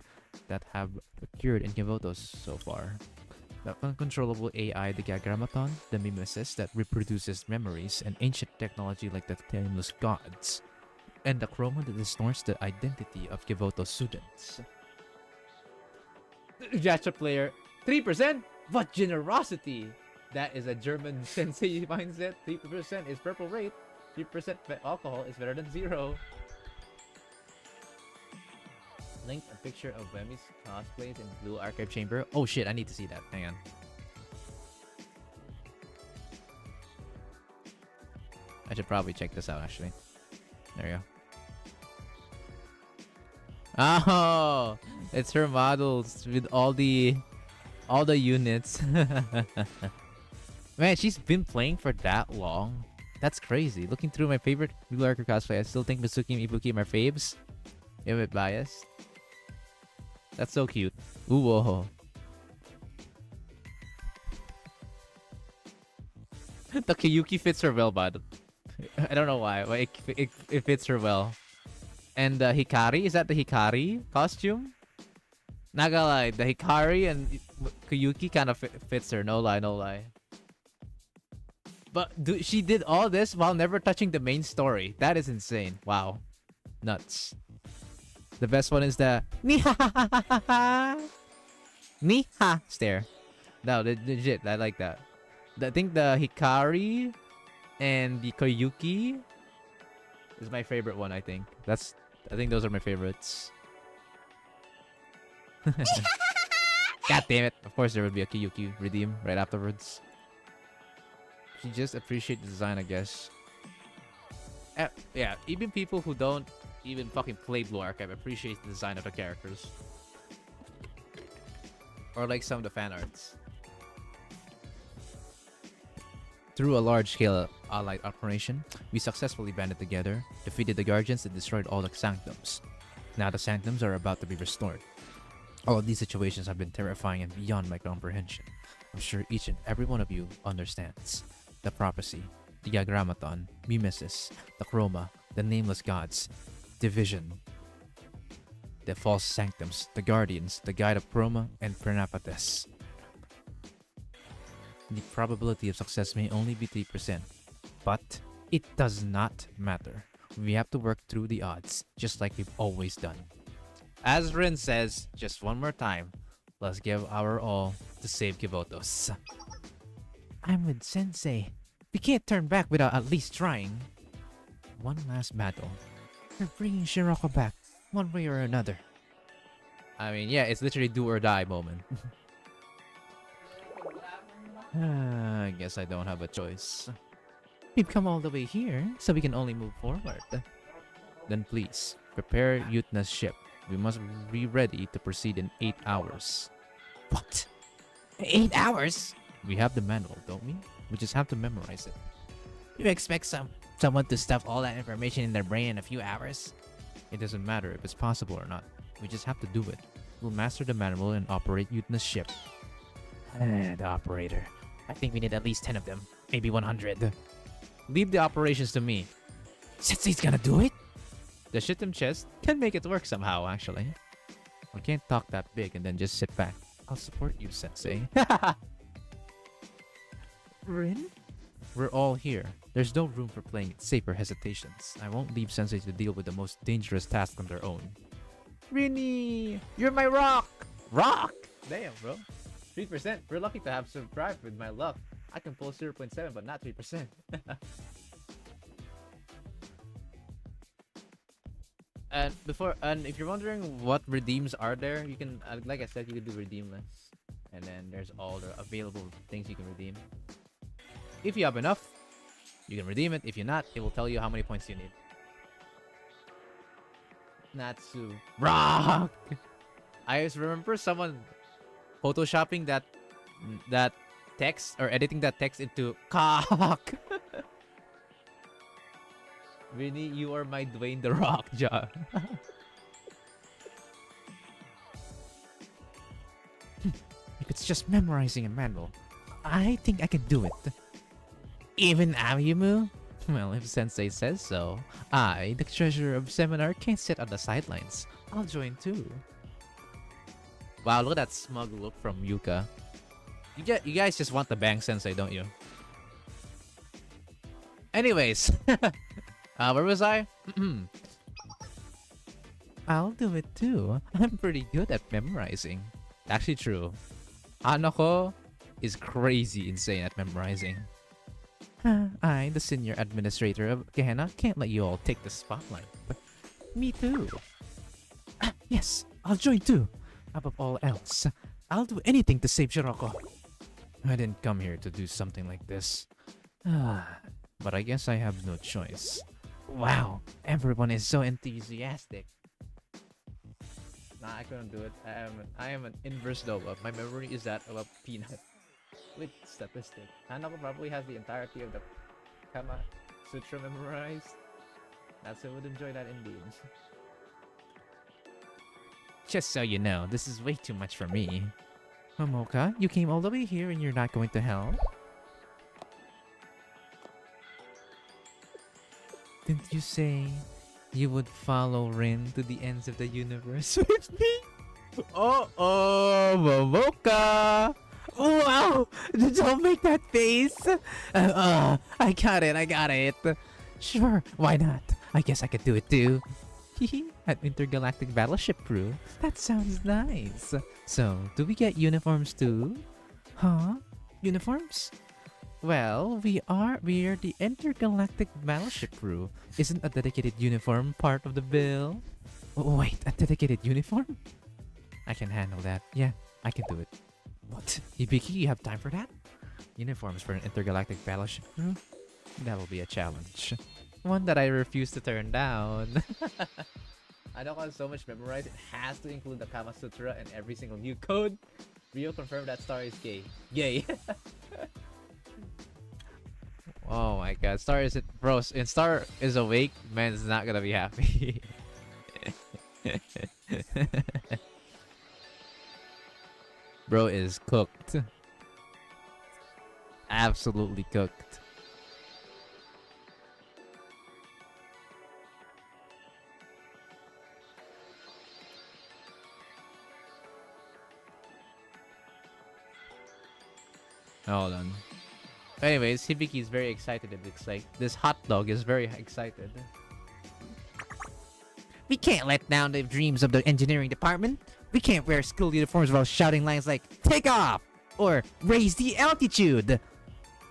that have occurred in Kevotos so far. The uncontrollable AI, the Gagrammaton, the mimesis that reproduces memories, and ancient technology like the timeless gods, and the chroma that distorts the identity of Kevoto students. Gacha player, 3%? What generosity! That is a German sensei mindset. 3% is purple rate. 3% alcohol is better than 0. Linked a picture of Wemi's cosplays in Blue Archive Chamber. Oh shit, I need to see that. Hang on. I should probably check this out actually. There you go. Oh, it's her models with all the units. Man, she's been playing for that long. That's crazy. Looking through my favorite Blue Archive cosplay, I still think Mitsuki and Ibuki are my faves. I'm a bit biased. That's so cute. Ooh, whoa. The Kiyuki fits her well, bud. I don't know why, but it fits her well. And the Hikari, is that the Hikari costume? Not gonna lie, the Hikari and Kiyuki kind of fits her. No lie. But she did all this while never touching the main story. That is insane. Wow. Nuts. The best one is the Niha stare. No, legit, I like that. I think the Hikari and the Koyuki is my favorite one, I think. I think those are my favorites. God damn it. Of course there would be a Kyuki redeem right afterwards. You just appreciate the design, I guess. Yeah, even people who don't even fucking play Blue Archive appreciate the design of the characters. Or like some of the fan arts. Through a large-scale allied operation, we successfully banded together, defeated the Guardians, and destroyed all the Sanctums. Now the Sanctums are about to be restored. All of these situations have been terrifying and beyond my comprehension. I'm sure each and every one of you understands. The Prophecy, the Diagrammaton, Mimesis, the Chroma, the Nameless Gods, Division, the False Sanctums, the Guardians, the Guide of Chroma, and Pernapates. The probability of success may only be 3%, but it does not matter. We have to work through the odds, just like we've always done. As Rin says, just one more time, let's give our all to save Kibotos. I'm with Sensei. We can't turn back without at least trying. One last battle. We're bringing Shiroko back, one way or another. I mean, yeah, it's literally do or die moment. I guess I don't have a choice. We've come all the way here, so we can only move forward. Then please, prepare Yutna's ship. We must be ready to proceed in 8 hours. What? 8 hours? We have the manual, don't we? We just have to memorize it. You expect someone to stuff all that information in their brain in a few hours? It doesn't matter if it's possible or not. We just have to do it. We'll master the manual and operate Yutna's ship. The operator. I think we need at least 10 of them. Maybe 100. Leave the operations to me. Sensei's gonna do it? The Shitem chest can make it work somehow, actually. I can't talk that big and then just sit back. I'll support you, Sensei. Rin? We're all here. There's no room for playing it safe or hesitations. I won't leave Sensei to deal with the most dangerous task on their own. Rinny! You're my rock! Rock? Damn, bro. 3%. We're lucky to have survived with my luck. I can pull 0.7 but not 3%. And if you're wondering what redeems are there, you can, like I said, you can do redeem lists. And then there's all the available things you can redeem. If you have enough, you can redeem it. If you're not, it will tell you how many points you need. Natsu. Rock! I just remember someone photoshopping that text or editing that text into cock. Vinny, you are my Dwayne the Rock job. If it's just memorizing a manual, I think I can do it. Even Ayumu? Well, if Sensei says so. I, the treasurer of seminar, can't sit on the sidelines. I'll join too. Wow, look at that smug look from Yuka. You guys just want the bang Sensei, don't you? Anyways. Where was I? I'll do it too. I'm pretty good at memorizing. Actually true. Hanako is crazy insane at memorizing. I, the senior administrator of Gehenna, can't let you all take the spotlight. But me too. Yes, I'll join too. Above all else, I'll do anything to save Shiroko. I didn't come here to do something like this. But I guess I have no choice. Wow, everyone is so enthusiastic. Nah, I couldn't do it. I am an inverse Nova. My memory is that of a peanut. With statistic. Hanako probably has the entirety of the Kama Sutra memorized. Natsu would enjoy that indeed. Just so you know, this is way too much for me. Momoka, you came all the way here and you're not going to help? Didn't you say you would follow Rin to the ends of the universe with me? Oh, Momoka! Oh, wow! Don't make that face! I got it. Sure, why not? I guess I could do it too. Hehe, an intergalactic battleship crew. That sounds nice. So, do we get uniforms too? Huh? Uniforms? Well, we are the intergalactic battleship crew. Isn't a dedicated uniform part of the bill? Wait, a dedicated uniform? I can handle that. Yeah, I can do it. What? Hibiki, you have time for that? Uniforms for an intergalactic battleship crew? That will be a challenge. One that I refuse to turn down. I don't have so much memorized. It has to include the Kama Sutra and every single new code. Rio confirmed that Star is gay. Gay. Oh my god. Star is it, bro? And Star is awake. Man is not gonna be happy. Bro is cooked. Absolutely cooked. Hold on. Anyways, Hibiki is very excited. It looks like this hot dog is very excited. We can't let down the dreams of the engineering department. We can't wear school uniforms while shouting lines like "Take off!" or "Raise the altitude!"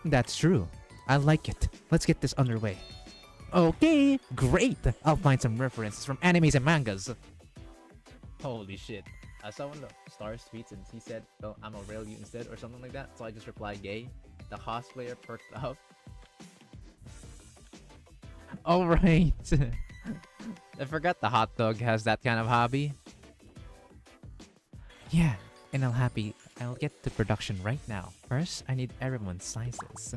That's true. I like it. Let's get this underway. Okay, great. I'll find some references from animes and mangas. Holy shit. I saw one of Star's tweets and he said, "Well, I'm gonna rail you instead," or something like that. So I just replied gay. The cosplayer perked up. Alright. I forgot the hot dog has that kind of hobby. Yeah, and I'll get to production right now. First, I need everyone's sizes.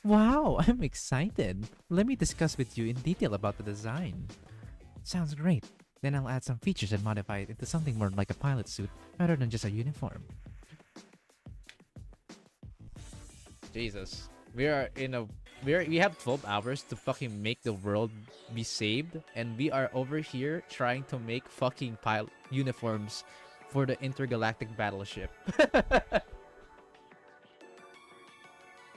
Wow, I'm excited. Let me discuss with you in detail about the design. Sounds great. Then I'll add some features and modify it into something more like a pilot suit rather than just a uniform. Jesus. We have 12 hours to fucking make the world be saved, and we are over here trying to make fucking pilot uniforms for the intergalactic battleship.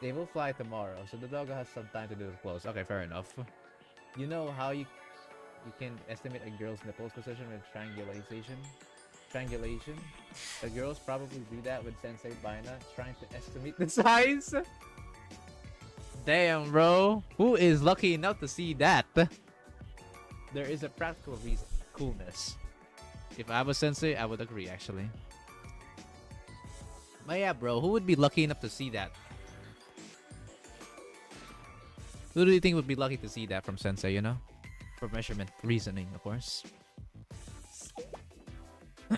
They will fly tomorrow, so the dog has some time to do the clothes. Okay, fair enough. You know how you can estimate a girl's nipples position with triangulation? The girls probably do that with Sensei Baina, trying to estimate the size. Damn, bro. Who is lucky enough to see that? There is a practical reason. Coolness. If I was Sensei, I would agree, actually. But yeah, bro. Who would be lucky enough to see that? Who do you think would be lucky to see that from Sensei, you know? For measurement reasoning, of course.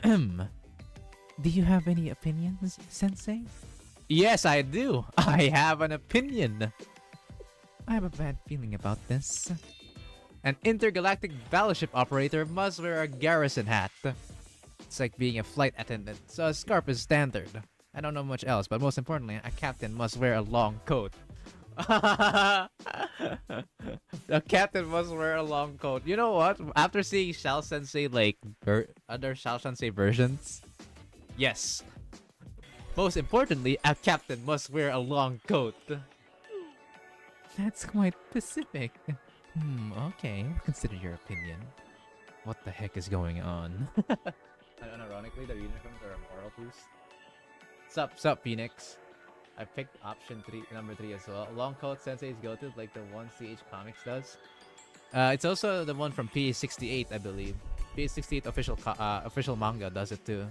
Do you have any opinions, Sensei? Yes, I do. I have an opinion. I have a bad feeling about this. An intergalactic battleship operator must wear a garrison hat. It's like being a flight attendant, so a scarf is standard. I don't know much else, but most importantly, a captain must wear a long coat. The captain must wear a long coat. You know what? After seeing Shao Sensei like other Shao Sensei versions, yes. Most importantly, a captain must wear a long coat. That's quite specific. Okay, I'll consider your opinion. What the heck is going on? Unironically, the uniforms are a moral boost. Sup, Phoenix. I picked option number 3 as well. Long coat Sensei's go-to, like the one CH Comics does. It's also the one from PA68, I believe. PA68 official manga does it too.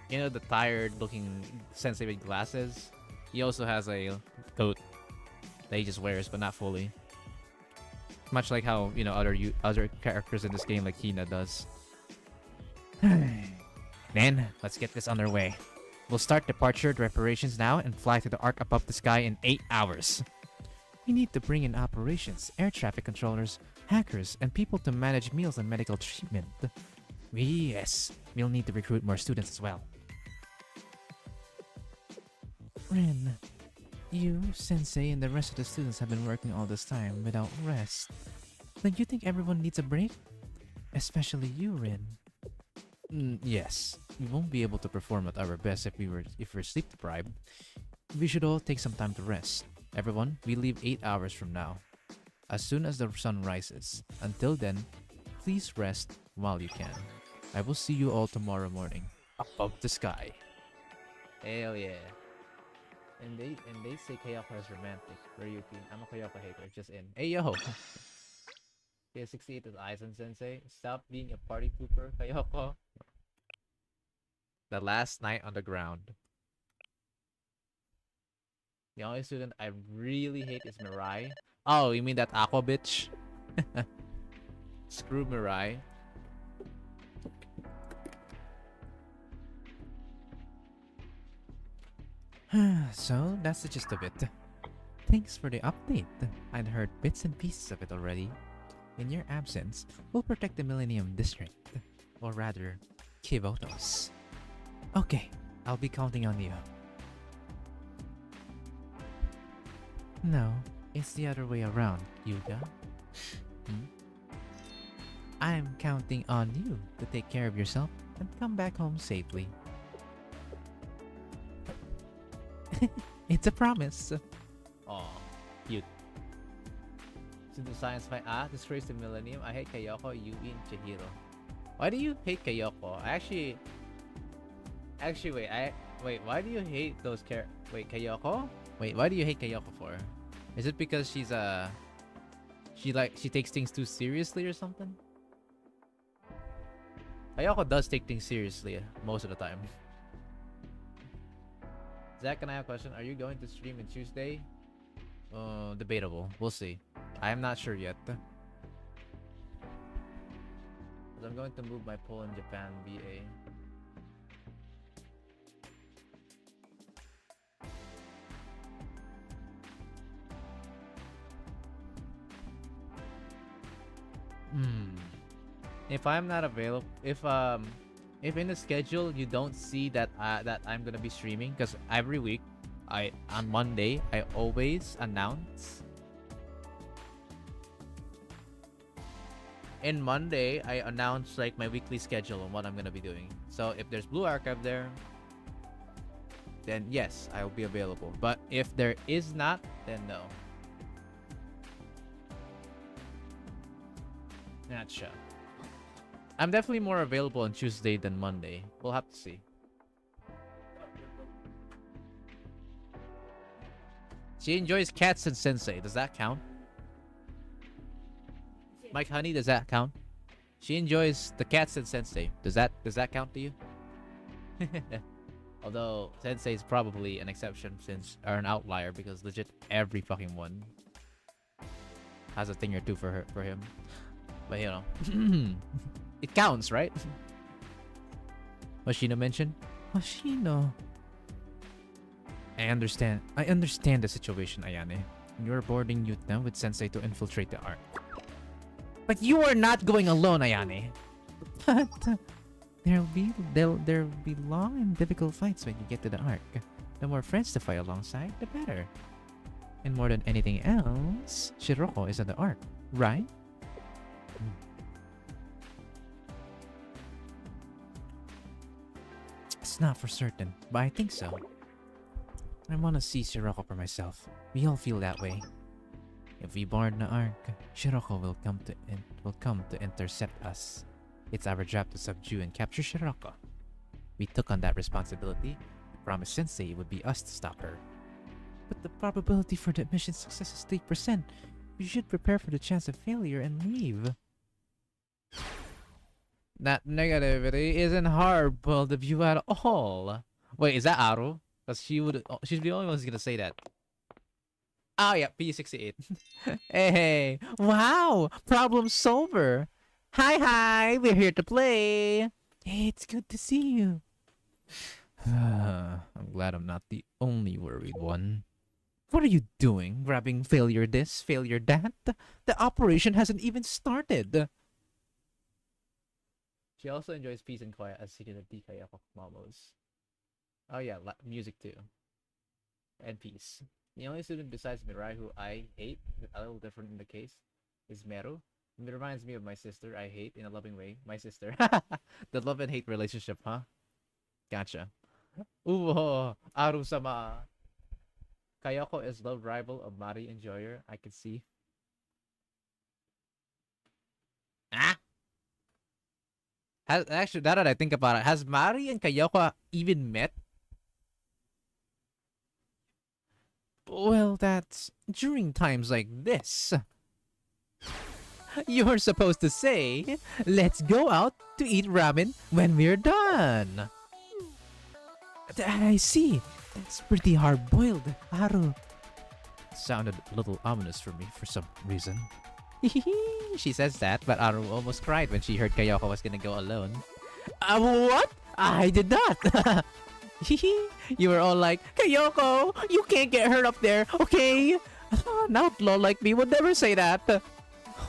You know, the tired-looking Sensei with glasses? He also has a coat that he just wears, but not fully. Much like how, you know, other characters in this game like Hina does. Then, let's get this underway. We'll start departure preparations now and fly to the arc above the sky in 8 hours. We need to bring in operations, air traffic controllers, hackers, and people to manage meals and medical treatment. Yes, we'll need to recruit more students as well. Ren, you, Sensei, and the rest of the students have been working all this time without rest. Don't you think everyone needs a break? Especially you, Ren. Yes, we won't be able to perform at our best if we're sleep deprived. We should all take some time to rest. Everyone, we leave 8 hours from now, as soon as the sun rises. Until then, please rest while you can. I will see you all tomorrow morning, above the sky. Hell yeah. And they say Kayako is romantic. Ryuki, I'm a Kayako hater, just in. Hey yo! K68 is Aizen Sensei. Stop being a party pooper, Kayako. The last night on the ground. The only student I really hate is Mirai. Oh, you mean that aqua bitch? Screw Mirai. So, that's the gist of it. Thanks for the update. I'd heard bits and pieces of it already. In your absence, we'll protect the Millennium District. Or rather, Kibotos. Okay, I'll be counting on you. No, it's the other way around, Yuga. I'm counting on you to take care of yourself and come back home safely. It's a promise. Aw, cute. Since the science fight, disgrace the Millennium, I hate Kayoko, Yugi, and Chihiro. Why do you hate Kayoko? Actually, wait, why do you hate those wait, Kayoko? Wait, why do you hate Kayoko for? Is it because she's she takes things too seriously or something? Kayoko does take things seriously most of the time. Zach, and I have a question. Are you going to stream on Tuesday? Debatable. We'll see. I am not sure yet. I'm going to move my poll in Japan BA. If I'm not available, if in the schedule you don't see that that I'm gonna be streaming, because every week on Monday I always announce. In Monday I announce like my weekly schedule and what I'm gonna be doing. So if there's Blue Archive there, then yes, I will be available. But if there is not, then no. Not sure. I'm definitely more available on Tuesday than Monday. We'll have to see. She enjoys cats and sensei. Does that count? Mike Honey, does that count? She enjoys the cats and sensei. Does that count to you? Although sensei is probably an exception or an outlier, because legit every fucking one has a thing or two for him. But you know, it counts, right? Hoshino mentioned? Hoshino. I understand the situation, Ayane. You're boarding youth now with Sensei to infiltrate the Ark. But you are not going alone, Ayane. But there'll be long and difficult fights when you get to the Ark. The more friends to fight alongside, the better. And more than anything else, Shiroko is on the Ark, right? It's not for certain, but I think so. I want to see Shiroko for myself. We all feel that way. If we board the Ark, Shiroko will come to intercept us. It's our job to subdue and capture Shiroko. We took on that responsibility. We promised Sensei it would be us to stop her. But the probability for the mission's success is 3%. We should prepare for the chance of failure and leave. That negativity isn't hard-boiled of you at all. Wait, is that Aru? Because she's the only one who's gonna say that. Oh yeah, P68. Hey, wow, problem solver. Hi, we're here to play. Hey, it's good to see you. I'm glad I'm not the only worried one. What are you doing? Grabbing failure this, failure that? The operation hasn't even started. She also enjoys peace and quiet as seen in the Dikayako Mamos. Oh yeah, music too. And peace. The only student besides Mirai who I hate, a little different in the case, is Meru. It reminds me of my sister I hate in a loving way. My sister. The love and hate relationship, huh? Gotcha. Ooh, Aru-sama. Kayoko is love rival of Mari Enjoyer. I can see. Actually, now that I think about it, has Mari and Kayoko even met? Well, that's during times like this. You're supposed to say, let's go out to eat ramen when we're done. I see. That's pretty hard-boiled, Haru. Sounded a little ominous for me for some reason. She says that, but Haru almost cried when she heard Kayoko was gonna go alone. What? I did not. You were all like, Kayoko, you can't get hurt up there, okay? An outlaw like me would never say that.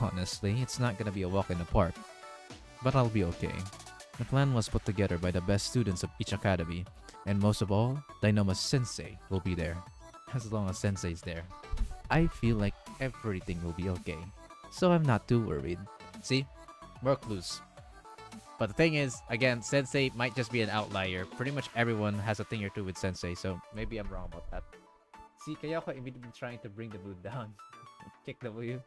Honestly, it's not gonna be a walk in the park. But I'll be okay. The plan was put together by the best students of each academy. And most of all, Dynamo Sensei will be there. As long as Sensei's there, I feel like everything will be okay. So I'm not too worried. See? More clues. But the thing is, again, Sensei might just be an outlier. Pretty much everyone has a thing or two with Sensei, so maybe I'm wrong about that. See, Kayoko immediately trying to bring the mood down. Kick W.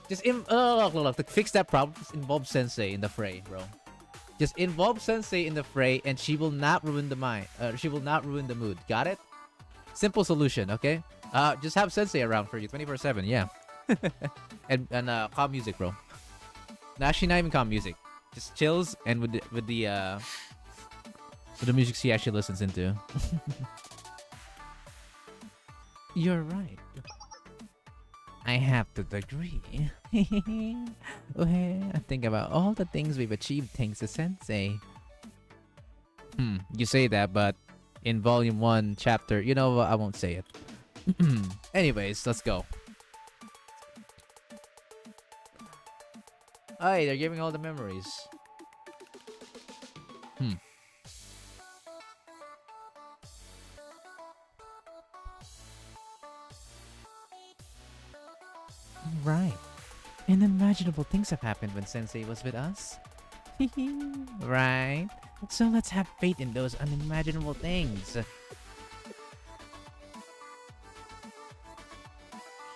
Just look, to fix that problem, just involve Sensei in the fray, bro. Just involve Sensei in the fray, and she will not ruin the mind. She will not ruin the mood. Got it? Simple solution, okay? Just have Sensei around for you 24/7, yeah. and calm music, bro. No, actually, not even calm music. Just chills and with the music she actually listens into. You're right. I have to agree. I think about all the things we've achieved thanks to Sensei. You say that, but in Volume 1, Chapter... You know what? I won't say it. Anyways, let's go. Hey, they're giving all the memories. Right. Unimaginable things have happened when Sensei was with us. Right. So let's have faith in those unimaginable things.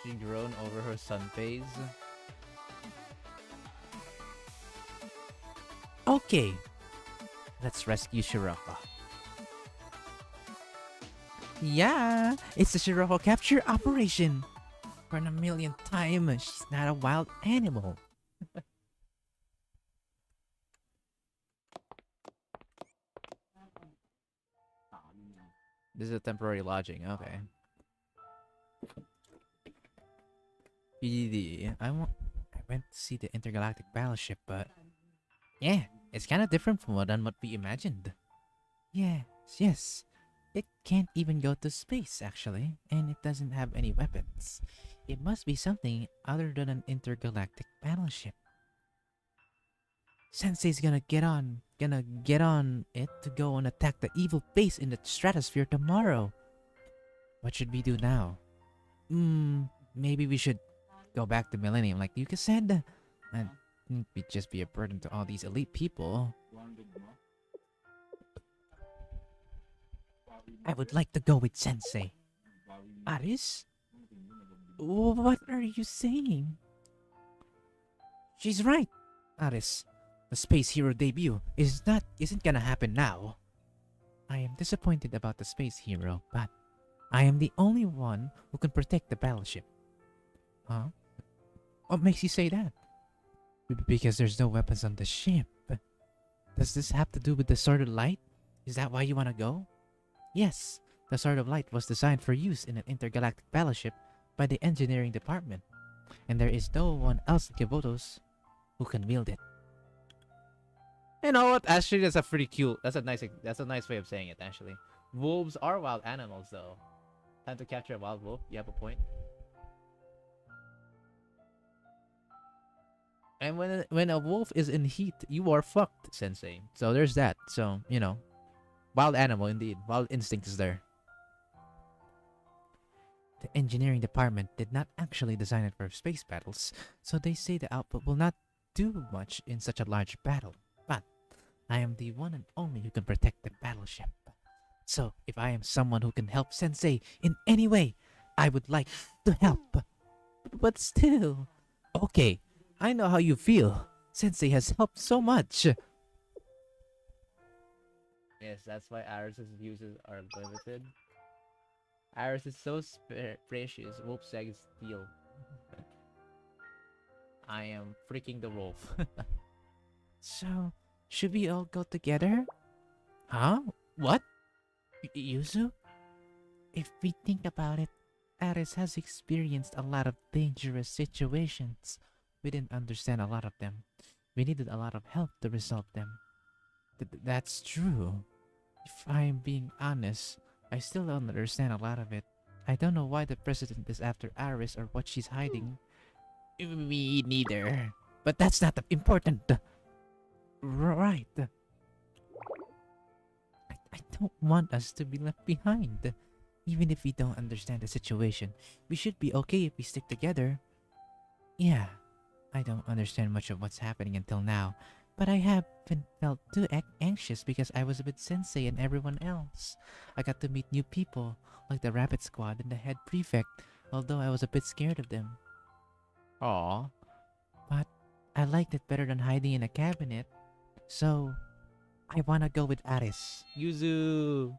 She groaned over her sun phase. Okay. Let's rescue Shiroko. Yeah, it's the Shiroko capture operation. For the millionth time, she's not a wild animal. This is a temporary lodging, okay. PDD, I went to see the intergalactic battleship, but yeah, it's kind of different from what we imagined. Yes. It can't even go to space, actually, and it doesn't have any weapons. It must be something other than an intergalactic battleship. Sensei's gonna get on it to go and attack the evil base in the stratosphere tomorrow. What should we do now? Maybe we should go back to Millennium like Yuka said. I think we'd just be a burden to all these elite people. I would like to go with Sensei. Aris? What are you saying? She's right, Aris. The Space Hero debut isn't gonna happen now. I am disappointed about the Space Hero, but I am the only one who can protect the battleship. Huh? What makes you say that? Because there's no weapons on the ship. Does this have to do with the Sword of Light? Is that why you wanna go? Yes, the Sword of Light was designed for use in an intergalactic battleship by the engineering department, and there is no one else in Kibotos who can wield it. You know what? Actually, that's a nice way of saying it. Actually, wolves are wild animals, though. Time to capture a wild wolf. You have a point. And when a wolf is in heat, you are fucked, Sensei. So there's that. So you know. Wild animal indeed. Wild instinct is there. The engineering department did not actually design it for space battles, so they say the output will not do much in such a large battle. But I am the one and only who can protect the battleship. So if I am someone who can help Sensei in any way, I would like to help. But still... Okay, I know how you feel. Sensei has helped so much. Yes, that's why Aris's uses are limited. Aris is so precious. Wolf says steel. I am freaking the wolf. So, Should we all go together? Huh? What? Yuzu? If we think about it, Aris has experienced a lot of dangerous situations. We didn't understand a lot of them. We needed a lot of help to resolve them. That's true. If I'm being honest, I still don't understand a lot of it. I don't know why the president is after Aris or what she's hiding. Me neither. But that's not important. Right. I don't want us to be left behind. Even if we don't understand the situation, we should be okay if we stick together. Yeah, I don't understand much of what's happening until now, but I haven't felt too anxious because I was with Sensei and everyone else. I got to meet new people, like the Rabbit Squad and the head prefect, although I was a bit scared of them. Aww. But I liked it better than hiding in a cabinet, so I wanna go with Aris. Yuzu!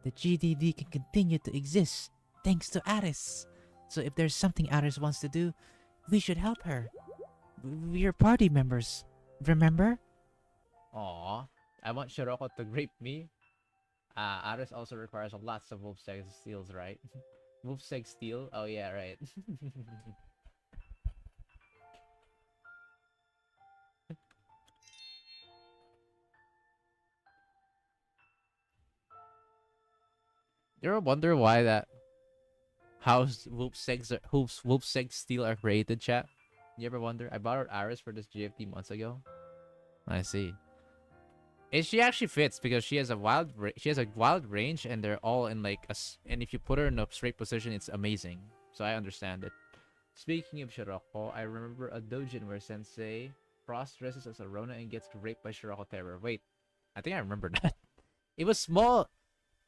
The GDD can continue to exist thanks to Aris. So if there's something Aris wants to do, we should help her. We're party members, remember? Aw, I want Shiroko to grape me. Aris also requires lots of Wolfseg steals, right? Wolfseg steel? Oh yeah, right. You ever wonder why how Wolfseg steel are created, chat? You ever wonder? I borrowed Aris for this GFT months ago. I see. She actually fits because she has a wild range, and they're all in like and if you put her in a straight position, it's amazing. So I understand it. Speaking of Shiroko, I remember a doujin where Sensei Frost dresses as a Rona and gets raped by Shiroko Terror. Wait, I think I remember that. It was small.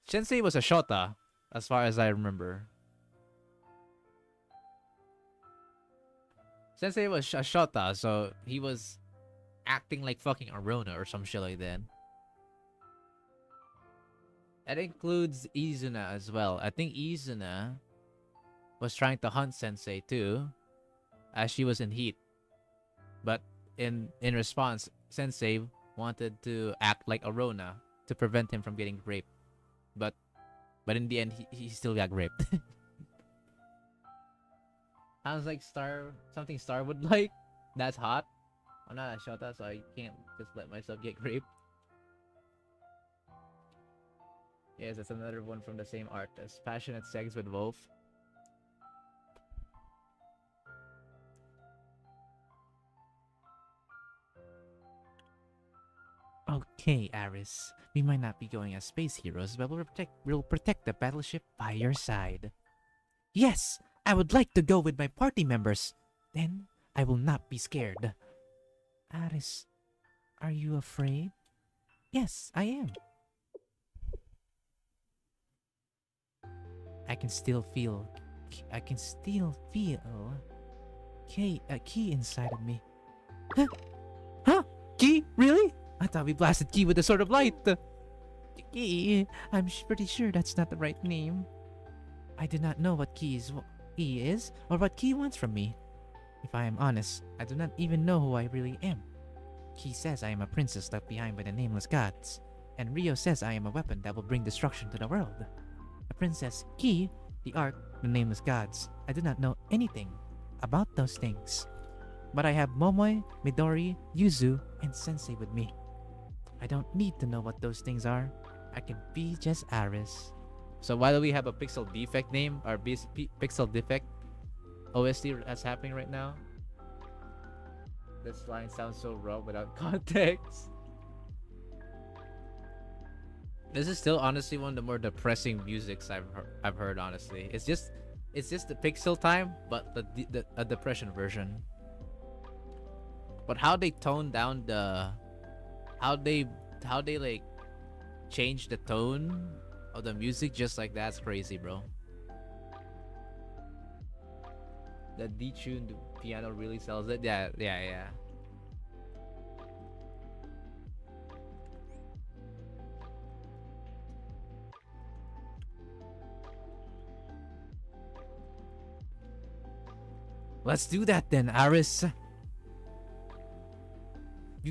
Sensei was a Shota, as far as I remember. Sensei was a Shota, so he was acting like fucking Arona or some shit like that. That includes Izuna as well. I think Izuna was trying to hunt Sensei too, as she was in heat. But in response, Sensei wanted to act like Arona to prevent him from getting raped. But in the end, he still got raped. Sounds like something Star would like. That's hot. I'm not a Shota, so I can't just let myself get raped. Yes, that's another one from the same artist. Passionate sex with Wolf. Okay, Aris. We might not be going as space heroes, but we'll protect the battleship by your side. Yes! I would like to go with my party members. Then I will not be scared. Aris, are you afraid? Yes, I am. I can still feel a key inside of me. Huh? Huh? Key? Really? I thought we blasted Key with a sword of light. Key? I'm pretty sure that's not the right name. I do not know what Key is or what Key wants from me. If I am honest, I do not even know who I really am. Key says I am a princess left behind by the nameless gods, and Rio says I am a weapon that will bring destruction to the world. The princess, Key, the ark, the nameless gods. I do not know anything about those things. But I have Momoe, Midori, Yuzu, and Sensei with me. I don't need to know what those things are. I can be just Aris. So why do we have a pixel defect name or pixel defect OST that's happening right now? This line sounds so raw without context. This is still honestly one of the more depressing musics I've heard honestly. It's just the pixel time, but a depression version. But how they tone down how they like change the tone of the music just like that's crazy, bro. The detuned piano really sells it. Yeah. Let's do that then, Aris.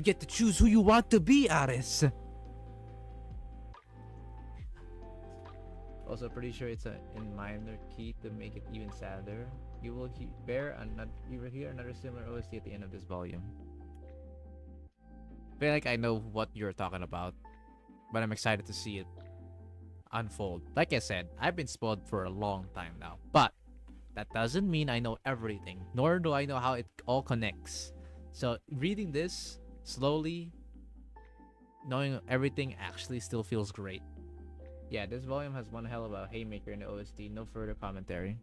You get to choose who you want to be, Aris. Also, pretty sure it's in minor key to make it even sadder. You will hear another similar OST at the end of this volume. I feel like I know what you're talking about, but I'm excited to see it unfold. Like I said, I've been spoiled for a long time now, but that doesn't mean I know everything, nor do I know how it all connects. So reading this slowly, knowing everything actually still feels great. Yeah, this volume has one hell of a haymaker in the OST. No further commentary.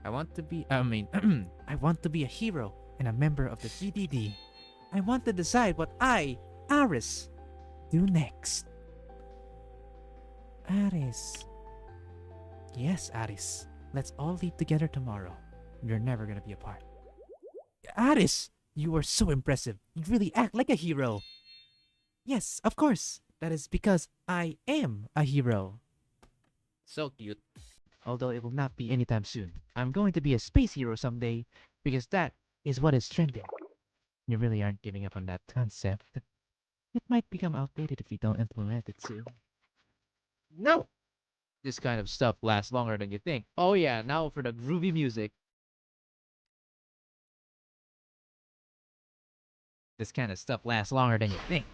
I want to be I want to be a hero and a member of the GDD. I want to decide what I, Aris, do next. Aris. Yes, Aris. Let's all leave together tomorrow. We're never gonna be apart. Aris! You are so impressive. You really act like a hero. Yes, of course. That is because I am a hero. So cute. Although it will not be anytime soon. I'm going to be a space hero someday because that is what is trending. You really aren't giving up on that concept. It might become outdated if you don't implement it soon. No! This kind of stuff lasts longer than you think. Oh yeah, now for the groovy music. This kind of stuff lasts longer than you think.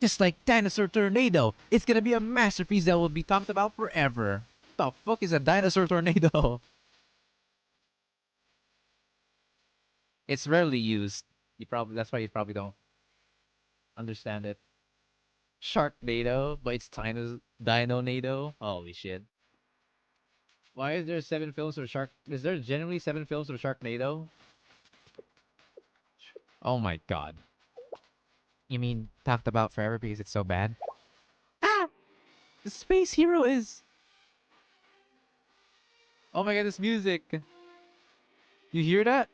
Just like Dinosaur Tornado. It's gonna be a masterpiece that will be talked about forever. The fuck is a dinosaur tornado? It's rarely used. That's why you probably don't understand it. Sharknado, but it's Dino-nado. Holy shit. Why is there 7 films of Shark? Is there generally 7 films of Sharknado? Oh my god. You mean talked about forever because it's so bad? Ah! The space hero is. Oh my god, this music. You hear that?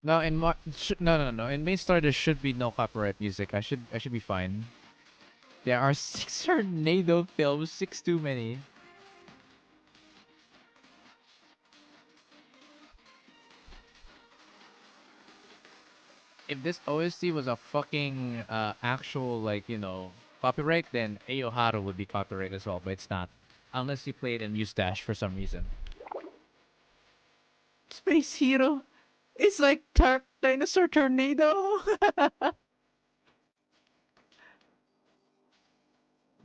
No, no. In main story there should be no copyright music. I should be fine. There are 6 tornado films, 6 too many. If this OST was a fucking actual copyright, then Aoharu would be copyright as well, but it's not. Unless you play it in Mustache for some reason. Space Hero? It's like Dinosaur Tornado!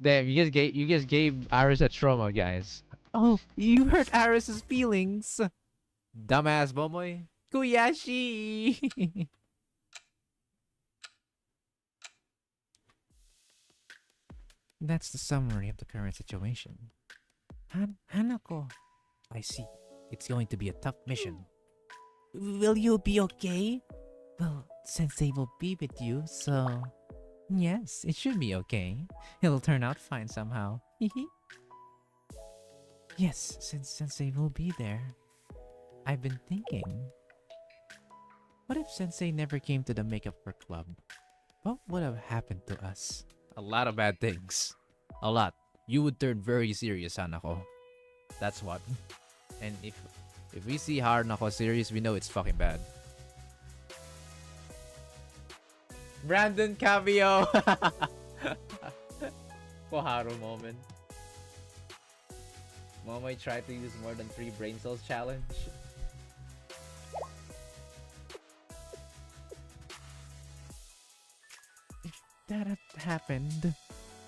Damn, you just gave Aris a trauma, guys. Oh, you hurt Aris's feelings. Dumbass Bomoy. Kuyashi! That's the summary of the current situation. Hanako. I see. It's going to be a tough mission. Will you be okay? Well, Sensei will be with you, so... Yes, it should be okay. It'll turn out fine somehow. Yes, since Sensei will be there. I've been thinking... What if Sensei never came to the Makeup for Club? What would have happened to us? A lot of bad things. A lot. You would turn very serious, Hanako. That's what. And if we see Hanako serious, we know it's fucking bad. Brandon Cavio! Koharu moment. Momoy tried to use more than 3 brain cells challenge. If that had happened...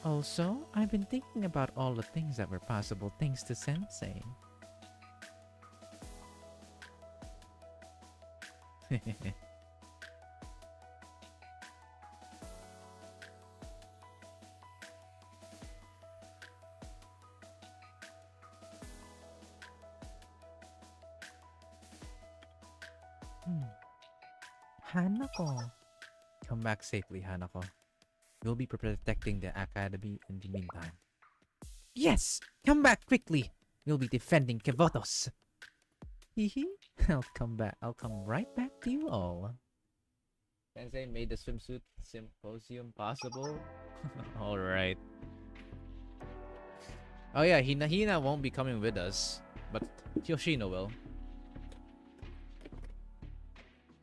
Also, I've been thinking about all the things that were possible thanks to Sensei. Hanako. Come back safely, Hanako. We'll be protecting the academy in the meantime. Yes! Come back quickly! We'll be defending Kevotos. Hehe. I'll come back. I'll come right back to you all. Sensei made the swimsuit symposium possible. Alright. Oh yeah, Hina won't be coming with us, but Yoshino will.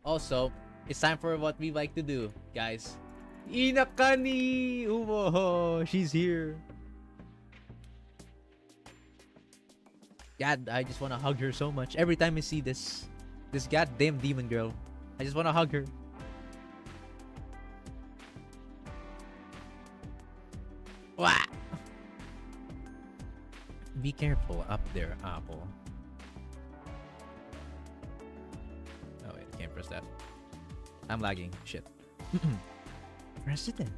Also, it's time for what we like to do, guys. Inakani! Umo! She's here. God, I just want to hug her so much. Every time I see this goddamn demon girl, I just want to hug her. Wah! Be careful up there, Apple. Oh wait, I can't press that. I'm lagging. Shit. President.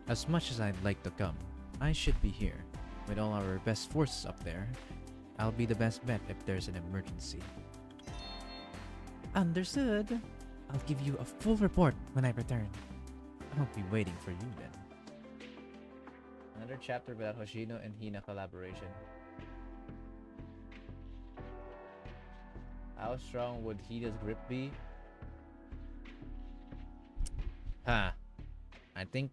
As much as I'd like to come, I should be here. With all our best forces up there, I'll be the best bet if there's an emergency. Understood. I'll give you a full report when I return. I'll be waiting for you then. Another chapter about Hoshino and Hina collaboration. How strong would Hina's grip be? Huh. I think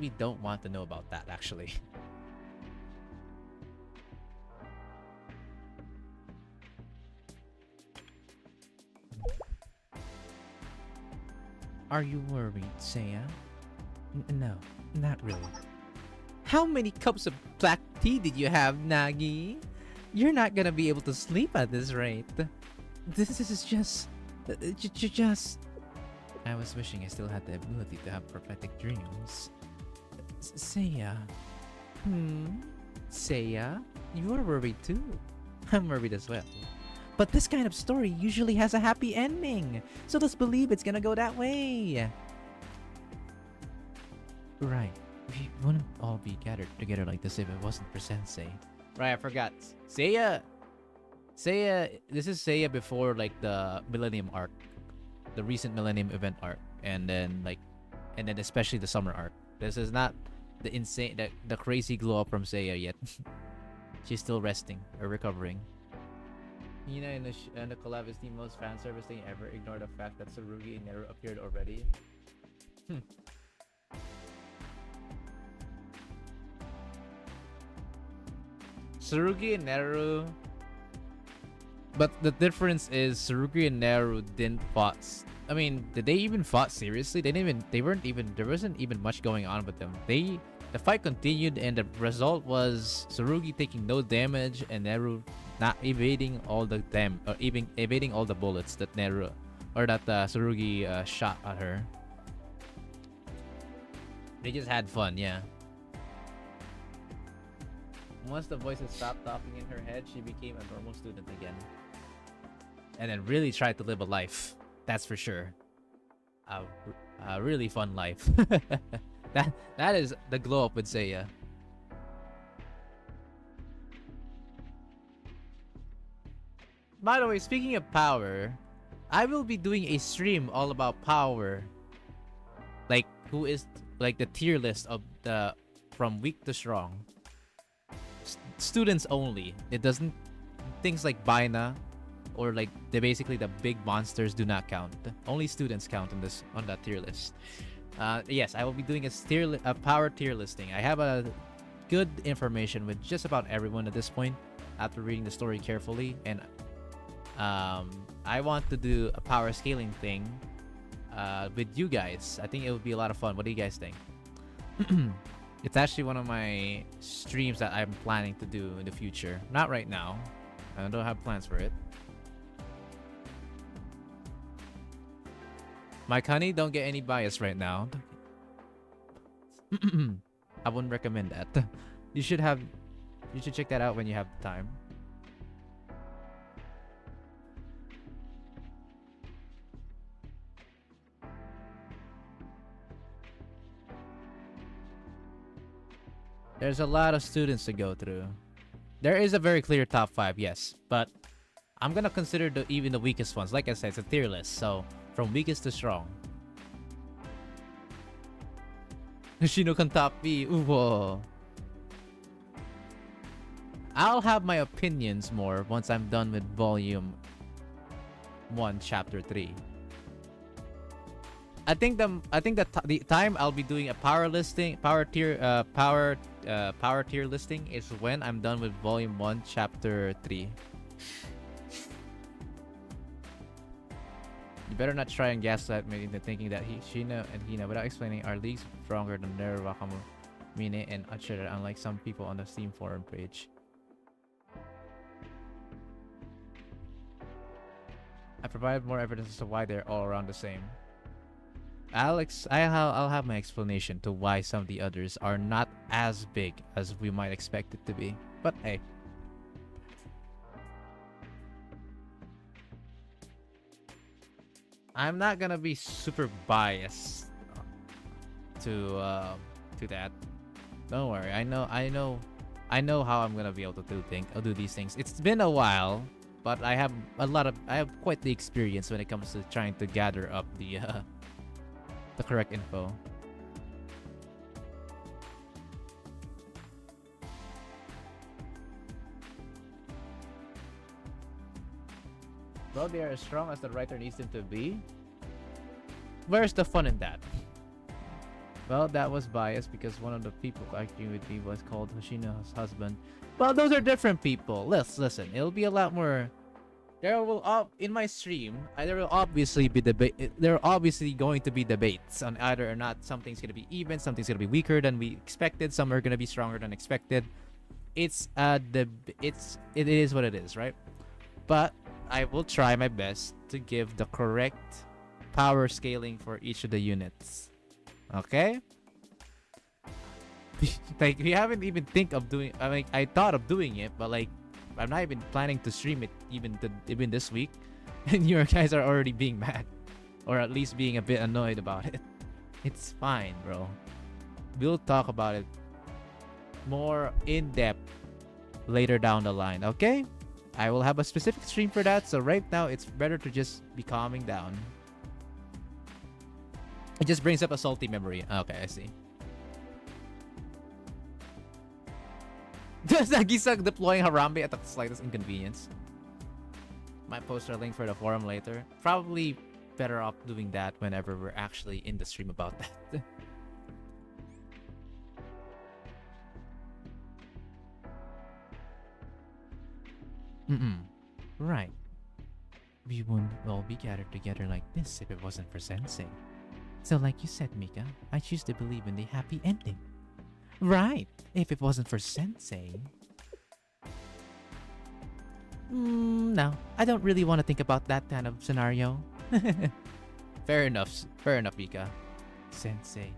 we don't want to know about that actually. Are you worried, Seiya? No, not really. How many cups of black tea did you have, Nagi? You're not gonna be able to sleep at this rate. This is just... I was wishing I still had the ability to have prophetic dreams. Seiya? Seiya? You're worried too. I'm worried as well. But this kind of story usually has a happy ending, so let's believe it's gonna go that way. Right. We wouldn't all be gathered together like this if it wasn't for Sensei. Right, I forgot. Seiya, this is Seiya before like the Millennium arc. The recent Millennium event arc. And then especially the summer arc. This is not the insane, the crazy glow up from Seiya yet. She's still resting or recovering. Hina and the collab is the most fan service thing ever. Ignore the fact that Tsurugi and Neru appeared already. Tsurugi and Neru, but the difference is Tsurugi and Neru didn't fought. I mean, did they even fought seriously? They weren't even. There wasn't even much going on with them. The fight continued, and the result was Tsurugi taking no damage and Neru not evading all the evading all the bullets that Neru or that Tsurugi shot at her. They just had fun, yeah. Once the voices stopped talking in her head, she became a normal student again. And then really tried to live a life. That's for sure. A really fun life. that is the glow up with Seiya. By the way, speaking of power, I will be doing a stream all about power. Like who is like the tier list of the from weak to strong. Students only. It doesn't, things like Baina or like basically the big monsters do not count. Only students count on that tier list. Yes, I will be doing a power tier listing. I have a good information with just about everyone at this point after reading the story carefully, and I want to do a power scaling thing with you guys. I think it would be a lot of fun. What do you guys think? It's actually one of my streams that I'm planning to do in the future. Not right now. I don't have plans for it. Mike Honey, don't get any bias right now. I wouldn't recommend that. You should check that out when you have the time. There's a lot of students to go through. There is a very clear top 5, yes, but I'm gonna consider even the weakest ones. Like I said, it's a tier list, so from weakest to strong. Hoshino can top B. Whoa. I'll have my opinions more once I'm done with volume 1, chapter 3. I think the time I'll be doing a power tier listing is when I'm done with volume 1, chapter 3. You better not try and gaslight me into thinking that Shina and Hina, without explaining, are leagues stronger than their Wakamu, Mine, and Uchida, unlike some people on the Steam forum page. I provided more evidence as to why they're all around the same. I'll have my explanation to why some of the others are not as big as we might expect it to be. But hey. I'm not gonna be super biased to that. Don't worry. I know how I'm gonna be able to do these things. It's been a while, but I have quite the experience when it comes to trying to gather up the correct info. Well, they are as strong as the writer needs them to be. Where's the fun in that? Well, that was biased because one of the people arguing with me was called Hoshino's husband. Well, those are different people. Listen, it'll be a lot more. There will in my stream, there will obviously be debate. There are obviously going to be debates on either or not something's gonna be even, something's gonna be weaker than we expected, some are gonna be stronger than expected. It is what it is, right? But I will try my best to give the correct power scaling for each of the units. Okay? Like, we haven't even I thought of doing it, but like, I'm not even planning to stream it even this week, and you guys are already being mad, or at least being a bit annoyed about it. It's fine, bro. We'll talk about it more in depth later down the line, okay? I will have a specific stream for that, so right now it's better to just be calming down. It just brings up a salty memory. Okay, I see. Just Nagisa deploying Harambe at the slightest inconvenience. Might post our link for the forum later. Probably better off doing that whenever we're actually in the stream about that. Right. We wouldn't all be gathered together like this if it wasn't for Sensei. So like you said, Mika, I choose to believe in the happy ending. Right. If it wasn't for Sensei. No. I don't really want to think about that kind of scenario. Fair enough, Mika. Sensei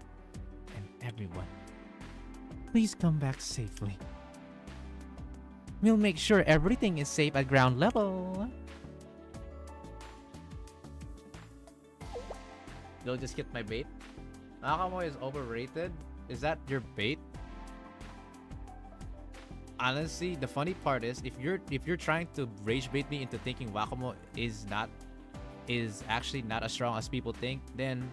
and everyone. Please come back safely. We'll make sure everything is safe at ground level. You'll just get my bait? Nakamo is overrated? Is that your bait? Honestly, the funny part is if you're trying to rage bait me into thinking Wakamo is actually not as strong as people think, then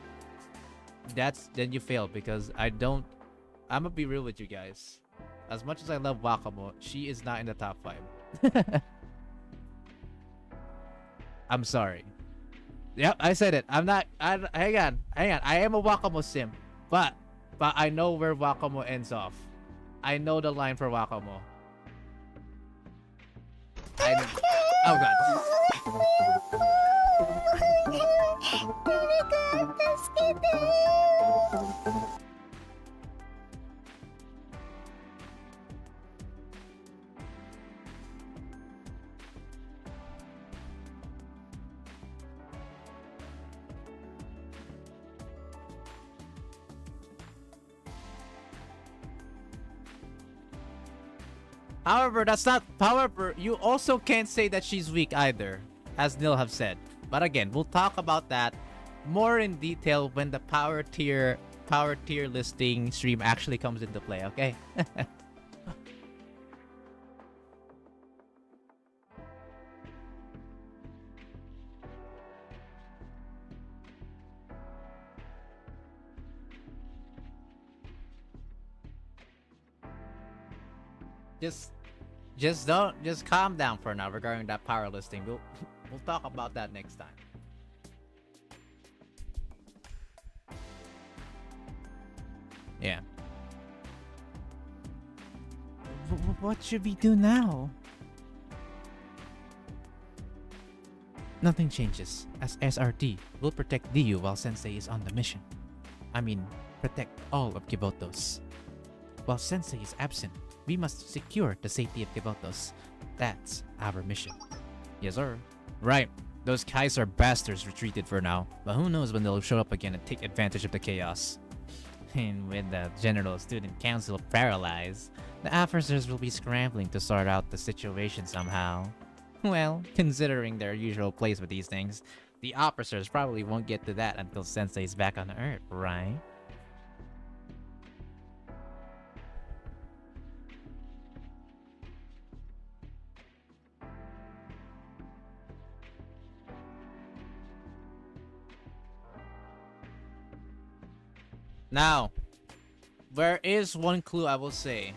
you fail, because I'm gonna be real with you guys. As much as I love Wakamo, she is not in the top 5. I'm sorry. Yep, I said it. Hang on. I am a Wakamo sim, but I know where Wakamo ends off. I know the line for Wakamo. Oh god. However, you also can't say that she's weak either, as Nil have said. But again, we'll talk about that more in detail when the power tier listing stream actually comes into play, okay? Just just calm down for now regarding that power listing. We'll talk about that next time. Yeah. What should we do now? Nothing changes, as SRT will protect Ryu while Sensei is on the mission. I mean, protect all of Kibotos. While Sensei is absent, we must secure the safety of Kibotos. That's our mission. Yes, sir. Right. Those Kaiser bastards retreated for now, but who knows when they'll show up again and take advantage of the chaos. And with the General Student Council paralyzed, the officers will be scrambling to sort out the situation somehow. Well, considering their usual place with these things, the officers probably won't get to that until Sensei's back on Earth, right? Now, there is one clue I will say.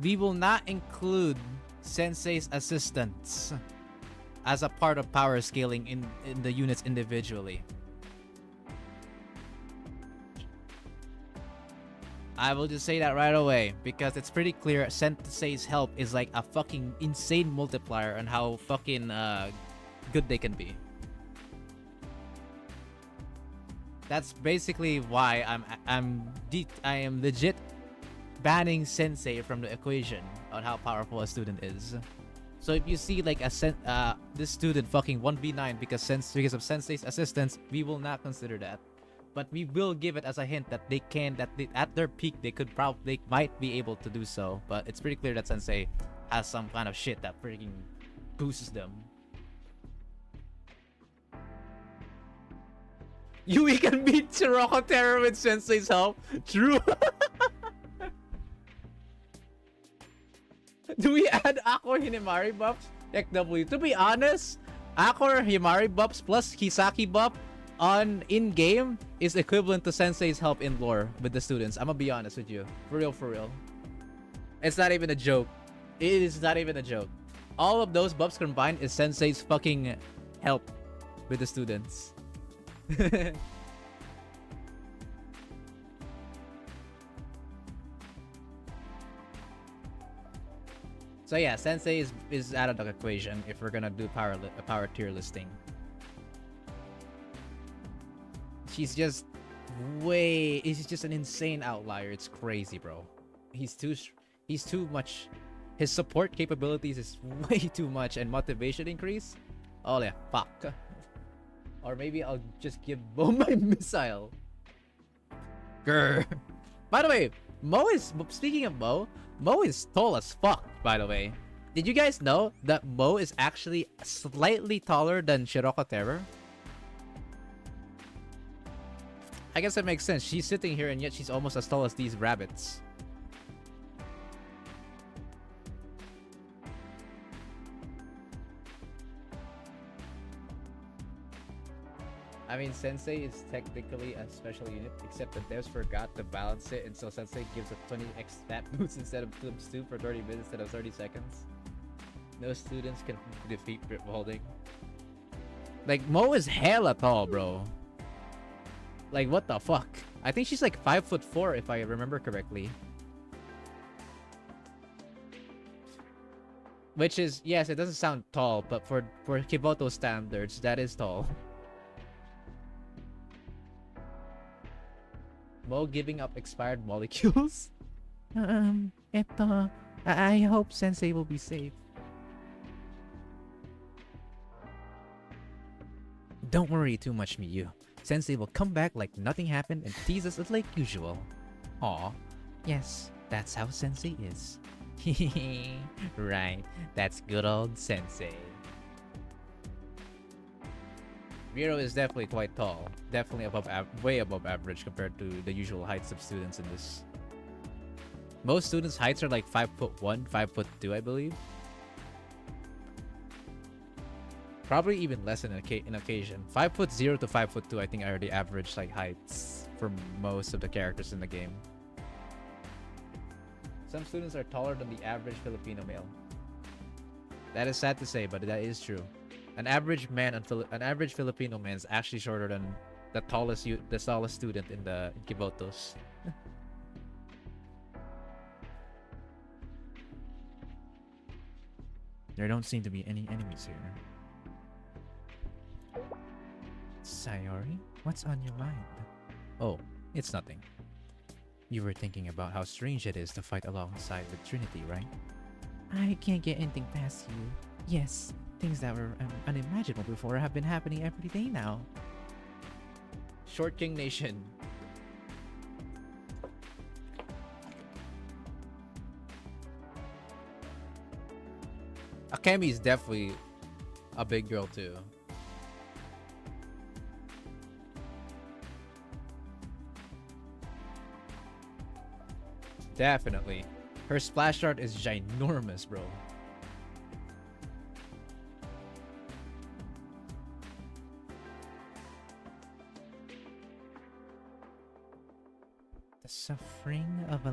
We will not include Sensei's assistants as a part of power scaling in the units individually. I will just say that right away because it's pretty clear Sensei's help is like a fucking insane multiplier on how fucking good they can be. That's basically why I am legit banning Sensei from the equation on how powerful a student is. So if you see like this student fucking 1v9 because of Sensei's assistance, we will not consider that. But we will give it as a hint that at their peak they might be able to do so. But it's pretty clear that Sensei has some kind of shit that freaking boosts them. Yui can beat Chiroko Terror with Sensei's help. True. Do we add Aqua Himari buffs? XW. To be honest, Aqua Himari buffs plus Hisaki buff on in-game is equivalent to Sensei's help in lore with the students. I'm gonna be honest with you. For real, for real. It's not even a joke. It is not even a joke. All of those buffs combined is Sensei's fucking help with the students. So yeah, Sensei is out of the equation if we're gonna do a power tier listing. She's just he's just an insane outlier. It's crazy, bro. He's too much. His support capabilities is way too much, and motivation increase. Oh yeah, fuck. Or maybe I'll just give Mo my missile. Grr. By the way, speaking of Mo is tall as fuck, by the way. Did you guys know that Mo is actually slightly taller than Shiroko Terror? I guess that makes sense. She's sitting here and yet she's almost as tall as these rabbits. I mean, Sensei is technically a special unit, except the devs forgot to balance it, and so Sensei gives a 20x stat boost instead of Flips 2 for 30 minutes instead of 30 seconds. No students can defeat grip holding. Like, Mo is hella tall, bro. Like, what the fuck? I think she's like 5'4" if I remember correctly. Which is, yes, it doesn't sound tall, but for Kiboto standards, that is tall. Mo giving up expired molecules? I hope Sensei will be safe. Don't worry too much, Miyu. Sensei will come back like nothing happened and tease us like usual. Aw, yes, that's how Sensei is. Right, that's good old Sensei. Miro is definitely quite tall. Definitely way above average compared to the usual heights of students in this. Most students' heights are like 5'1", 5'2", I believe. Probably even less in occasion. 5'0" to 5'2", I think are the average like heights for most of the characters in the game. Some students are taller than the average Filipino male. That is sad to say, but that is true. An average Filipino man is actually shorter than the tallest student in the Kibotos. There don't seem to be any enemies here. Sayori, what's on your mind? Oh, it's nothing. You were thinking about how strange it is to fight alongside with Trinity, right? I can't get anything past you. Yes, things that were unimaginable before have been happening every day now. Short King Nation. Akemi is definitely a big girl too. Definitely. Her splash art is ginormous, bro. The suffering of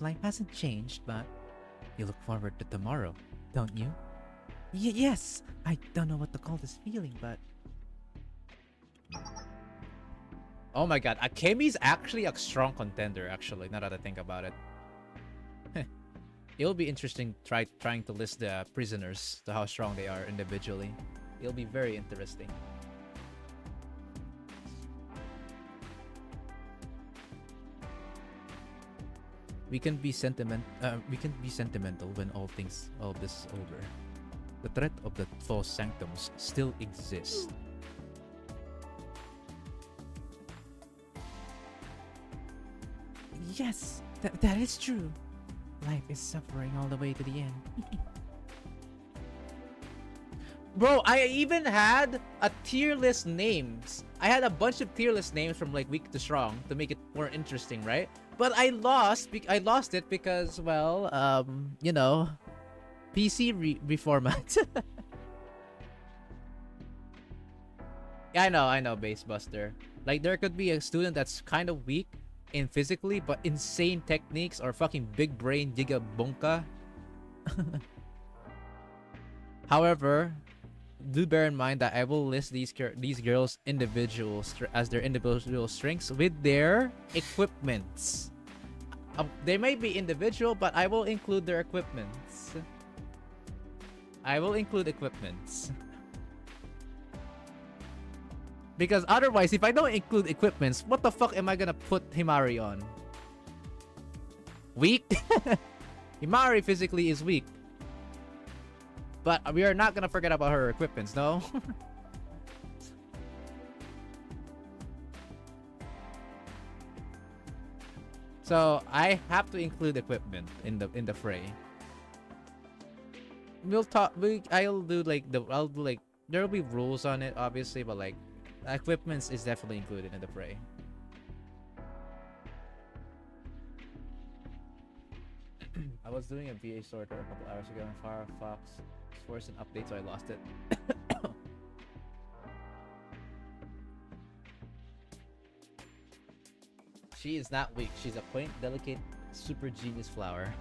life hasn't changed, but you look forward to tomorrow, don't you? Yes! I don't know what to call this feeling, but... Oh my god, Akemi's actually a strong contender, actually, now that I think about it. It'll be interesting trying to list the prisoners to how strong they are individually. It'll be very interesting. We can be sentimental when all this is over. The threat of the false sanctums still exists. Yes, that is true. Life is suffering all the way to the end. Bro, I even had a tier list names. I had a bunch of tier list names from like weak to strong to make it more interesting, right? But I lost it because, well, you know, PC reformat. Yeah, I know, Base Buster. Like, there could be a student that's kind of weak in physically, but insane techniques or fucking big brain giga bunka. However, do bear in mind that I will list these girls as their individual strengths with their equipments. They may be individual, but I will include their equipments. I will include equipments. Because otherwise, if I don't include equipments, what the fuck am I gonna put Himari on? Weak? Himari physically is weak. But we are not gonna forget about her equipments, no? So I have to include equipment in the fray. I'll do like there'll be rules on it obviously, but like equipments is definitely included in the fray. I was doing a VA sorter a couple hours ago and Firefox forced an update, so I lost it. She is not weak. She's a quaint, delicate, super genius flower.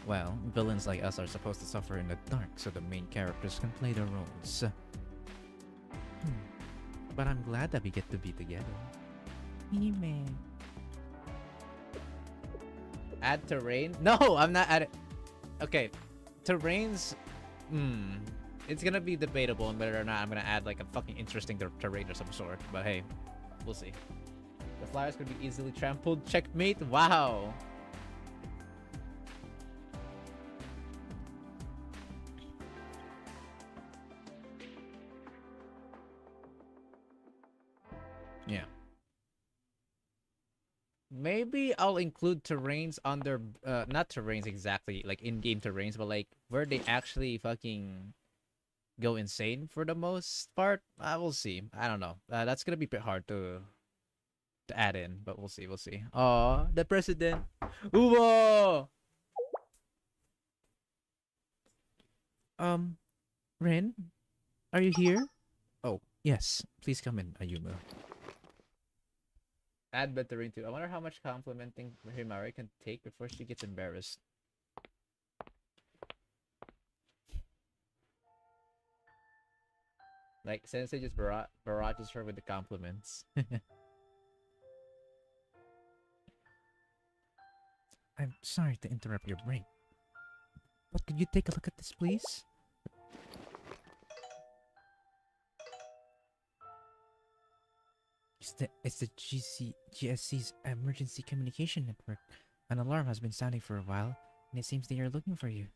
Well, villains like us are supposed to suffer in the dark so the main characters can play their roles. But I'm glad that we get to be together. Hime. Add terrain? No, I'm not adding. Okay, terrains. It's gonna be debatable on whether or not I'm gonna add like a fucking interesting terrain or some sort. But hey, we'll see. The flyers could be easily trampled. Checkmate. Wow. Yeah. Maybe I'll include terrains under not terrains exactly like in-game terrains, but like where they actually fucking go insane for the most part. We'll see. I don't know. That's gonna be a bit hard to add in, but we'll see. We'll see. Oh, the president. Uwo. Ren, are you here? Oh, yes. Please come in, Ayumu. Add Betterine too. I wonder how much complimenting Himari can take before she gets embarrassed. Like, Sensei just barrages her with the compliments. I'm sorry to interrupt your break, but could you take a look at this, please? It's the GSC's emergency communication network. An alarm has been sounding for a while, and it seems they are looking for you.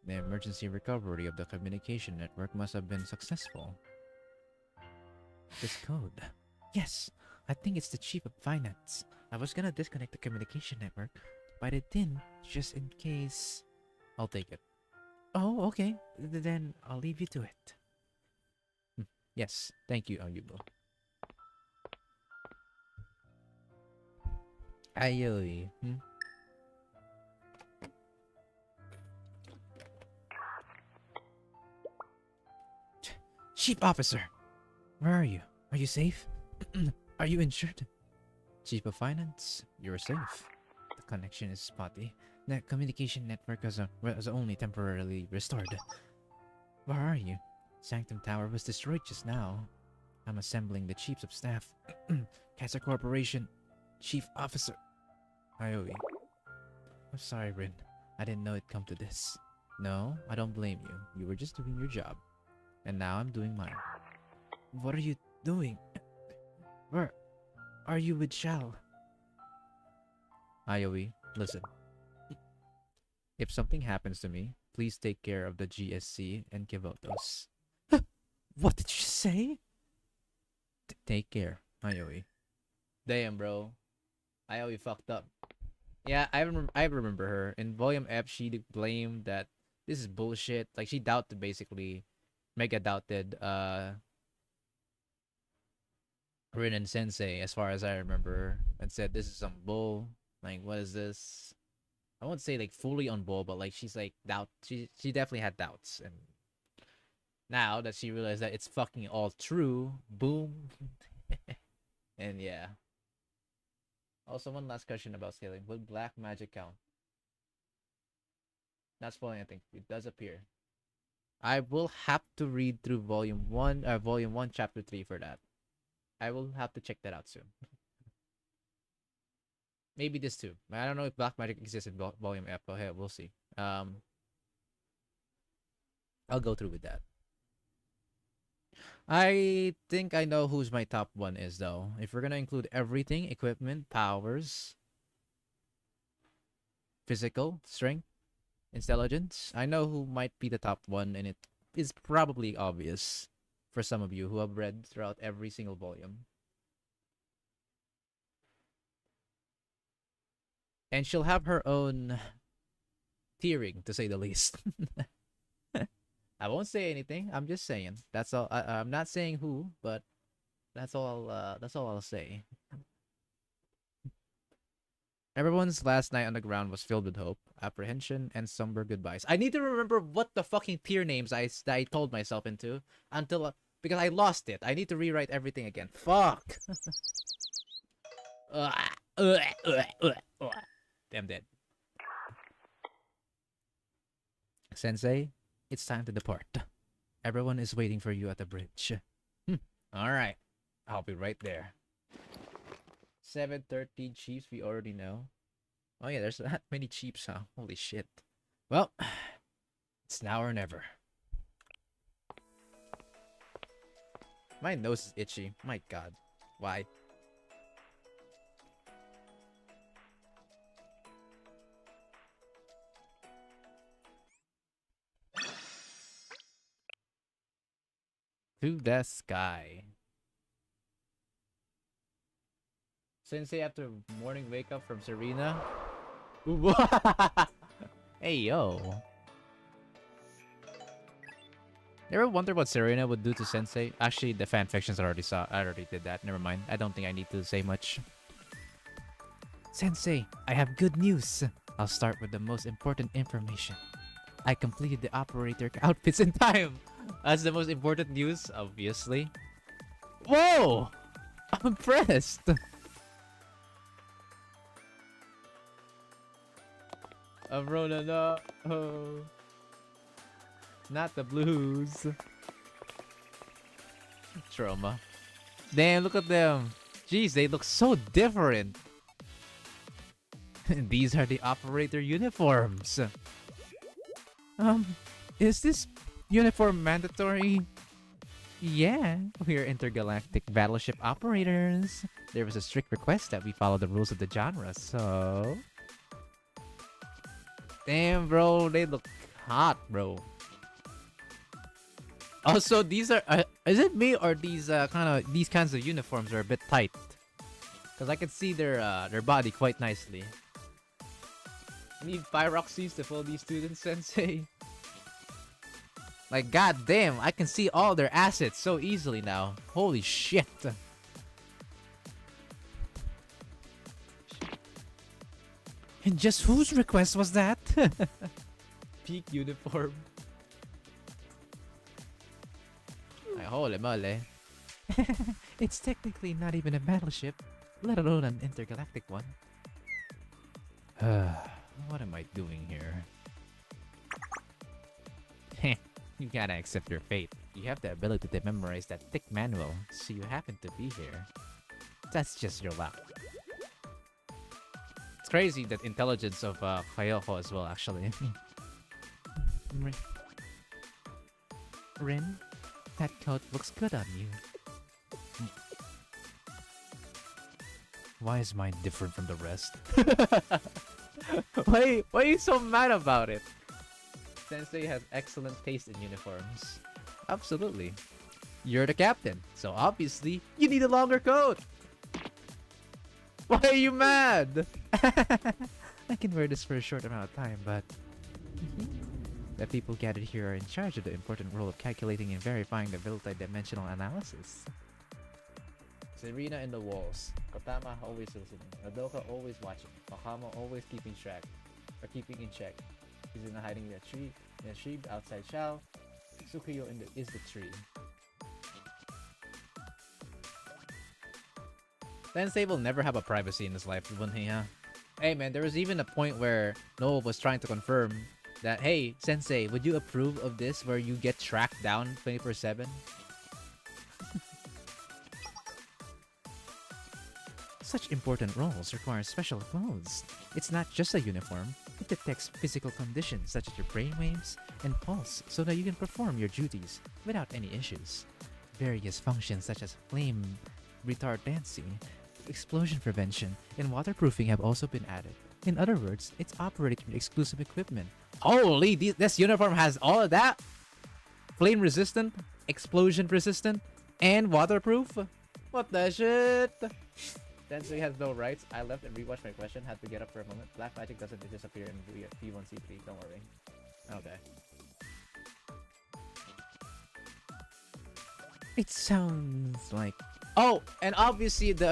The emergency recovery of the communication network must have been successful. This code. Yes, I think it's the chief of finance. I was gonna disconnect the communication network, but it didn't, just in case. I'll take it. Oh, okay. Then I'll leave you to it. Yes, thank you, Ayubo. Ayoi. Chief Officer! Where are you? Are you safe? Are you insured? Chief of Finance, you're safe. The connection is spotty. The communication network was only temporarily restored. Where are you? Sanctum Tower was destroyed just now. I'm assembling the chiefs of staff. Kaiser Corporation, Chief Officer. Ioi. I'm sorry, Rin. I didn't know it'd come to this. No, I don't blame you. You were just doing your job. And now I'm doing mine. What are you doing? Where are you with Shal? Ioi, listen. If something happens to me, please take care of the GSC and Kivotos. What did you say? Take care, Ioi. Damn, bro. Ioi fucked up. Yeah, I remember her. In Volume F, she blamed that this is bullshit. Like, she doubted, basically. Mega doubted, Rin and Sensei, as far as I remember. And said, this is some bull. Like, what is this? I won't say, like, fully on bull, but, like, she's, like, she definitely had doubts. And now that she realized that it's fucking all true, boom. And yeah. Also, one last question about scaling. Would black magic count? Not spoiling anything. It does appear. I will have to read through Volume 1, Chapter 3 for that. I will have to check that out soon. Maybe this too. I don't know if black magic exists in Volume F, but hey, we'll see. I'll go through with that. I think I know who's my top one is, though. If we're gonna include everything, equipment, powers, physical, strength, intelligence, I know who might be the top one, and it is probably obvious for some of you who have read throughout every single volume. And she'll have her own tiering, to say the least. I won't say anything. I'm just saying. That's all. I'm not saying who, but that's all. That's all I'll say. Everyone's last night on the ground was filled with hope, apprehension, and somber goodbyes. I need to remember what the fucking tier names I told myself into until because I lost it. I need to rewrite everything again. Fuck. Damn dead. Sensei, it's time to depart. Everyone is waiting for you at the bridge. Alright. I'll be right there. 7:30 chiefs we already know. Oh yeah, there's that many chiefs, huh? Holy shit. Well, it's now or never. My nose is itchy. My god. Why? To the sky. Sensei after morning wake up from Serena. Hey yo. You ever wonder what Serena would do to Sensei? Actually, the fanfictions I already did that. Never mind. I don't think I need to say much. Sensei, I have good news. I'll start with the most important information. I completed the operator outfits in time. That's the most important news, obviously. Whoa! I'm impressed. Rona, no. Oh. Not the blues. Trauma. Damn, look at them. Jeez, they look so different. These are the operator uniforms. Is this uniform mandatory? Yeah, we're intergalactic battleship operators. There was a strict request that we follow the rules of the genre, so... Damn, bro, they look hot, bro. Also, these are... is it me or these these kinds of uniforms are a bit tight? Because I can see their body quite nicely. Need pyroxes to fill these students, Sensei. Like, goddamn, I can see all their assets so easily now. Holy shit. And just whose request was that? Peak uniform. Ay, holy moly. It's technically not even a battleship, let alone an intergalactic one. What am I doing here? Heh, you gotta accept your fate. You have the ability to memorize that thick manual, so you happen to be here. That's just your luck. It's crazy that intelligence of Kayoko as well, actually. Rin, that coat looks good on you. Why is mine different from the rest? Why are you so mad about it? Sensei has excellent taste in uniforms. Absolutely. You're the captain, so obviously you need a longer coat. Why are you mad? I can wear this for a short amount of time, but the people gathered here are in charge of the important role of calculating and verifying the multi-dimensional analysis. Serena in the walls. Kotama always listening. Madoka always watching. Mahama always keeping track. Or keeping in check. He's in hiding in a tree outside Shao. Tsukuyo is the tree. Sensei will never have a privacy in his life, wouldn't he, huh? Hey man, there was even a point where Noah was trying to confirm that, hey, Sensei, would you approve of this where you get tracked down 24/7? Such important roles require special clothes. It's not just a uniform. It detects physical conditions such as your brainwaves and pulse so that you can perform your duties without any issues. Various functions such as flame retardancy, explosion prevention, and waterproofing have also been added. In other words, it's operated with exclusive equipment. Holy, this uniform has all of that? Flame resistant, explosion resistant, and waterproof? What the shit? Sensei has no rights. I left and rewatched my question. Had to get up for a moment. Black magic doesn't disappear in P1C3. Don't worry. Okay. It sounds like... Oh, and obviously the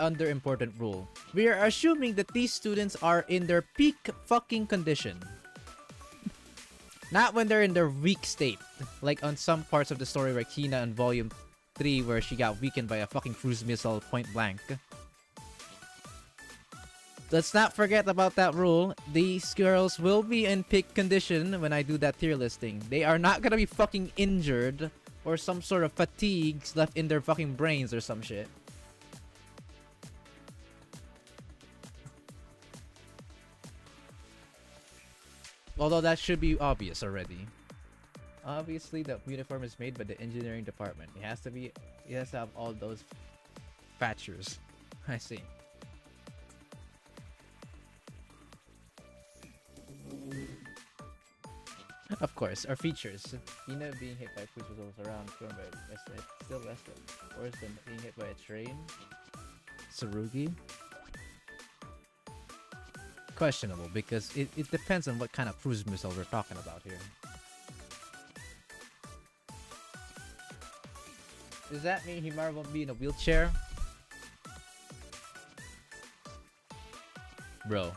under important rule. We are assuming that these students are in their peak fucking condition. Not when they're in their weak state. Like on some parts of the story where Kina in Volume 3 where she got weakened by a fucking cruise missile point blank. Let's not forget about that rule. These girls will be in peak condition when I do that tier listing. They are not gonna be fucking injured or some sort of fatigues left in their fucking brains or some shit. Although that should be obvious already. Obviously, the uniform is made by the engineering department. It has to have all those features. I see. Of course, our features. Hina being hit by cruise missiles around, thrown by still rested. Worse than being hit by a train. Tsurugi? Questionable, because it depends on what kind of cruise missile we're talking about here. Does that mean Himari won't be in a wheelchair? Bro,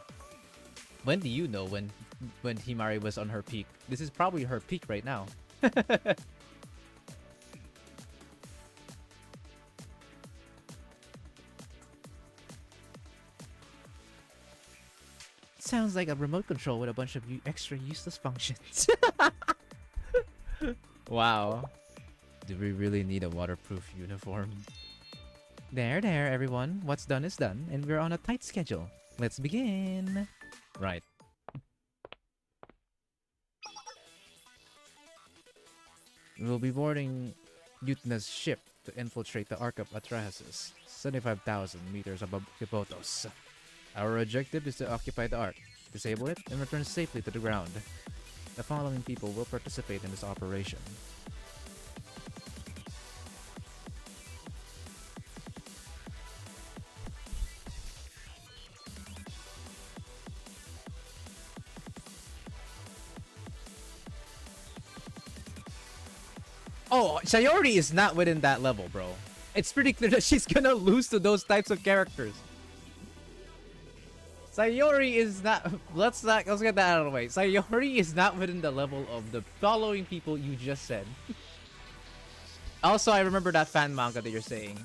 when do you know when Himari was on her peak? This is probably her peak right now. sounds like a remote control with a bunch of extra useless functions. Wow. Do we really need a waterproof uniform? There, everyone. What's done is done, and we're on a tight schedule. Let's begin. Right. We'll be boarding Yutna's ship to infiltrate the Ark of Atrahasis, 75,000 meters above Kipotos. Our objective is to occupy the Ark, disable it, and return safely to the ground. The following people will participate in this operation. Oh, Sayori is not within that level, bro. It's pretty clear that she's gonna lose to those types of characters. Sayori is not. Let's get that out of the way. Sayori is not within the level of the following people you just said. Also, I remember that fan manga that you're saying.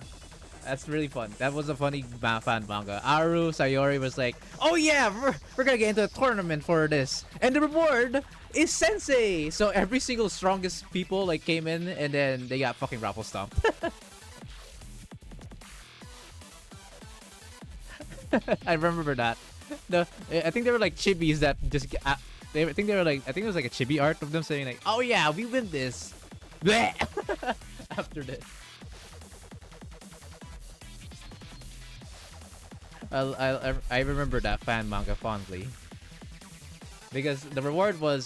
That's really fun. That was a funny fan manga. Aru Sayori was like, "Oh yeah, we're gonna get into a tournament for this, and the reward is Sensei." So every single strongest people like came in, and then they got fucking raffle stomped. I remember that. I think they were like chibis that just. I think they were like. I think it was like a chibi art of them saying like, "Oh yeah, we win this." After this. I remember that fan manga fondly because the reward was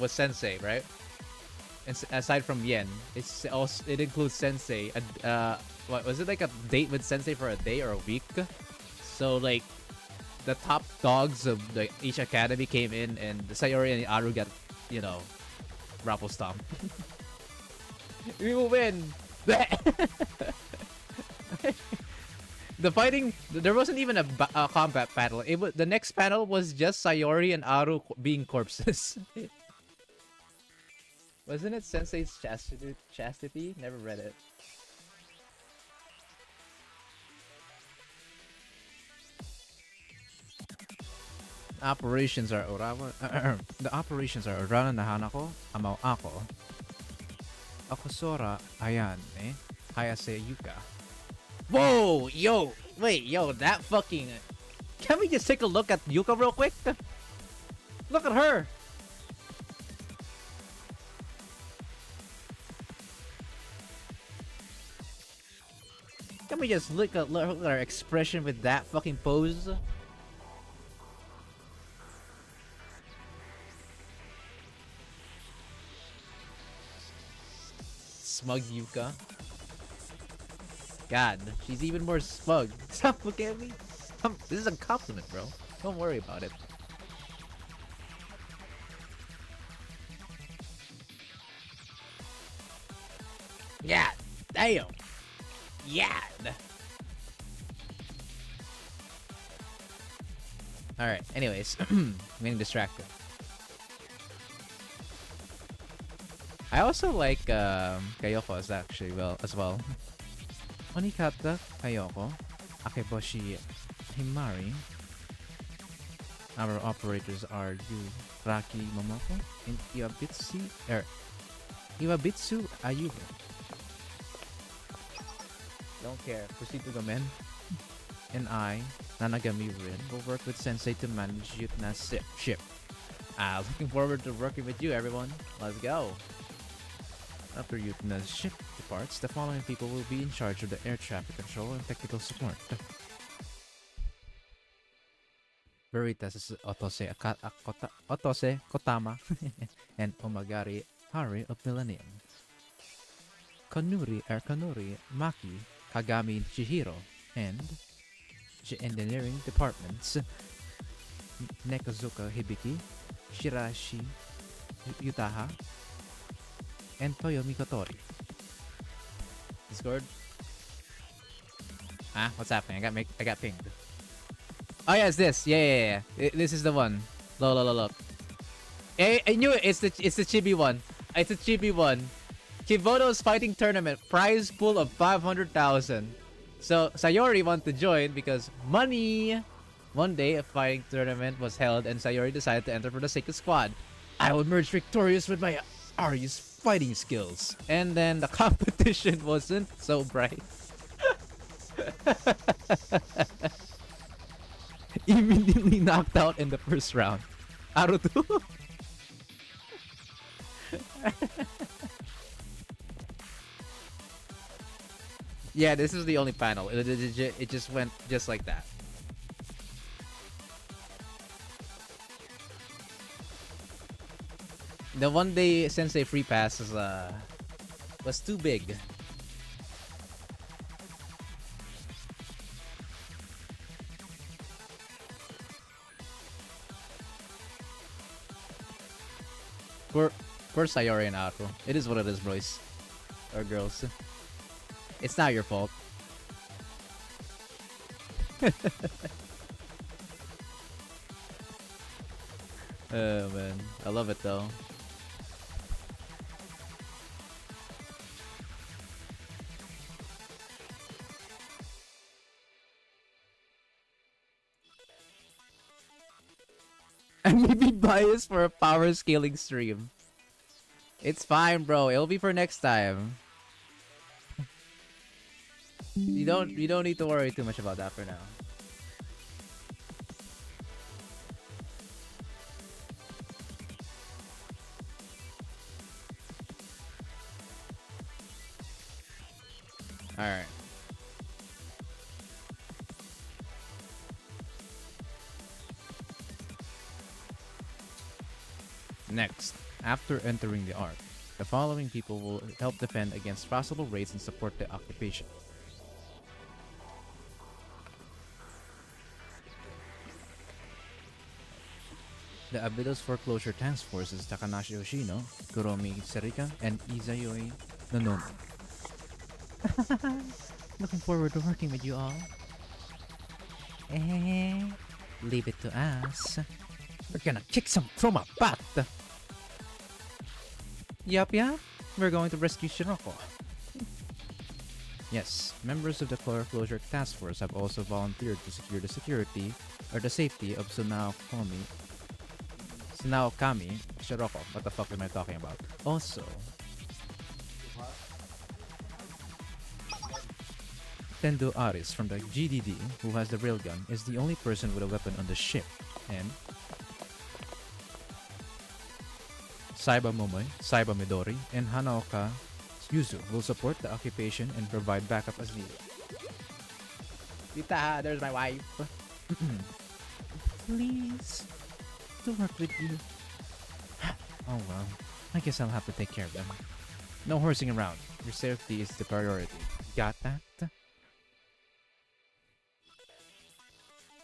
Sensei, right? And aside from yen, it includes Sensei. What was it, like a date with Sensei for a day or a week? So like the top dogs of each academy came in, and the Sayori and the Aru got, you know, raffle stomp. We will win. The fighting, there wasn't even a combat battle. The next panel was just Sayori and Aru being corpses. Wasn't it Sensei's Chastity? Never read it. Operations are the operations are Urana Nahanako, Amao Ako. Akosora Ayan, Hayase Yuka. Whoa, yo, wait, yo, that fucking... Can we just take a look at Yuka real quick? Look at her. Can we just look at her expression with that fucking pose? Smug Yuka. God, she's even more smug. Stop looking at me. This is a compliment, bro. Don't worry about it. Yeah, damn. Yeah. Alright, anyways. I'm getting distracted. I also like Kayoko as well. Onikata Kayoko, Akeboshi Himari. Our operators are Yuraki Momoko and Iwabitsu Ayuho. Don't care. Proceed to go, men. And I, Nanagami Rin, will work with Sensei to manage Yutna's ship. Looking forward to working with you, everyone. Let's go. After Yutna's ship departs, the following people will be in charge of the air traffic control and technical support. Veritas Otose Kotama and Omagari Hari of Millennium. Kanuri Maki Kagami Chihiro and engineering departments Nekazuka Hibiki, Shirashi Yutaha, and Toyomi Kotori. Discord? What's happening? I got pinged. Oh yeah, it's this. Yeah. This is the one. Look. I knew it. It's the chibi one. It's a chibi one. Kiboto's fighting tournament. Prize pool of 500,000. So Sayori want to join because money. One day, a fighting tournament was held and Sayori decided to enter for the sake of squad. I will emerge victorious with my Ari's fighting skills. And then the competition wasn't so bright. Immediately knocked out in the first round. Aruto. Yeah, this is the only panel. It just went just like that. The one day Sensei free pass was too big. For Sayori and Ako. It is what it is, boys. Or girls. It's not your fault. Oh man. I love it though. I may be biased for a power scaling stream. It's fine, bro. It'll be for next time. You don't need to worry too much about that for now. All right. Next, after entering the arc, the following people will help defend against possible raids and support the occupation. The Abydos Foreclosure Task Force is Takanashi Yoshino, Kuromi Serika, and Izayoi Nonomi. Looking forward to working with you all. Leave it to us. We're gonna kick some trauma butt. Yup, we're going to rescue Shiroko. Yes, members of the Foreclosure Task Force have also volunteered to secure the security or the safety of Tsunaokami Shiroko. What the fuck am I talking about? Also, Tendo Aris from the GDD, who has the railgun, is the only person with a weapon on the ship, and Saiba Momoy, Saiba Midori, and Hanaoka Yuzu will support the occupation and provide backup as needed. Tita, there's my wife. Please, to work with you. Oh well, I guess I'll have to take care of them. No horsing around. Your safety is the priority. Got that?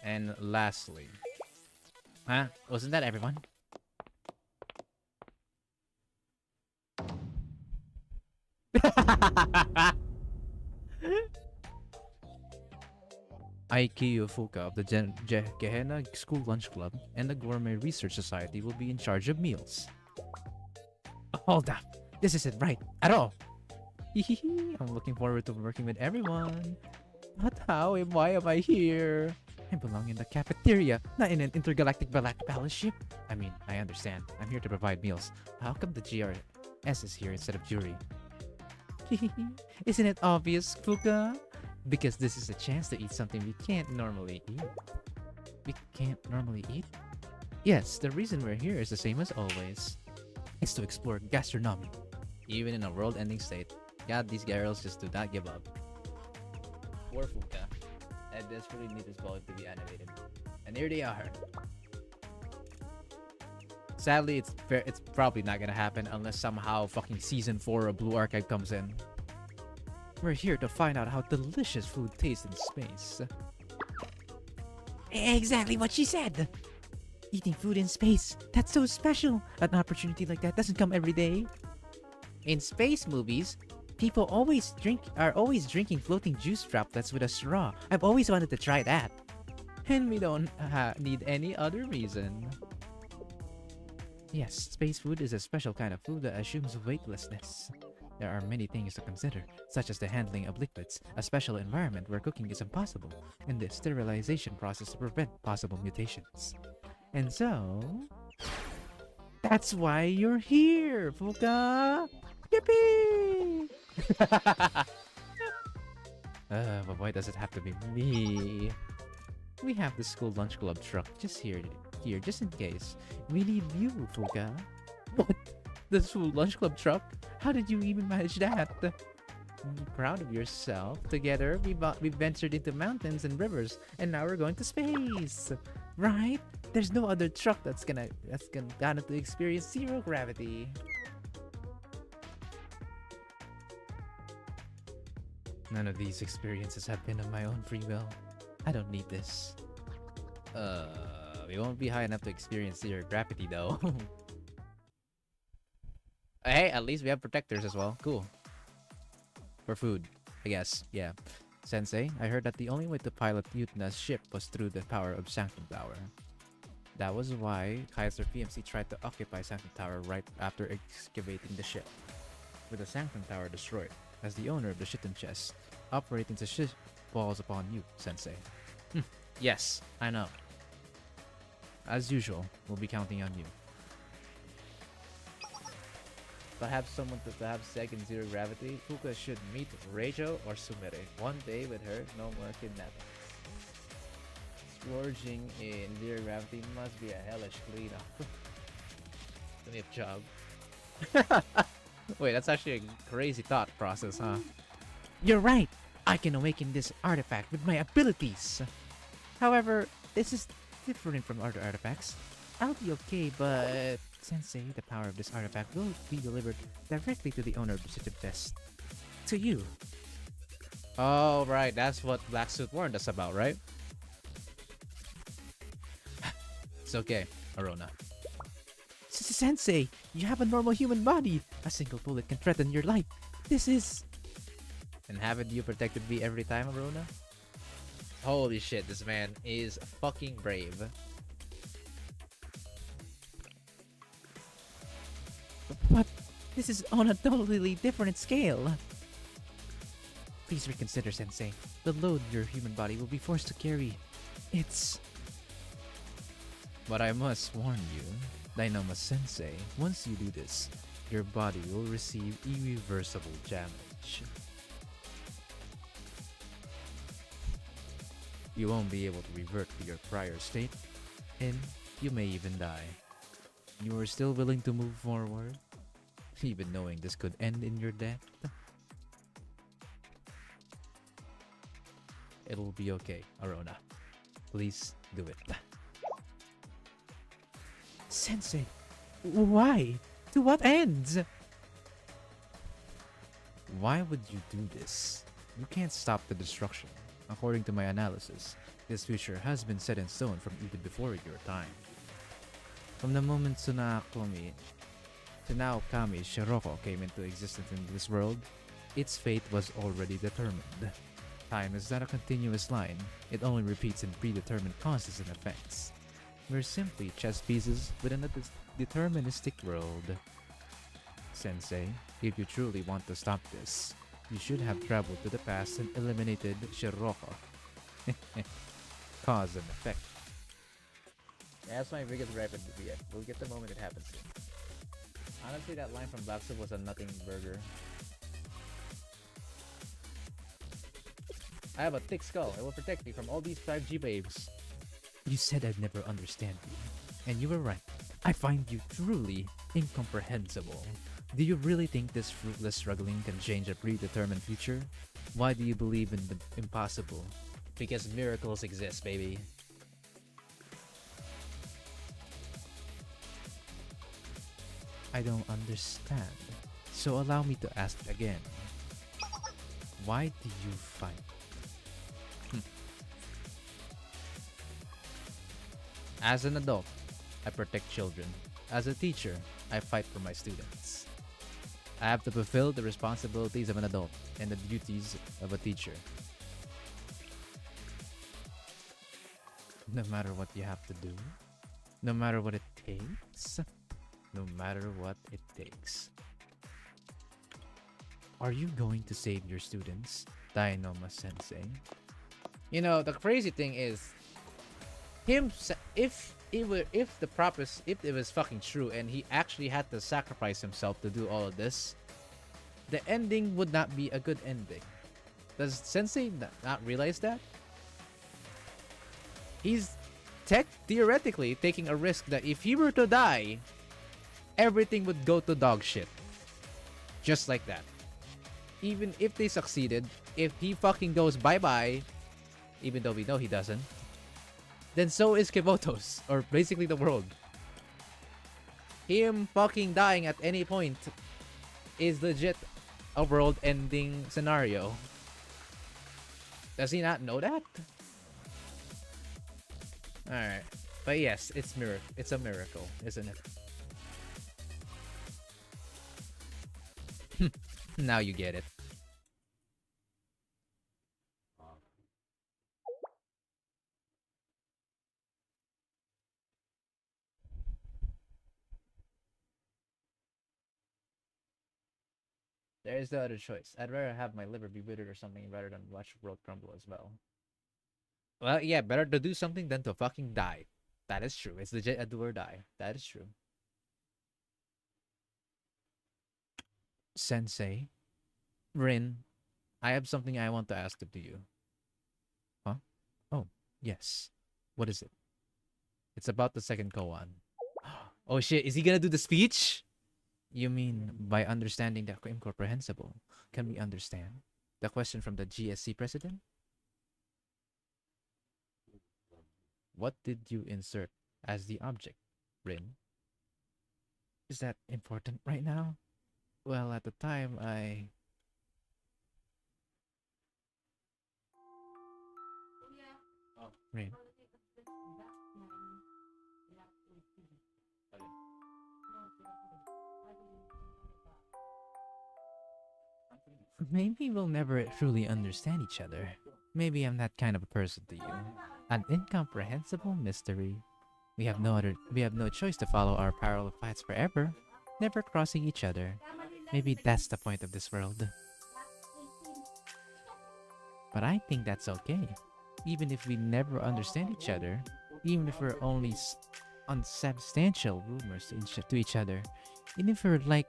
And lastly, wasn't that everyone? Aikiyo Fuka of the Gehenna School Lunch Club and the Gourmet Research Society will be in charge of meals. Hold up, this isn't right at all. I'm looking forward to working with everyone. But how and why am I here? I belong in the cafeteria, not in an intergalactic battleship. I mean, I understand. I'm here to provide meals. How come the GRS is here instead of jury? Isn't it obvious, Fuka? Because this is a chance to eat something we can't normally eat. We can't normally eat? Yes, the reason we're here is the same as always. It's to explore gastronomy. Even in a world-ending state, God, these girls just do not give up. Poor Fuka. I desperately need this volume to be animated. And here they are. Sadly, it's probably not gonna happen unless somehow fucking season 4 of Blue Archive comes in. We're here to find out how delicious food tastes in space. Exactly what she said! Eating food in space, that's so special! An opportunity like that doesn't come every day. In space movies, people are always drinking floating juice droplets with a straw. I've always wanted to try that. And we don't need any other reason. Yes, space food is a special kind of food that assumes weightlessness.
There are many things to consider, such as the handling of liquids, a special environment where cooking is impossible, and the sterilization process to prevent possible mutations. And so, that's why you're here, Fuka! Yippee! But why does it have to be me? We have the school lunch club truck just here, just in case. We need you, Fuka. What? The school lunch club truck? How did you even manage that? Be proud of yourself. Together, we ventured into mountains and rivers, and now we're going to space. Right? There's no other truck that's gonna to experience zero gravity. None of these experiences have been of my own free will. I don't need this. We won't be high enough to experience zero gravity though. Hey, at least we have protectors as well. Cool. For food, I guess. Yeah. Sensei, I heard that the only way to pilot Yutena's ship was through the power of Sanctum Tower. That was why Kaiser PMC tried to occupy Sanctum Tower right after excavating the ship. With the Sanctum Tower destroyed, as the owner of the Shitten Chest, operating the ship falls upon you, Sensei. Yes, I know. As usual, we'll be counting on you. Perhaps someone to have second zero gravity, Fuka should meet Reijo or Sumire. One day with her, no more kidnapping. Splurging in zero gravity must be a hellish cleanup. Give me a job. Wait, that's actually a crazy thought process, huh? You're right! I can awaken this artifact with my abilities! However, this is different from other artifacts. I'll be okay, but... Sensei, the power of this artifact will be delivered directly to the owner of the Shitten Chest. To you. Oh, right. That's what Black Suit warned us about, right? It's okay, Arona. Sensei, you have a normal human body. A single bullet can threaten your life. This is... And haven't you protected me every time, Arona? Holy shit, this man is fucking brave. But this is on a totally different scale. Please reconsider, Sensei. The load your human body will be forced to carry. It's... But I must warn you, Dynama Sensei, once you do this, your body will receive irreversible damage. You won't be able to revert to your prior state, and you may even die. You are still willing to move forward, even knowing this could end in your death? It'll be okay, Arona. Please do it. Sensei, why? To what ends? Why would you do this? You can't stop the destruction. According to my analysis, this future has been set in stone from even before your time. From the moment Tsunaokami Shiroko came into existence in this world, its fate was already determined. Time is not a continuous line, it only repeats in predetermined causes and effects. We're simply chess pieces within a deterministic world. Sensei, if you truly want to stop this, you should have traveled to the past and eliminated Shiroko. Cause and effect. Yeah, that's my biggest gripe with the VF. We'll get the moment it happens. Honestly, that line from Black Soup was a nothing burger. I have a thick skull. It will protect me from all these 5G babes. You said I'd never understand you. And you were right. I find you truly incomprehensible. Do you really think this fruitless struggling can change a predetermined future? Why do you believe in the impossible? Because miracles exist, baby. I don't understand. So allow me to ask again. Why do you fight? As an adult, I protect children. As a teacher, I fight for my students. I have to fulfill the responsibilities of an adult and the duties of a teacher. No matter what you have to do, no matter what it takes, no matter what it takes. Are you going to save your students, Dainoma Sensei? You know, the crazy thing is, if it was fucking true and he actually had to sacrifice himself to do all of this, the ending would not be a good ending. Does Sensei not realize that? He's theoretically taking a risk that if he were to die, everything would go to dog shit. Just like that. Even if they succeeded, if he fucking goes bye-bye, even though we know he doesn't, then so is Kibotos, or basically the world. Him fucking dying at any point is legit a world-ending scenario. Does he not know that? Alright. But yes, it's a miracle, isn't it? Now you get it. There's the other choice. I'd rather have my liver be withered or something rather than watch the world crumble as well. Well, yeah, better to do something than to fucking die. That is true. It's legit a do or die. That is true. Sensei, Rin, I have something I want to ask of you. Huh? Oh, yes. What is it? It's about the second koan. Oh shit, is he gonna do the speech? You mean by understanding the incomprehensible, can we understand? The question from the GSC president? What did you insert as the object, Rin? Is that important right now? Well, at the time, Rin. Maybe we'll never truly understand each other. Maybe I'm that kind of a person to you. An incomprehensible mystery. We have no choice to follow our parallel paths forever, never crossing each other. Maybe that's the point of this world. But I think that's okay. Even if we never understand each other, even if we're only unsubstantial rumors to each other, even if we're like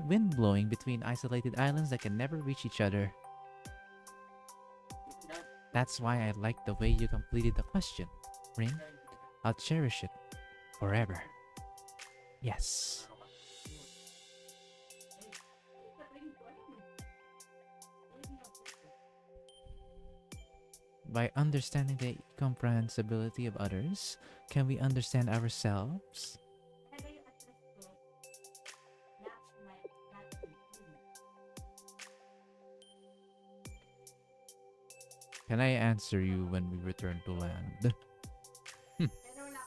wind blowing between isolated islands that can never reach each other. That's why I like the way you completed the question, Rin. I'll cherish it forever. Yes. By understanding the incomprehensibility of others, can we understand ourselves? Can I answer you when we return to land?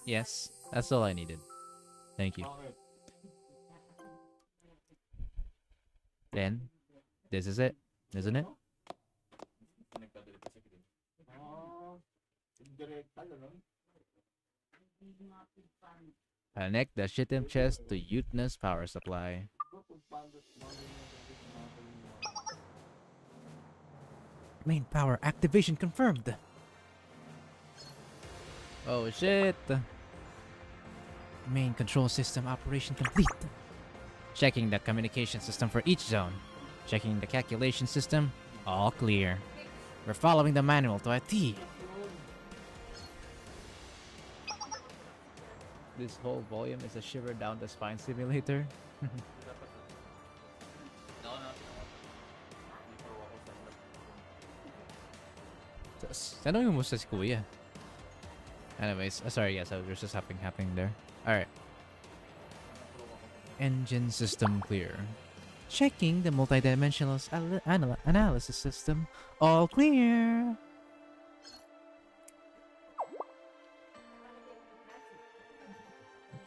Yes, that's all I needed. Thank you. Then, this is it, isn't it? Connect the shitem chest to Yutna's power supply. Main power activation confirmed. Oh shit. Main control system operation complete. Checking the communication system for each zone. Checking the calculation system. All clear. We're following the manual to a T. This whole volume is a shiver down the spine simulator. Tanongin mo sa si Kuya. Anyways, sorry, yes, there's just happening there. Alright. Engine system clear. Checking the multidimensional analysis system. All clear.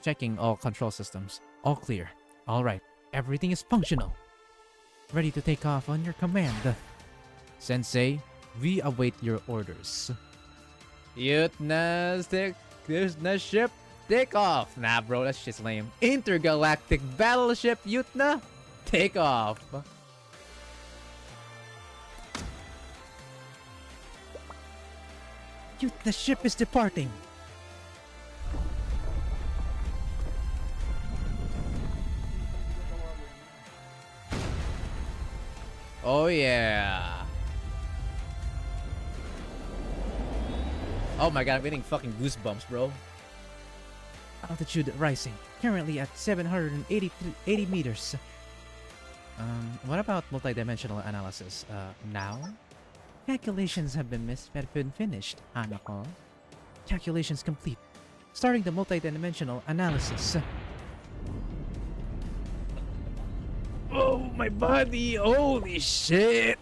Checking all control systems. All clear. Alright. Everything is functional. Ready to take off on your command. Sensei, we await your orders. Yutna's ship, take off. Nah, bro, that's just lame. Intergalactic battleship Yutna, take off. The ship is departing. Oh yeah. Oh my god, I'm getting fucking goosebumps, bro. Altitude rising. Currently at 780 meters. What about multidimensional analysis? Now? Calculations have been finished, Hanako. Calculations complete. Starting the multidimensional analysis. Oh, my body! Holy shit!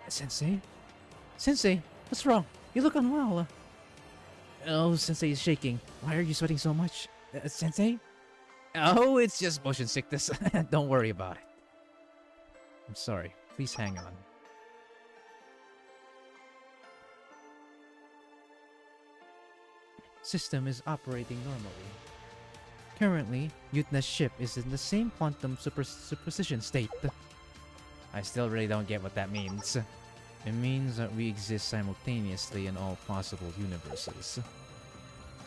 Sensei? Sensei, what's wrong? You look unwell. Oh, Sensei is shaking. Why are you sweating so much? Sensei? Oh, it's just motion sickness. Don't worry about it. I'm sorry. Please hang on. System is operating normally. Currently, Yutna's ship is in the same quantum superposition state. I still really don't get what that means. It means that we exist simultaneously in all possible universes.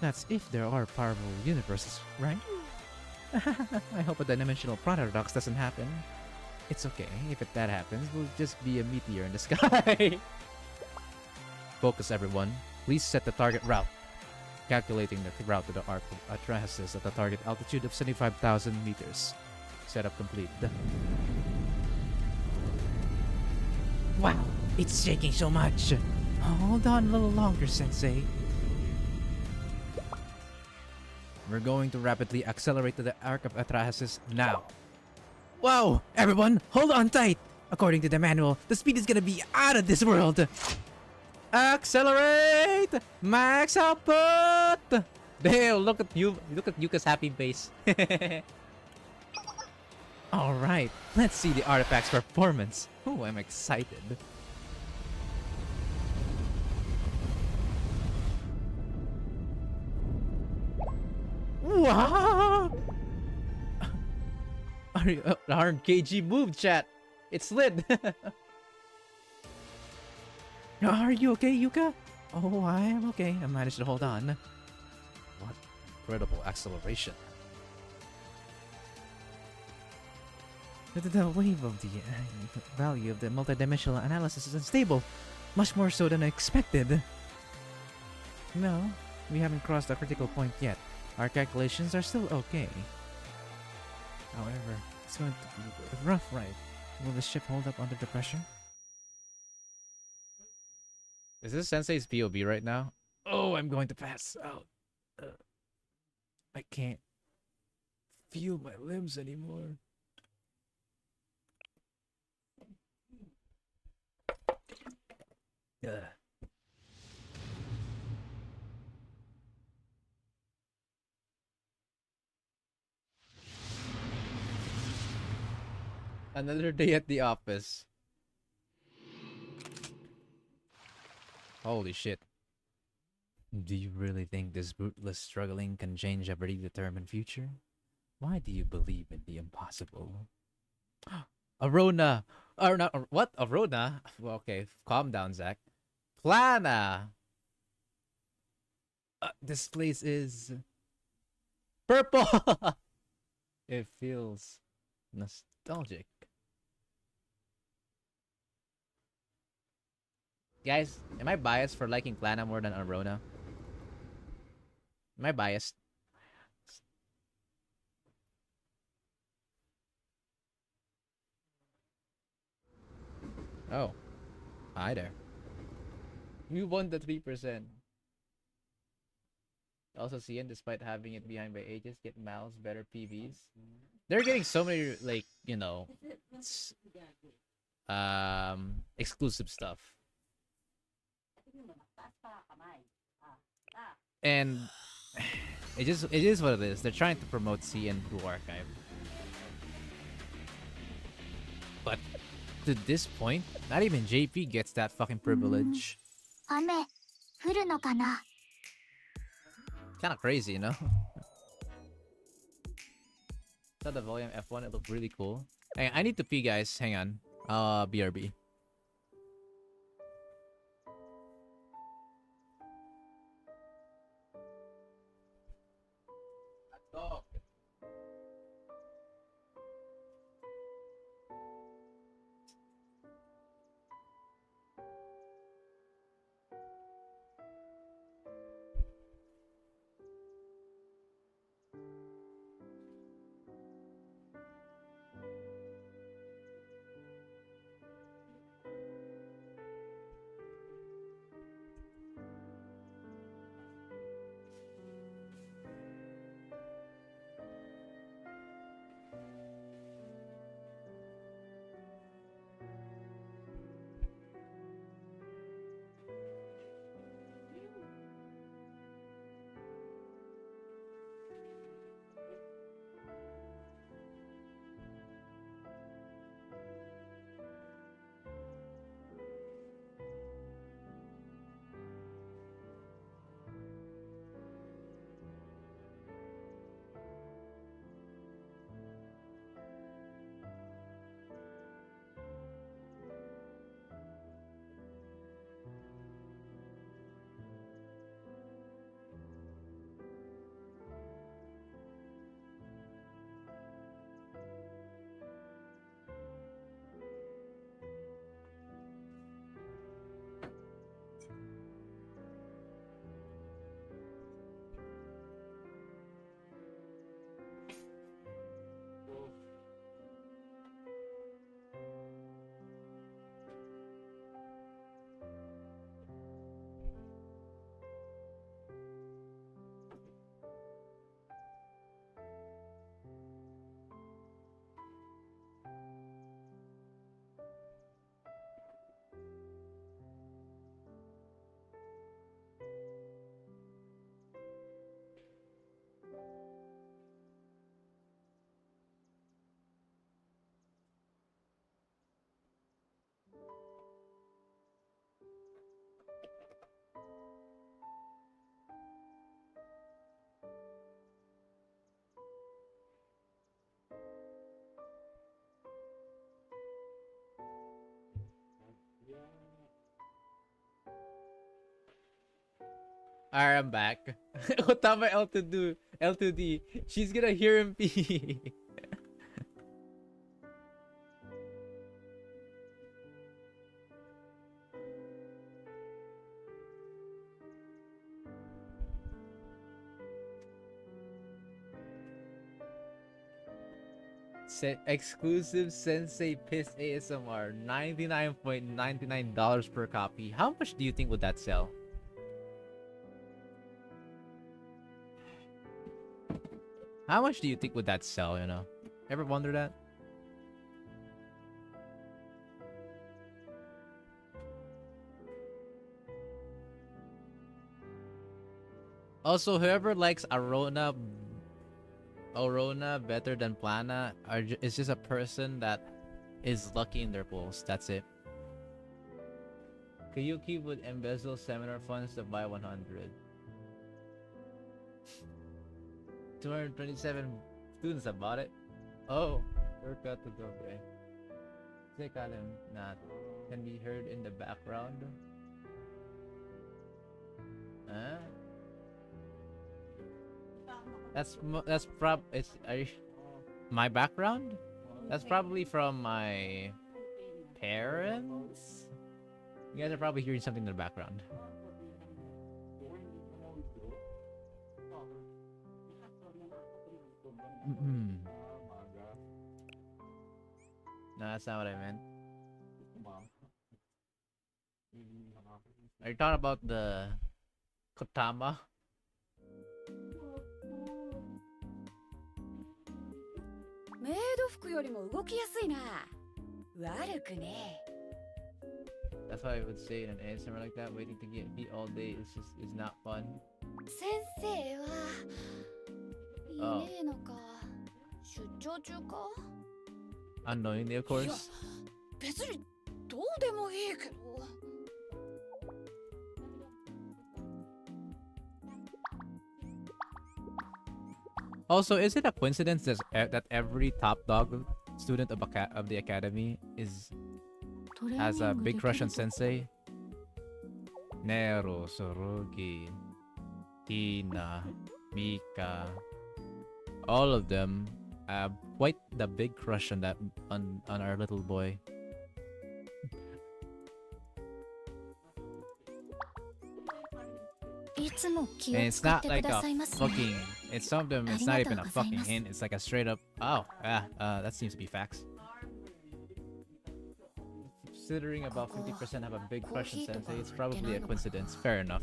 That's if there are powerful universes, right? I hope a dimensional paradox doesn't happen. It's okay, if that happens, we'll just be a meteor in the sky. Focus everyone. Please set the target route. Calculating the route to the arc of Atrahasis at a target altitude of 75,000 meters. Setup complete. Wow, it's shaking so much. Hold on a little longer, Sensei. We're going to rapidly accelerate to the arc of Atrahasis now. Wow, everyone, hold on tight. According to the manual, the speed is gonna be out of this world. Accelerate! Max output! Damn, look at you. Look at Yuka's happy face. Alright, let's see the artifact's performance. Oh, I'm excited. Wow! 100 kg move, chat. It slid. Are you okay, Yuka? Oh, I am okay. I managed to hold on. What incredible acceleration. The wave of the value of the multidimensional analysis is unstable. Much more so than I expected. No, we haven't crossed the critical point yet. Our calculations are still okay. However, it's going to be a rough ride. Will the ship hold up under the pressure? Is this Sensei's POV right now? Oh, I'm going to pass out. I can't feel my limbs anymore. Ugh. Another day at the office. Holy shit. Do you really think this bootless struggling can change a predetermined future? Why do you believe in the impossible? Arona! Or not, what? Arona? Well, okay, calm down, Zach. Plana! This place is... purple! It feels nostalgic. Guys, am I biased for liking Plana more than Arona? Am I biased? Oh. Hi there. You won the 3%. Also, CN, despite having it behind by ages, get Mal's better PVs. They're getting so many, like, you know, exclusive stuff. And it is what it is. They're trying to promote CN Blue Archive. But to this point, not even JP gets that fucking privilege. Kinda crazy, you know? Saw the volume F1, it looked really cool. Hey, I need to pee, guys. Hang on. BRB. Alright, I'm back. Otama L2D. L2D. She's gonna hear him pee. Exclusive Sensei Piss ASMR. $99.99 per copy. How much do you think would that sell? How much do you think would that sell, you know? Ever wonder that? Also, whoever likes Arona better than Plana is just a person that is lucky in their polls. That's it. Kayuki would embezzle seminar funds to buy 100. 227 students have bought it. Oh, workout to go, okay. Zekalim not can be heard in the background. Huh? It's my background? That's probably from my parents. You guys are probably hearing something in the background. No, that's not what I meant. Are you talking about the Kotama? That's why I would say in an ASMR like that, waiting to get beat all day is not fun. Oh. Unknowingly, of course. Also, is it a coincidence that every top dog student of the academy has a big crush on Sensei? Nero, Sorogi, Hina, Mika, all of them have quite the big crush on our little boy. And it's not like a fucking. It's some of them. It's not even a fucking hint. It's like a straight up. Oh, yeah. That seems to be facts. Considering about 50% have a big crush on Sensei, it's probably a coincidence. Fair enough.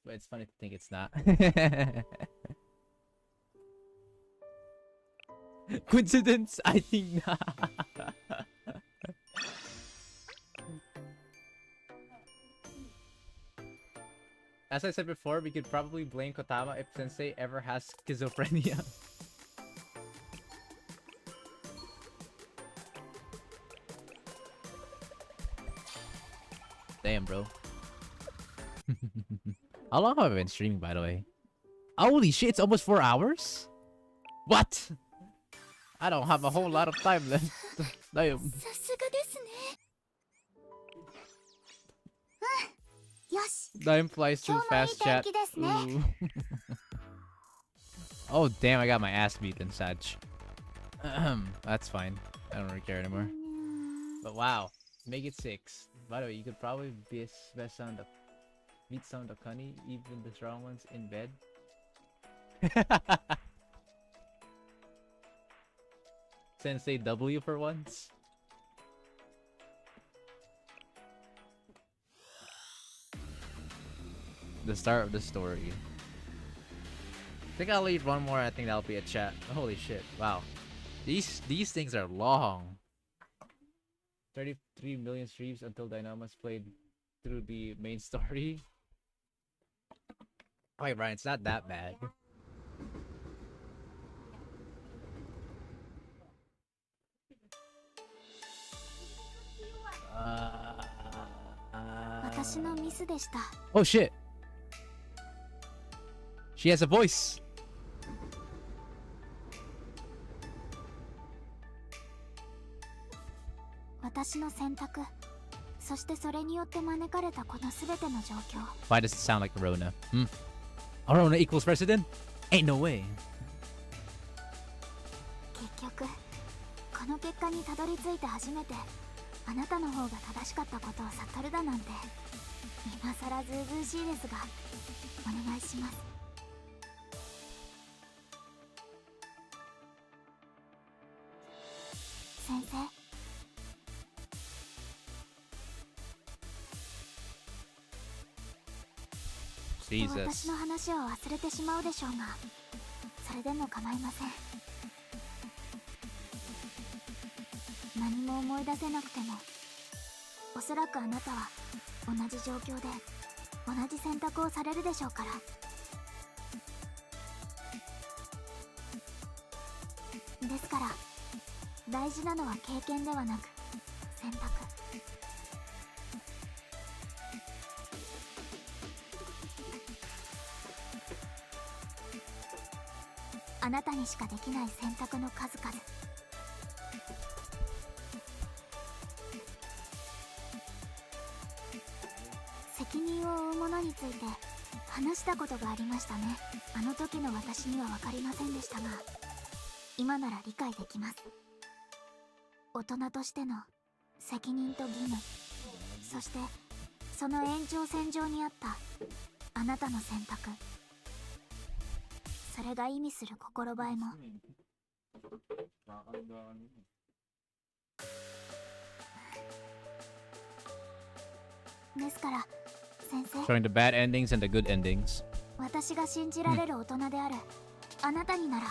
But it's funny to think it's not. Coincidence? I think not. As I said before, we could probably blame Kotama if Sensei ever has schizophrenia. Damn, bro. How long have I been streaming, by the way? Holy shit, it's almost 4 hours? What? I don't have a whole lot of time left. Damn. Time flies too fast, chat. Ooh. Oh, damn, I got my ass beaten, Saj. That's fine. I don't really care anymore. But wow, make it 6. By the way, you could probably beat some of the Kuni, even the strong ones, in bed. Sensei W for once. The start of the story. I think I'll leave one more. I think that'll be a chat. Holy shit! Wow, these things are long. 33 million streams until Dynamas played through the main story. Wait, Ryan, it's not that bad. Oh shit! She has a voice!
私の選択、そしてそれによって招かれたこの全ての状況。
Why does it sound like Rona? Rona equals president? Ain't no way.
結局この結果にたどり着いて初めてあなたの方が正しかったことを悟るだなんて、今さらずうずうしいですがお願いします。先生、私
Jesus.
の話を忘れてしまうでしょうが、それでも構いません。何も思い出せなくても、おそらくあなたは同じ状況で同じ選択をされるでしょうから。ですから大事なのは経験ではなく選択。あなたにしかできない選択の数々。責任を負うものについて話したことがありましたね。あの時の私には分かりませんでしたが、今なら理解できます。大人としての責任と義務、そしてその延長線上にあったあなたの選択、それが意味する心映えも。ですから先生、
Showing the bad endings and the good endings.
私が信じられる大人であるあなたになら、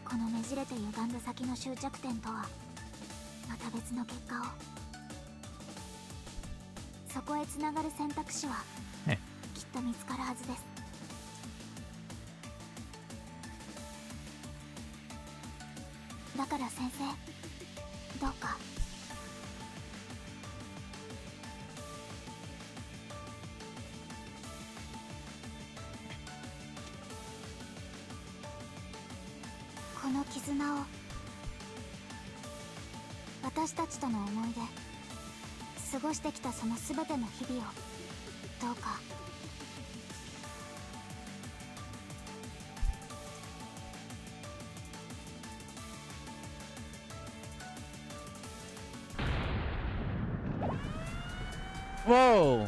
このねじれて歪んだ先の終着点とはまた別の結果を、そこへつながる選択肢は
え
きっと見つかるはずです。だから先生、どうかこの絆を、私たちとの思い出、過ごしてきたその全ての日々をどうか。
Whoa!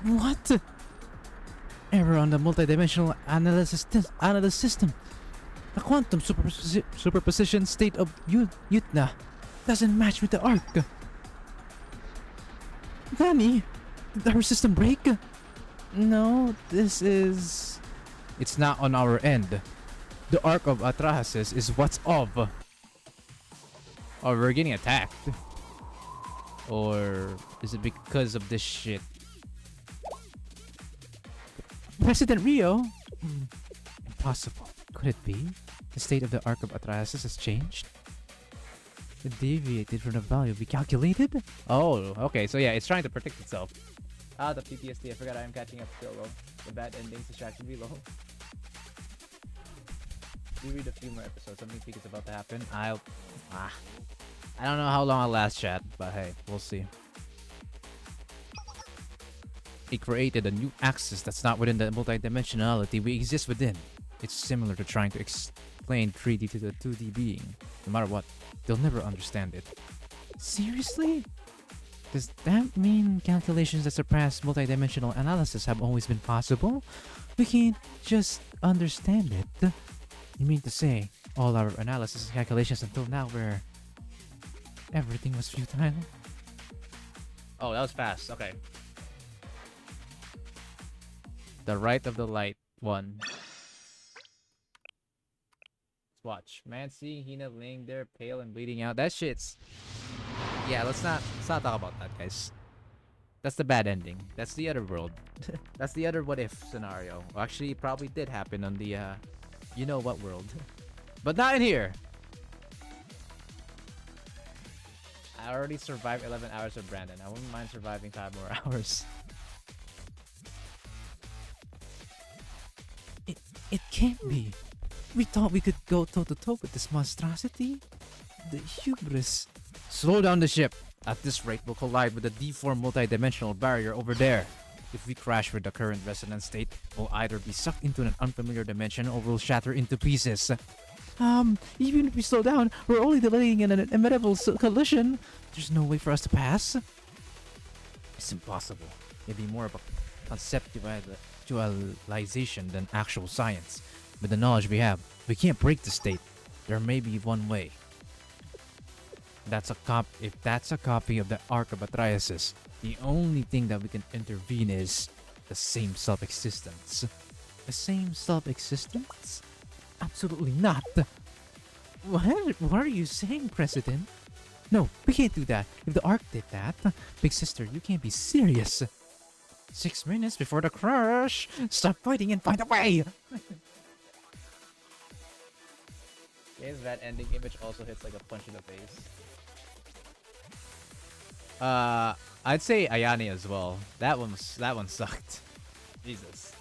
What? Error on the multidimensional analysis system. The quantum superposition state of Utna doesn't match with the arc. Nani? Did our system break? No, this is... It's not on our end. The arc of Atrahasis is what's off. Oh, we're getting attacked. Or is it because of this shit? President Rio? Impossible. Could it be? The state of the arc of Atrahasis has changed? It deviated from the value we calculated? Oh, okay. So yeah, it's trying to protect itself. Ah, the PTSD. I forgot I am catching up still low. The bad endings distracted me low. We read a few more episodes. Something big is about to happen. I don't know how long I'll last, chat, but hey, we'll see. It created a new axis that's not within the multidimensionality we exist within. It's similar to trying to explain 3D to the 2D being. No matter what, they'll never understand it. Seriously? Does that mean calculations that surpass multidimensional analysis have always been possible? We can't just understand it. You mean to say, all our analysis and calculations until now were... everything was futile? Oh, that was fast. Okay. The right of the light one. Let's watch. Mancy, Hina laying there, pale and bleeding out. That shit's... Yeah, let's not talk about that, guys. That's the bad ending. That's the other world. That's the other what if scenario. Well, actually, it probably did happen on the you know what world. But not in here. I already survived 11 hours of Brandon. I wouldn't mind surviving 5 more hours. It can't be. We thought we could go toe-to-toe with this monstrosity. The hubris. Slow down the ship. At this rate, we'll collide with the deformed multi-dimensional barrier over there. If we crash with the current resonance state, we'll either be sucked into an unfamiliar dimension or we'll shatter into pieces. Even if we slow down, we're only delaying an inevitable collision. There's no way for us to pass. It's impossible. It'd be more of a conceptualization than actual science. With the knowledge we have, we can't break the state. There may be one way. If that's a copy of the Ark of Atraeus, the only thing that we can intervene is the same self-existence. The same self-existence? Absolutely not. What are you saying, President? No, we can't do that. If the Ark did that, Big Sister, you can't be serious. 6 minutes before the crash. Stop fighting and find a way.
Yes, that ending image also hits like a punch in the face. I'd say Ayane as well. That one sucked. Jesus.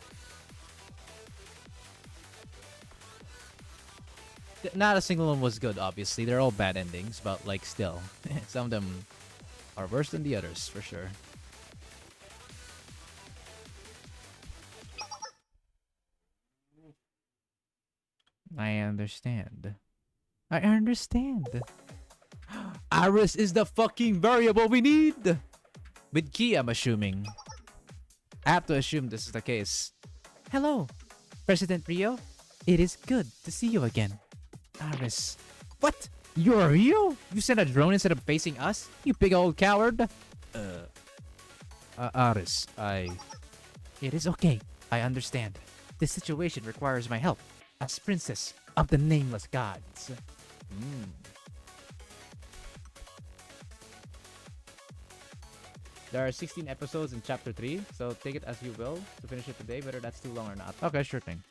Not a single one was good, obviously. They're all bad endings, but like still. Some of them are worse than the others, for sure.
I understand. I understand. Aris is the fucking variable we need! With key, I'm assuming. I have to assume this is the case. Hello, President Rio. It is good to see you again. Aris. What? You're Rio? You sent a drone instead of facing us? You big old coward. Aris, It is okay. I understand. This situation requires my help as princess of the nameless gods.
There are 16 episodes in chapter 3, so take it as you will to finish it today, whether that's too long or not.
Okay, sure thing.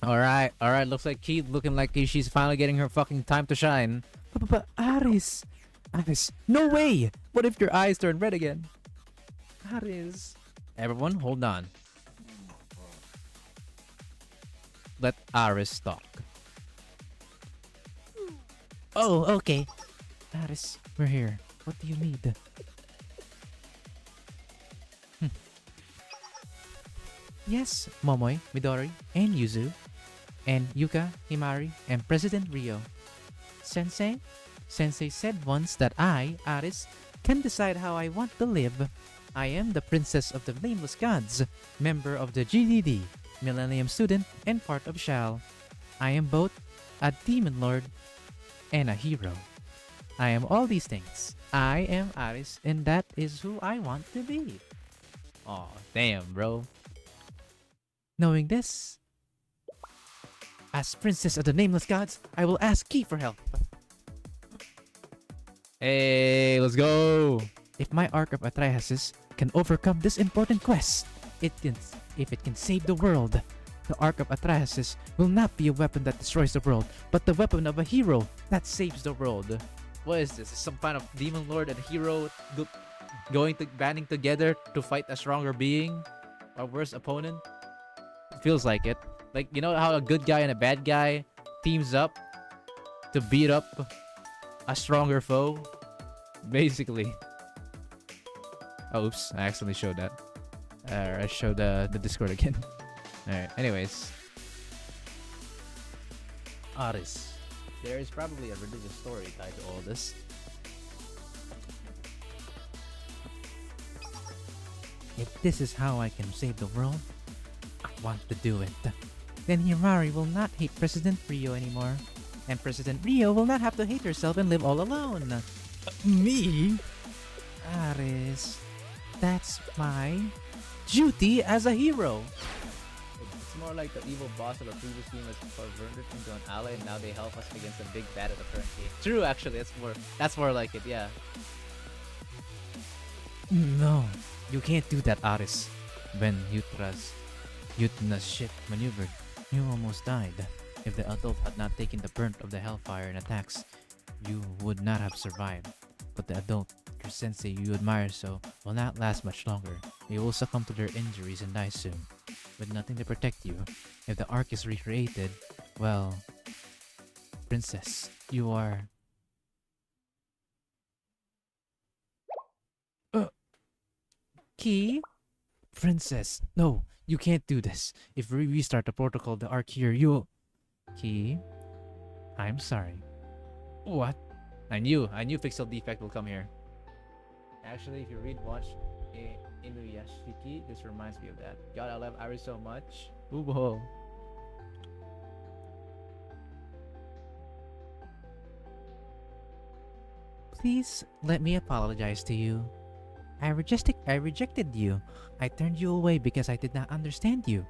Alright, looks like Keith looking like she's finally getting her fucking time to shine. But Aris, no way! What if your eyes turn red again? Aris. Everyone, hold on. Let Aris talk. Oh, okay. Aris, we're here. What do you need? Yes, Momoy, Midori, and Yuzu, and Yuka, Himari, and President Rio. Sensei said once that I, Aris, can decide how I want to live. I am the princess of the nameless gods, member of the GDD, Millennium student, and part of Shal. I am both a demon lord and a hero. I am all these things. I am Aris, and that is who I want to be.
Aw, damn, bro.
Knowing this, as princess of the nameless gods, I will ask Key for help.
Hey, let's go.
If my Ark of Atraeus can overcome this important quest, if it can save the world, the Ark of Atraeus will not be a weapon that destroys the world, but the weapon of a hero that saves the world.
What is this? Is some kind of demon lord and hero banding together to fight a stronger being? Our worst opponent? It feels like it. Like, you know how a good guy and a bad guy teams up to beat up a stronger foe? Basically. Oh, oops. I accidentally showed that. I showed the Discord again. Alright, anyways.
Aris.
There is probably a religious story tied to all this.
If this is how I can save the world, I want to do it. Then Himari will not hate President Rio anymore. And President Rio will not have to hate herself and live all alone. Me? Aris. That's my duty as a hero.
It's more like the evil boss of a previous team has converted into an ally, and now they help us against the big bad of the current game. True, actually, that's more like it. Yeah.
No, you can't do that, Aris. When Yutna's ship maneuvered, you almost died. If the adult had not taken the brunt of the hellfire and attacks, you would not have survived. But the adult, your sensei you admire so, will not last much longer. They will succumb to their injuries and die soon. with nothing to protect you. If the arc is recreated, well, princess, you are... Key? Princess, no, you can't do this. If we restart the protocol, the arc here, you'll... Key? I'm sorry. What? I knew Pixel Defect will come here. Actually, if you read Watch Inuyashiki, this reminds me of that. God, I love Iris so much. Ubo. Please let me apologize to you. I rejected you. I turned you away because I did not understand you.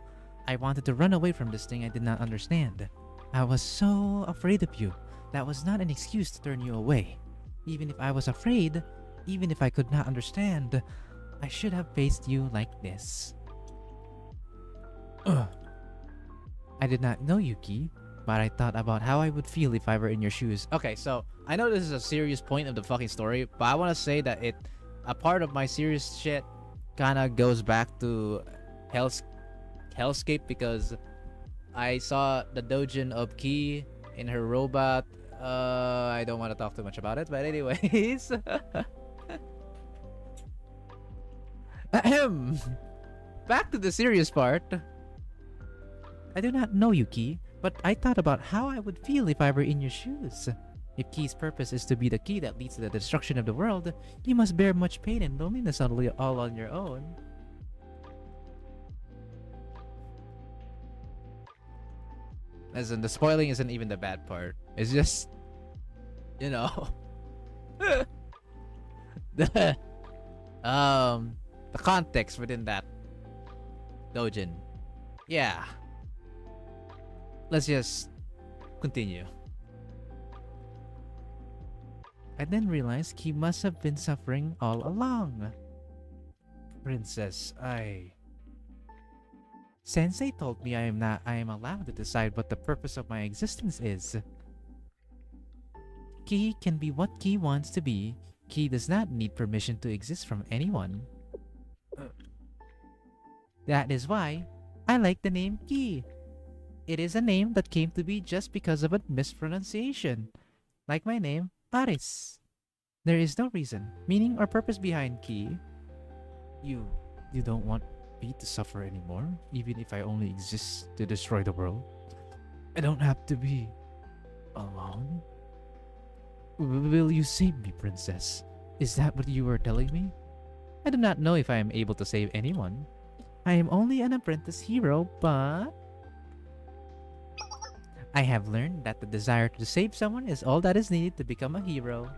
I wanted to run away from this thing I did not understand. I was so afraid of you. That was not an excuse to turn you away. Even if I was afraid, even if I could not understand, I should have faced you like this. I did not know Yuki, but I thought about how I would feel if I were in your shoes. Okay, so I know this is a serious point of the fucking story, but I want to say that a part of my serious shit kind of goes back to Hellscape because I saw the doujin of Ki in her robot. I don't want to talk too much about it, but anyways. Ahem. Back to the serious part. I do not know you, Ki, but I thought about how I would feel if I were in your shoes. If Ki's purpose is to be the key that leads to the destruction of the world, you must bear much pain and loneliness all on your own. As in, the spoiling isn't even the bad part. It's just, you know, the context within that doujin. Yeah. Let's just continue. I then realized Ki must have been suffering all along. Princess, Sensei told me I am allowed to decide what the purpose of my existence is. Ki can be what Ki wants to be. Ki does not need permission to exist from anyone. That is why I like the name Ki. It is a name that came to be just because of a mispronunciation. Like my name, Aris. There is no reason, meaning, or purpose behind Ki. You don't want me to suffer anymore, even if I only exist to destroy the world. I don't have to be alone. Will you save me, princess? Is that what you were telling me? I do not know if I am able to save anyone. I am only an apprentice hero, but I have learned that the desire to save someone is all that is needed to become a hero.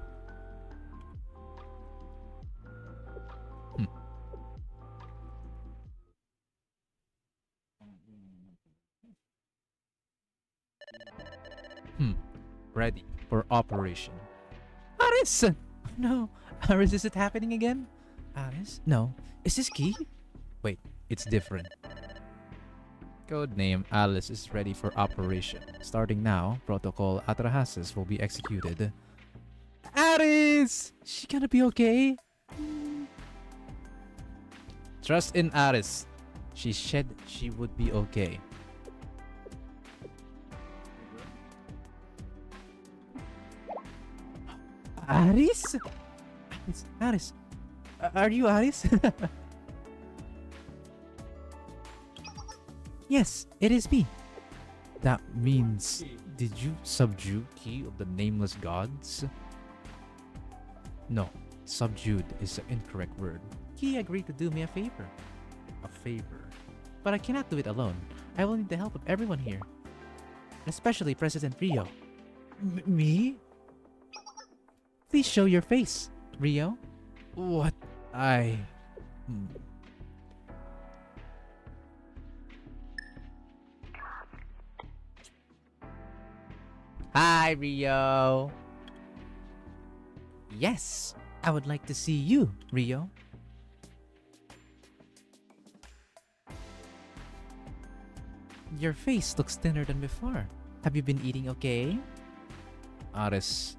Ready for operation. Aris! No. Aris, is it happening again? Aris? No. Is this Ki? Wait, it's different. Codename Alice is ready for operation. Starting now, Protocol Atrahasis will be executed. Aris! She gonna be okay? Trust in Aris. She said she would be okay. Aris? Aris? Are you Aris? Yes, it is me. That means, did you subdue Ki of the nameless gods? No, subdued is an incorrect word. Ki agreed to do me a favor. A favor. But I cannot do it alone. I will need the help of everyone here. Especially President Rio. Me? Please show your face, Rio. What? Hi, Rio. Yes, I would like to see you, Rio. Your face looks thinner than before. Have you been eating okay? Aris,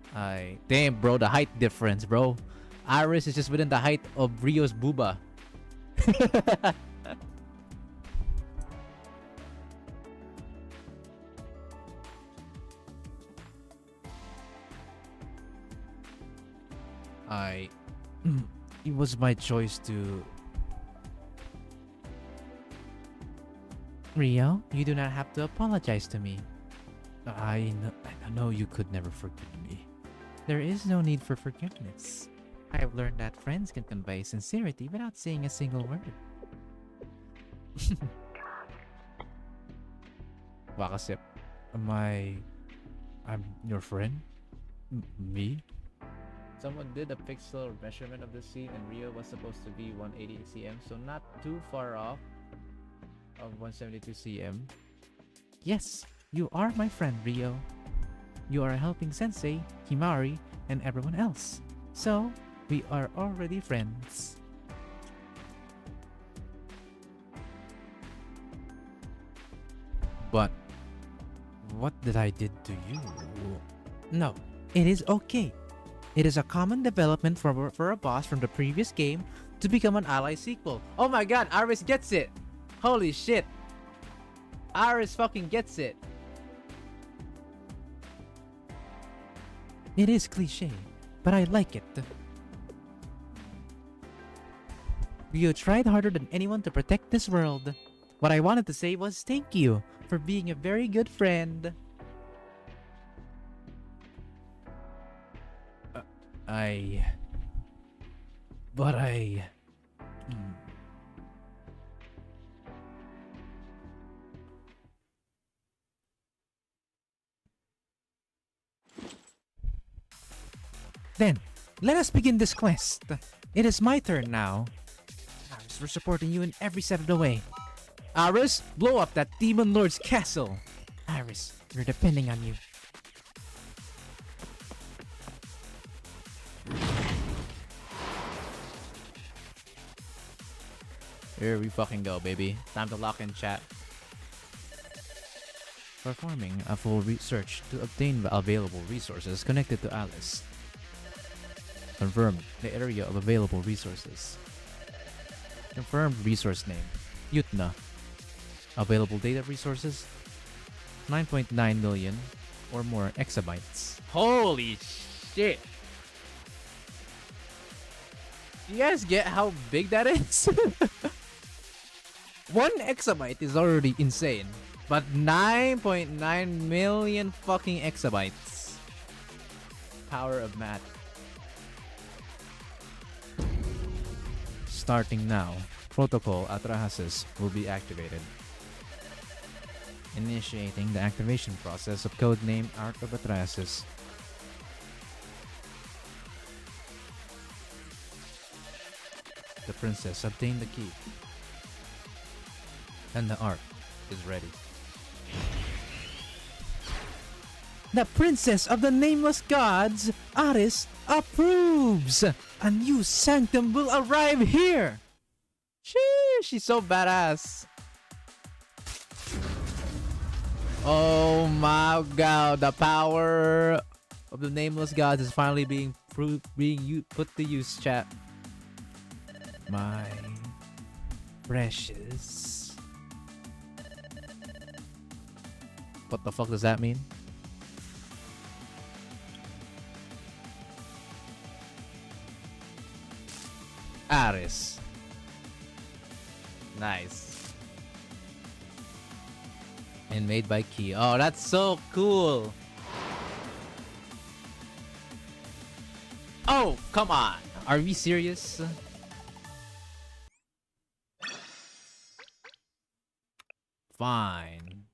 damn, bro, the height difference, bro. Aris is just within the height of Rio's booba. I... It was my choice to... Rio, you do not have to apologize to me. I know you could never forgive me. There is no need for forgiveness. I have learned that friends can convey sincerity without saying a single word. Wakasip, I'm your friend? Me? Someone did a pixel measurement of the scene and Rio was supposed to be 180 cm, so not too far off of 172 cm. Yes, you are my friend, Rio. You are helping Sensei, Himari, and everyone else. So, we are already friends. But, what did I did to you? No, it is okay. It is a common development for a boss from the previous game to become an ally sequel. Oh my god, Aris gets it! Holy shit! Aris fucking gets it! It is cliche, but I like it. You tried harder than anyone to protect this world. What I wanted to say was thank you for being a very good friend. Then, let us begin this quest. It is my turn now. Aris, we're supporting you in every step of the way. Aris, blow up that Demon Lord's castle. Aris, we're depending on you. Here we fucking go, baby. Time to lock in chat. Performing a full research to obtain available resources connected to Alice. Confirm the area of available resources. Confirmed resource name, Yutna. Available data resources, 9.9 million or more exabytes. Holy shit! Do you guys get how big that is? 1 exabyte is already insane, but 9.9 million fucking exabytes. Power of math. Starting now, Protocol Atrahasis will be activated. Initiating the activation process of codename Arc of Atrahasis. The princess obtained the key. And the Arc is ready. The princess of the nameless gods, Aris, approves! A new sanctum will arrive here! Sheesh, she's so badass. Oh my god, the power of the nameless gods is finally being put to use, chat. My precious. What the fuck does that mean? Aris. Nice. And made by Key. Oh, that's so cool. Oh, come on. Are we serious? Fine.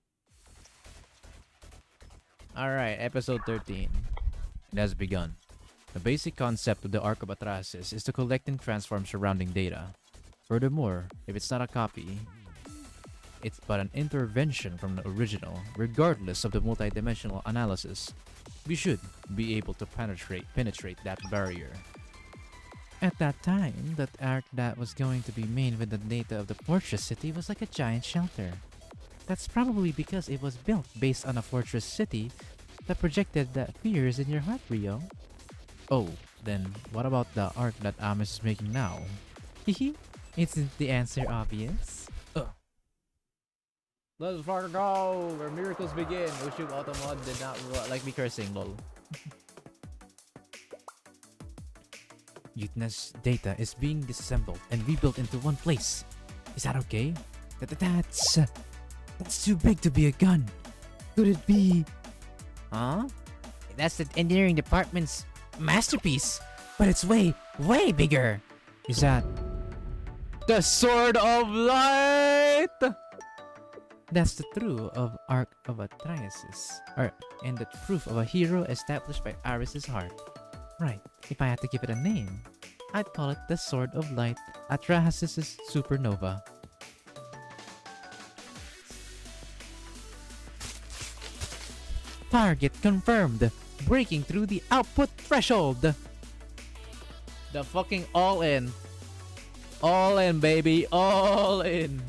Alright, episode 13. It has begun. The basic concept of the Arc of Atrahasis is to collect and transform surrounding data. Furthermore, if it's not a copy, it's but an intervention from the original, regardless of the multidimensional analysis. We should be able to penetrate that barrier. At that time, that arc that was going to be made with the data of the fortress city was like a giant shelter. That's probably because it was built based on a fortress city that projected the fears in your heart, Rio. Oh, then what about the art that Amos is making now? Hehe, isn't the answer obvious? Let's fucking go! Where miracles begin! Ushub Automod did not like me cursing, lol. Yutena's data is being disassembled and rebuilt into one place. Is that okay? That's too big to be a gun. Could it be? Huh? That's the engineering department's masterpiece. But it's way, way bigger. Is that the Sword of Light? That's the true of Arc of Atraeus, and the proof of a hero established by Aris's heart. Right, if I had to give it a name, I'd call it the Sword of Light, Atraeus' Supernova. Target confirmed, breaking through the output threshold. The fucking all in. All in, baby, all in.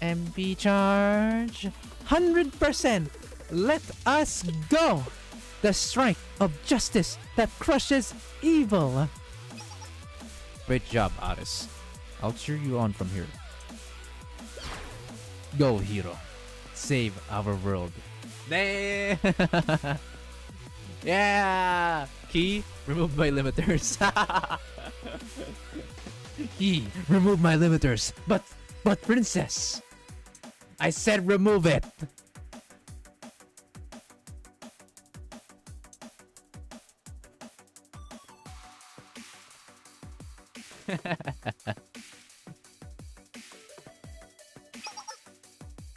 MP charge 100%. Let us go. The strike of justice that crushes evil. Great job, Aris. I'll cheer you on from here. Go, hero. Save our world. Yeah. Key, remove my limiters. Key, remove my limiters. But princess, I said remove it.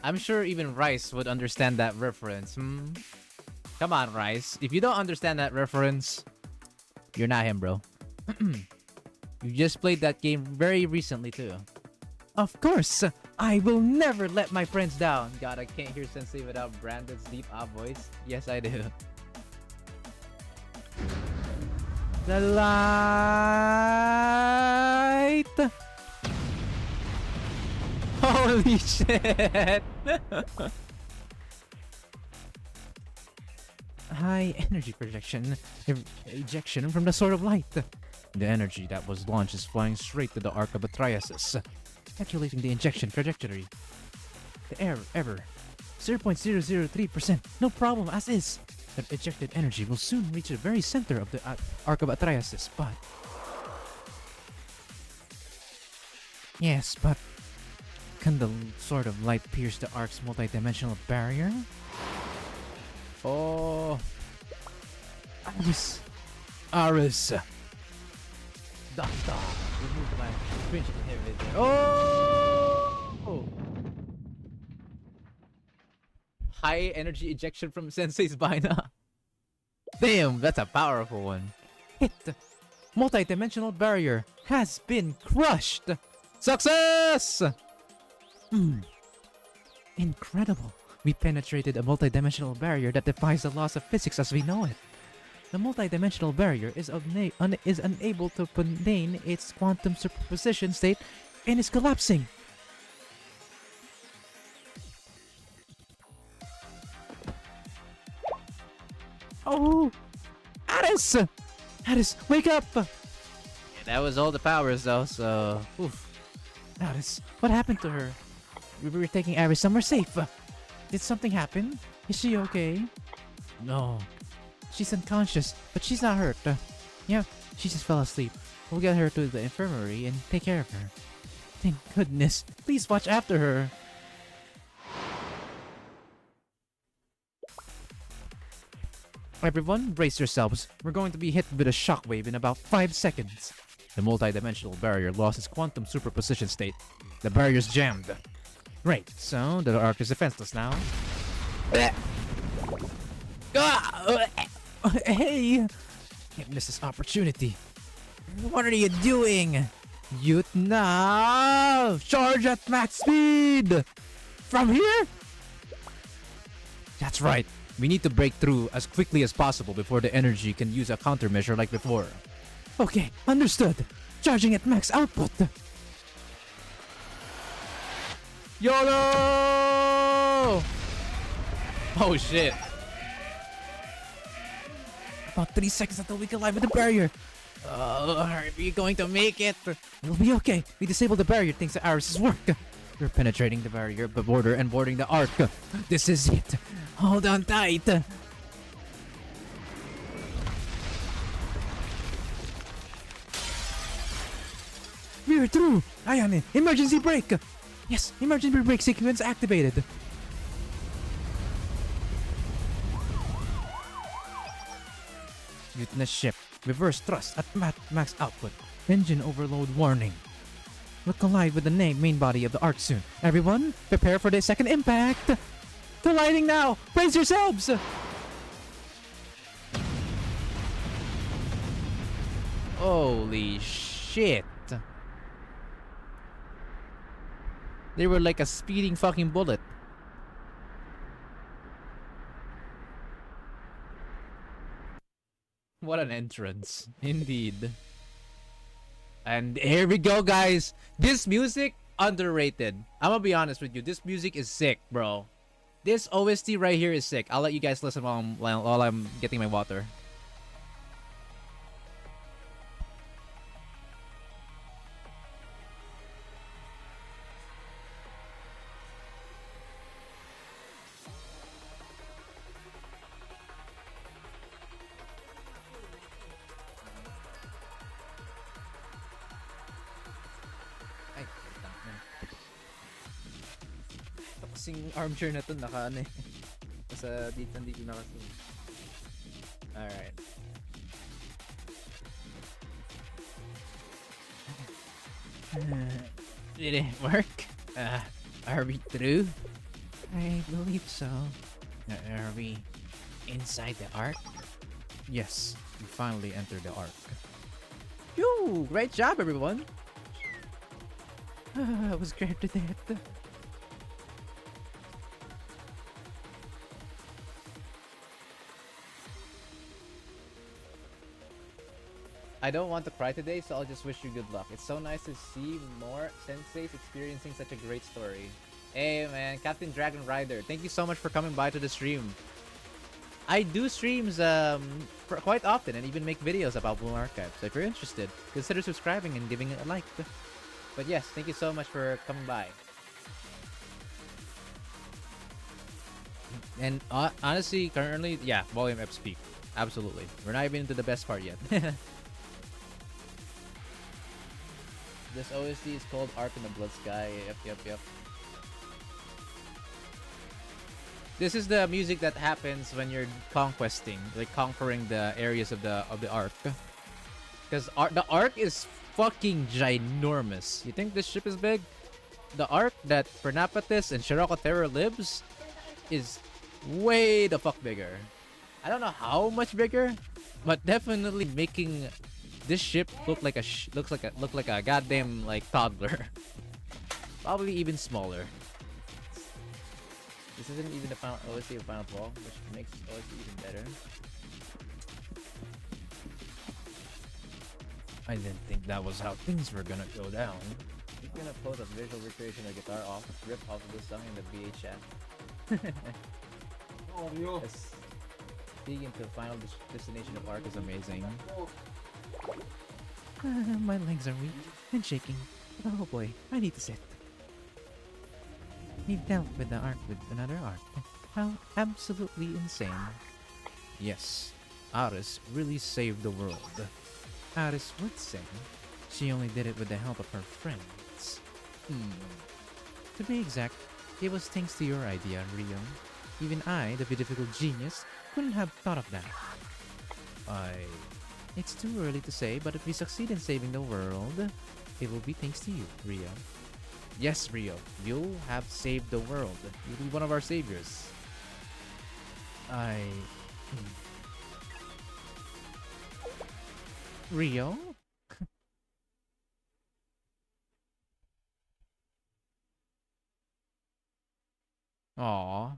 I'm sure even Rice would understand that reference. Come on, Rice. If you don't understand that reference, you're not him, bro. You just played that game very recently, too. Of course! I will never let my friends down. God, I can't hear Sensei without Brandon's deep voice. Yes, I do. The light! Holy shit! High energy projection, ejection from the Sword of Light. The energy that was launched is flying straight to the Arc of Atraeus, calculating the injection trajectory. The error 0.003%. No problem, as is. The ejected energy will soon reach the very center of the Arc of Atraeus, but... Yes, but... Can the Sword of Light pierce the Arc's multi-dimensional barrier? Oh... Aris! Doctor! Remove my cringe inhibitor. Oh! High energy ejection from Sensei's Bina. Damn, that's a powerful one. Hit! Multi-dimensional barrier has been crushed! Success! Incredible. We penetrated a multi-dimensional barrier that defies the laws of physics as we know it. The multi-dimensional barrier is unable to contain its quantum superposition state and is collapsing. Oh! Aris! Aris, wake up! Yeah, that was all the powers though, so... Oof. Aris, what happened to her? We were taking Aris somewhere safe. Did something happen? Is she okay? No. She's unconscious, but she's not hurt. Yeah, she just fell asleep. We'll get her to the infirmary and take care of her. Thank goodness. Please watch after her. Everyone, brace yourselves. We're going to be hit with a shockwave in about 5 seconds. The multi-dimensional barrier lost its quantum superposition state. The barrier's jammed. Great, so the Arc is defenseless now. Hey! Can't miss this opportunity. What are you doing? Now! Charge at max speed! From here? That's right. We need to break through as quickly as possible before the energy can use a countermeasure like before. Okay, understood. Charging at max output. YOLO! Oh shit. About 3 seconds until we collide with the barrier. Are we going to make it? We'll be okay. We disabled the barrier thanks to Aris's work. We're penetrating the barrier border and boarding the Arc. This is it. Hold on tight. We're through! Ayane, emergency brake! Yes, emergency brake sequence activated. Mutinous ship. Reverse thrust at max output. Engine overload warning. We'll collide with the main body of the Ark soon. Everyone, prepare for the second impact! Colliding now! Brace yourselves! Holy shit! They were like a speeding fucking bullet. What an entrance. Indeed. And here we go, guys. This music, underrated. I'm gonna be honest with you. This music is sick, bro. This OST right here is sick. I'll let you guys listen while I'm getting my water. Ay, putang ina. Ito kasing armchair na to naka ano eh. Dito na kasi. Alright. Did it work? Are we through? I believe so. Are we inside the Ark? Yes, we finally entered the Ark. Phew! Great job, everyone! I was scared to death. I don't want to cry today, so I'll just wish you good luck. It's so nice to see more senseis experiencing such a great story. Hey man, Captain Dragon Rider, thank you so much for coming by to the stream. I do streams quite often and even make videos about Bloom Archive, so if you're interested, consider subscribing and giving it a like. But yes, thank you so much for coming by. And honestly, currently, yeah, volume up speak. Absolutely. We're not even into the best part yet. This OST is called Ark in the Blood Sky. Yep. This is the music that happens when you're conquesting, like conquering the areas of the Ark. Because the Ark is fucking ginormous. You think this ship is big? The Ark that Pernapatis and Shiroko Terror lives is way the fuck bigger. I don't know how much bigger, but definitely making this ship look like a goddamn like toddler. Probably even smaller. This isn't even the final OST of Final Ball, which makes OST even better. I didn't think that was how things were gonna go down. I'm gonna post a visual recreation of the guitar rip off of this song in the BA chat.
Oh, yo.
Yes. Digging into the final destination of Ark is amazing. My legs are weak and shaking. Oh boy, I need to sit. He dealt with the Ark with another Ark. How absolutely insane. Yes, Aris really saved the world. Aris would say she only did it with the help of her friends. To be exact, it was thanks to your idea, Rio. Even I, the beautiful genius, couldn't have thought of that. It's too early to say, but if we succeed in saving the world, it will be thanks to you, Rio. Yes, Rio, you have saved the world. You'll be one of our saviors. Rio? Aww.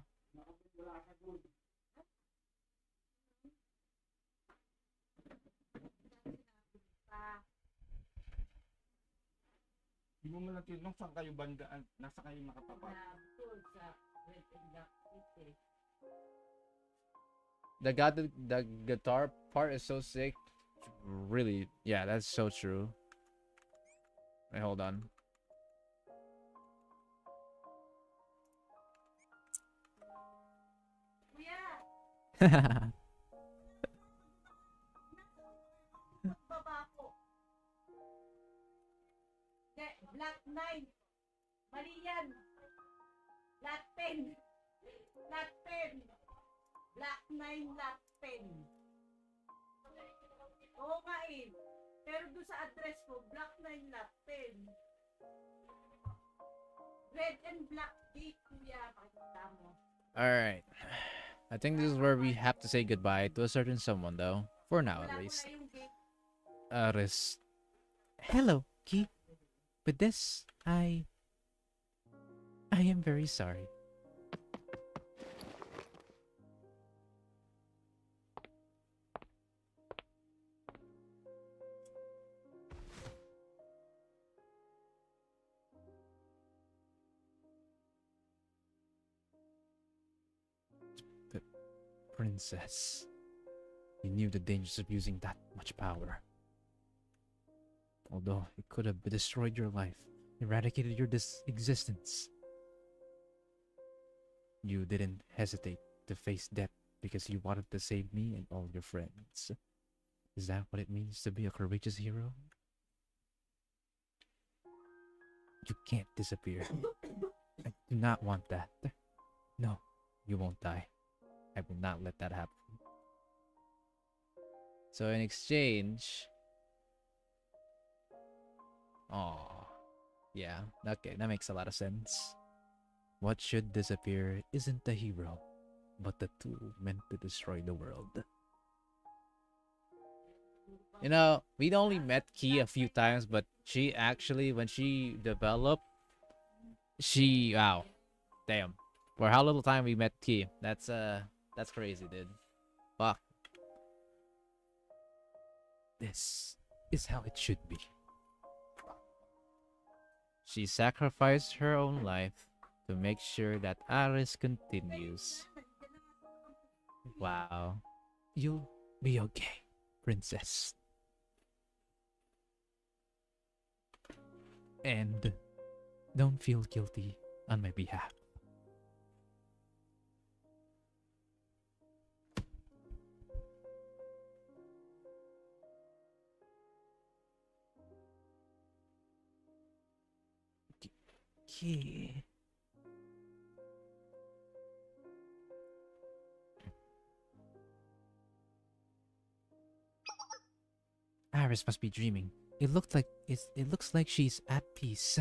Di mo man lang tinanong saan kayo bandaan, nasa kayo nakatapat.
The guitar part is so sick. Really, yeah, that's so true. Wait, hold on.
Black 9. Mali yan. Black 10. Black 10. Black 9, Black 10. Oo nga eh. Pero doon sa address ko, Black 9, Black 10. Red and black gate, kuya. Makikita mo.
Alright. I think this is where we have to say goodbye to a certain someone, though. For now, at
Wala
least.
yung gate.
Aris. Hello, Ki. With this, I am very sorry. But, Princess, you knew the dangers of using that much power. Although it could have destroyed your life, eradicated your existence. You didn't hesitate to face death because you wanted to save me and all your friends. Is that what it means to be a courageous hero? You can't disappear. I do not want that. No, you won't die. I will not let that happen.
So in exchange... Oh, yeah. Okay, that makes a lot of sense.
What should disappear isn't the hero, but the tool meant to destroy the world.
You know, we'd only met Key a few times, but she actually, when she developed, wow, damn. For how little time we met Key, that's crazy, dude. Fuck.
This is how it should be.
She sacrificed her own life to make sure that Aris continues. Wow.
You'll be okay, princess. And don't feel guilty on my behalf. Key. Aris must be dreaming. It looks like she's at peace.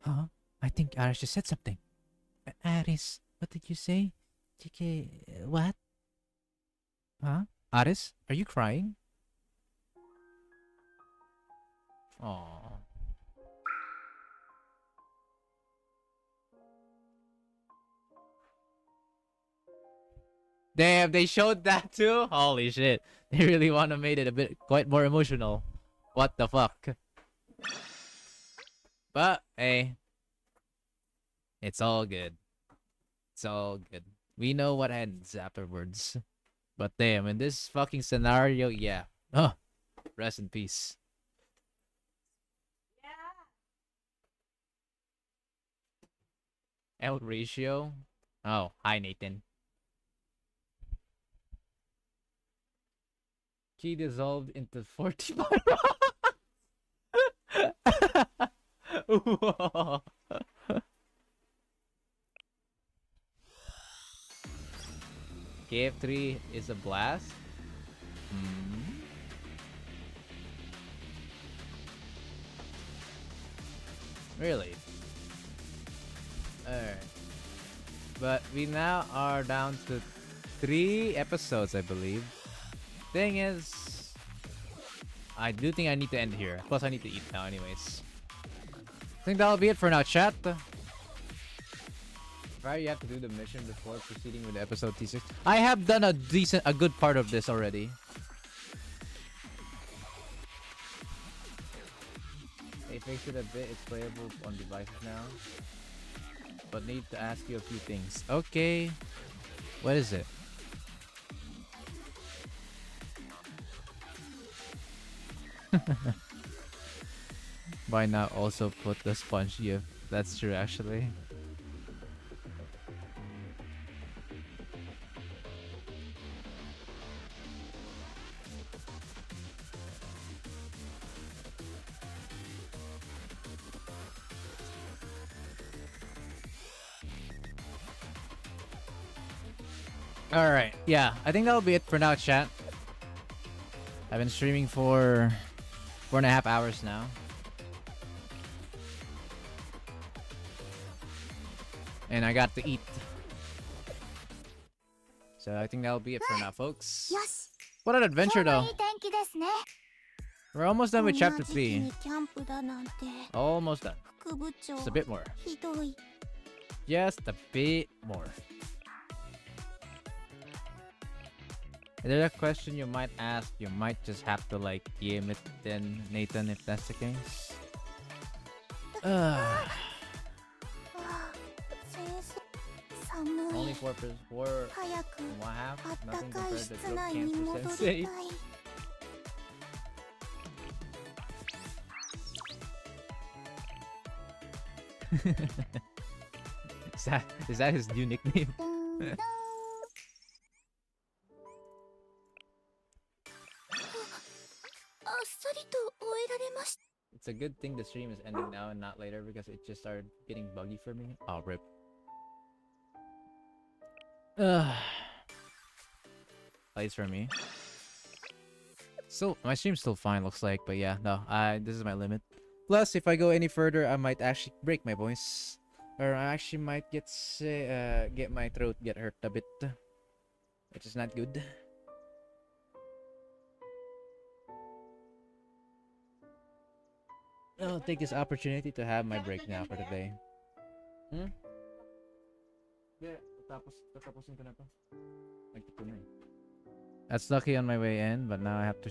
Huh? I think Aris just said something. Aris, what did you say? What? Huh? Aris, are you crying?
Aww. Damn, they showed that too? Holy shit. They really want to make it a bit quite more emotional. What the fuck? But, hey. It's all good. It's all good. We know what ends afterwards. But damn, in this fucking scenario, yeah. Oh, rest in peace. L ratio? Oh, hi Nathan. Key dissolved into 45 Whoa. KF3 is a blast? Really? Alright. But we now are down to 3 episodes, I believe. Thing is, I do think I need to end here. Plus, I need to eat now, anyways. I think that'll be it for now, chat. Right, you have to do the mission before proceeding with episode T6. I have done a good part of this already. They fixed it a bit. It's playable on devices now. But need to ask you a few things. Okay. What is it? Why not also put the sponge gif? That's true, actually.
Alright, yeah. I think that'll be it for now, chat. I've been streaming for 4.5 hours now. And I got to eat. So I think that'll be it for now, folks.
よし
What an
今
adventure,
日も
though.
いい天気ですね
We're almost done
こん
with
な
chapter
時期
3.
にキャンプだなんて
Almost done.
副部長
Just a bit more.
ひどい
Just a bit more. Is there a question you might ask? You might just have to like DM it then, Nathan, if that's the case.
ああ先生寒い
Only 4
早く
and one half.
あった
Nothing
かい
compared
室
to
内
throat
に
cancer
戻りた
sensei.
い
Is that his new nickname?
ドンドンあっさりと終えられました
It's a good thing the stream is ending now and not later because it just started getting buggy for me. Oh, rip. Plays for me. Still, my stream's still fine, looks like, but yeah, no, this is my limit. Plus, if I go any further, I might actually break my voice, or I actually might get my throat get hurt a bit, which is not good. I'll take this opportunity to have my break now for today. Hmm? Yeah, tatapusin ko na to. Nagtipon na eh. That's lucky on my way in, but now I have to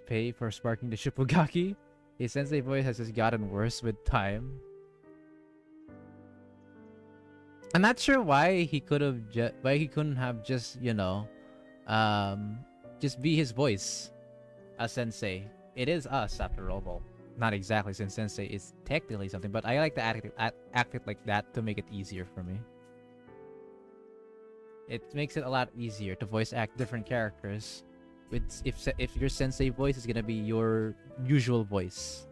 pay for sparking the Shippugaki. His sensei voice has just gotten worse with time. I'm not sure why he couldn't have just, you know, just be his voice as sensei. It is us after all, though. Not exactly, since sensei is technically something, but I like to act it like that to make it easier for me. It makes it a lot easier to voice act different characters with if your sensei voice is gonna be your usual voice.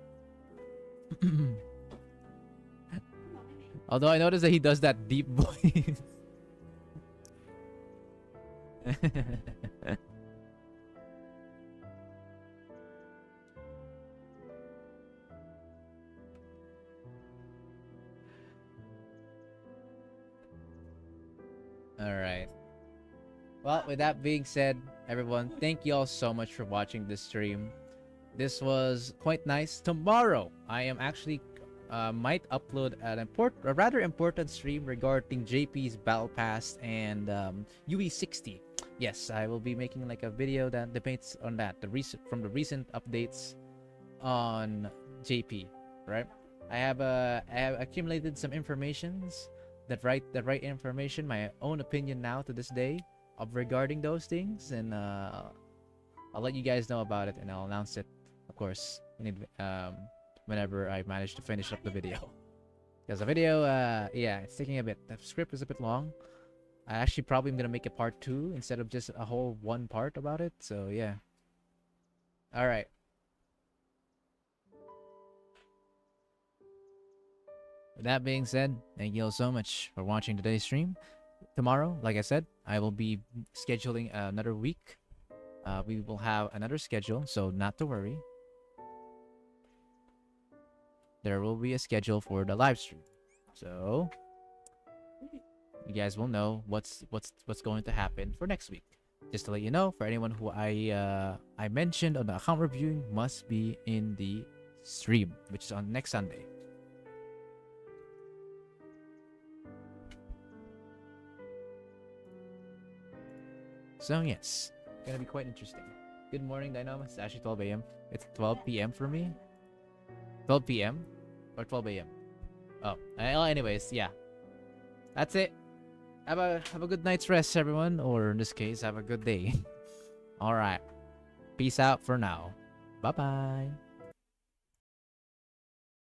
Although I noticed that he does that deep voice. Alright. Well, with that being said, everyone, thank you all so much for watching this stream. This was quite nice. Tomorrow, I am actually might upload a rather important stream regarding JP's Battle Pass and UE60. Yes, I will be making like a video that debates on that, the recent updates on JP, right? I have accumulated some informations that right information, my own opinion now to this day of regarding those things, and I'll let you guys know about it, and I'll announce it, of course, whenever I manage to finish up the video. Because the video, yeah, it's taking a bit. The script is a bit long. I actually probably am gonna make a part 2 instead of just a whole one part about it. So yeah. All right. With that being said, thank you all so much for watching today's stream. Tomorrow, like I said, I will be scheduling another week. We will have another schedule, so not to worry. There will be a schedule for the live stream, so you guys will know what's going to happen for next week. Just to let you know, for anyone who I mentioned on the account reviewing, must be in the stream, which is on next Sunday. So yes, gonna be quite interesting. Good morning, Dynamo. It's actually 12 a.m. It's 12 p.m. for me. 12 p.m. or 12 a.m. Oh, well, anyways, yeah. That's it. Have a good night's rest, everyone. Or in this case, have a good day. All right. Peace out for now. Bye bye.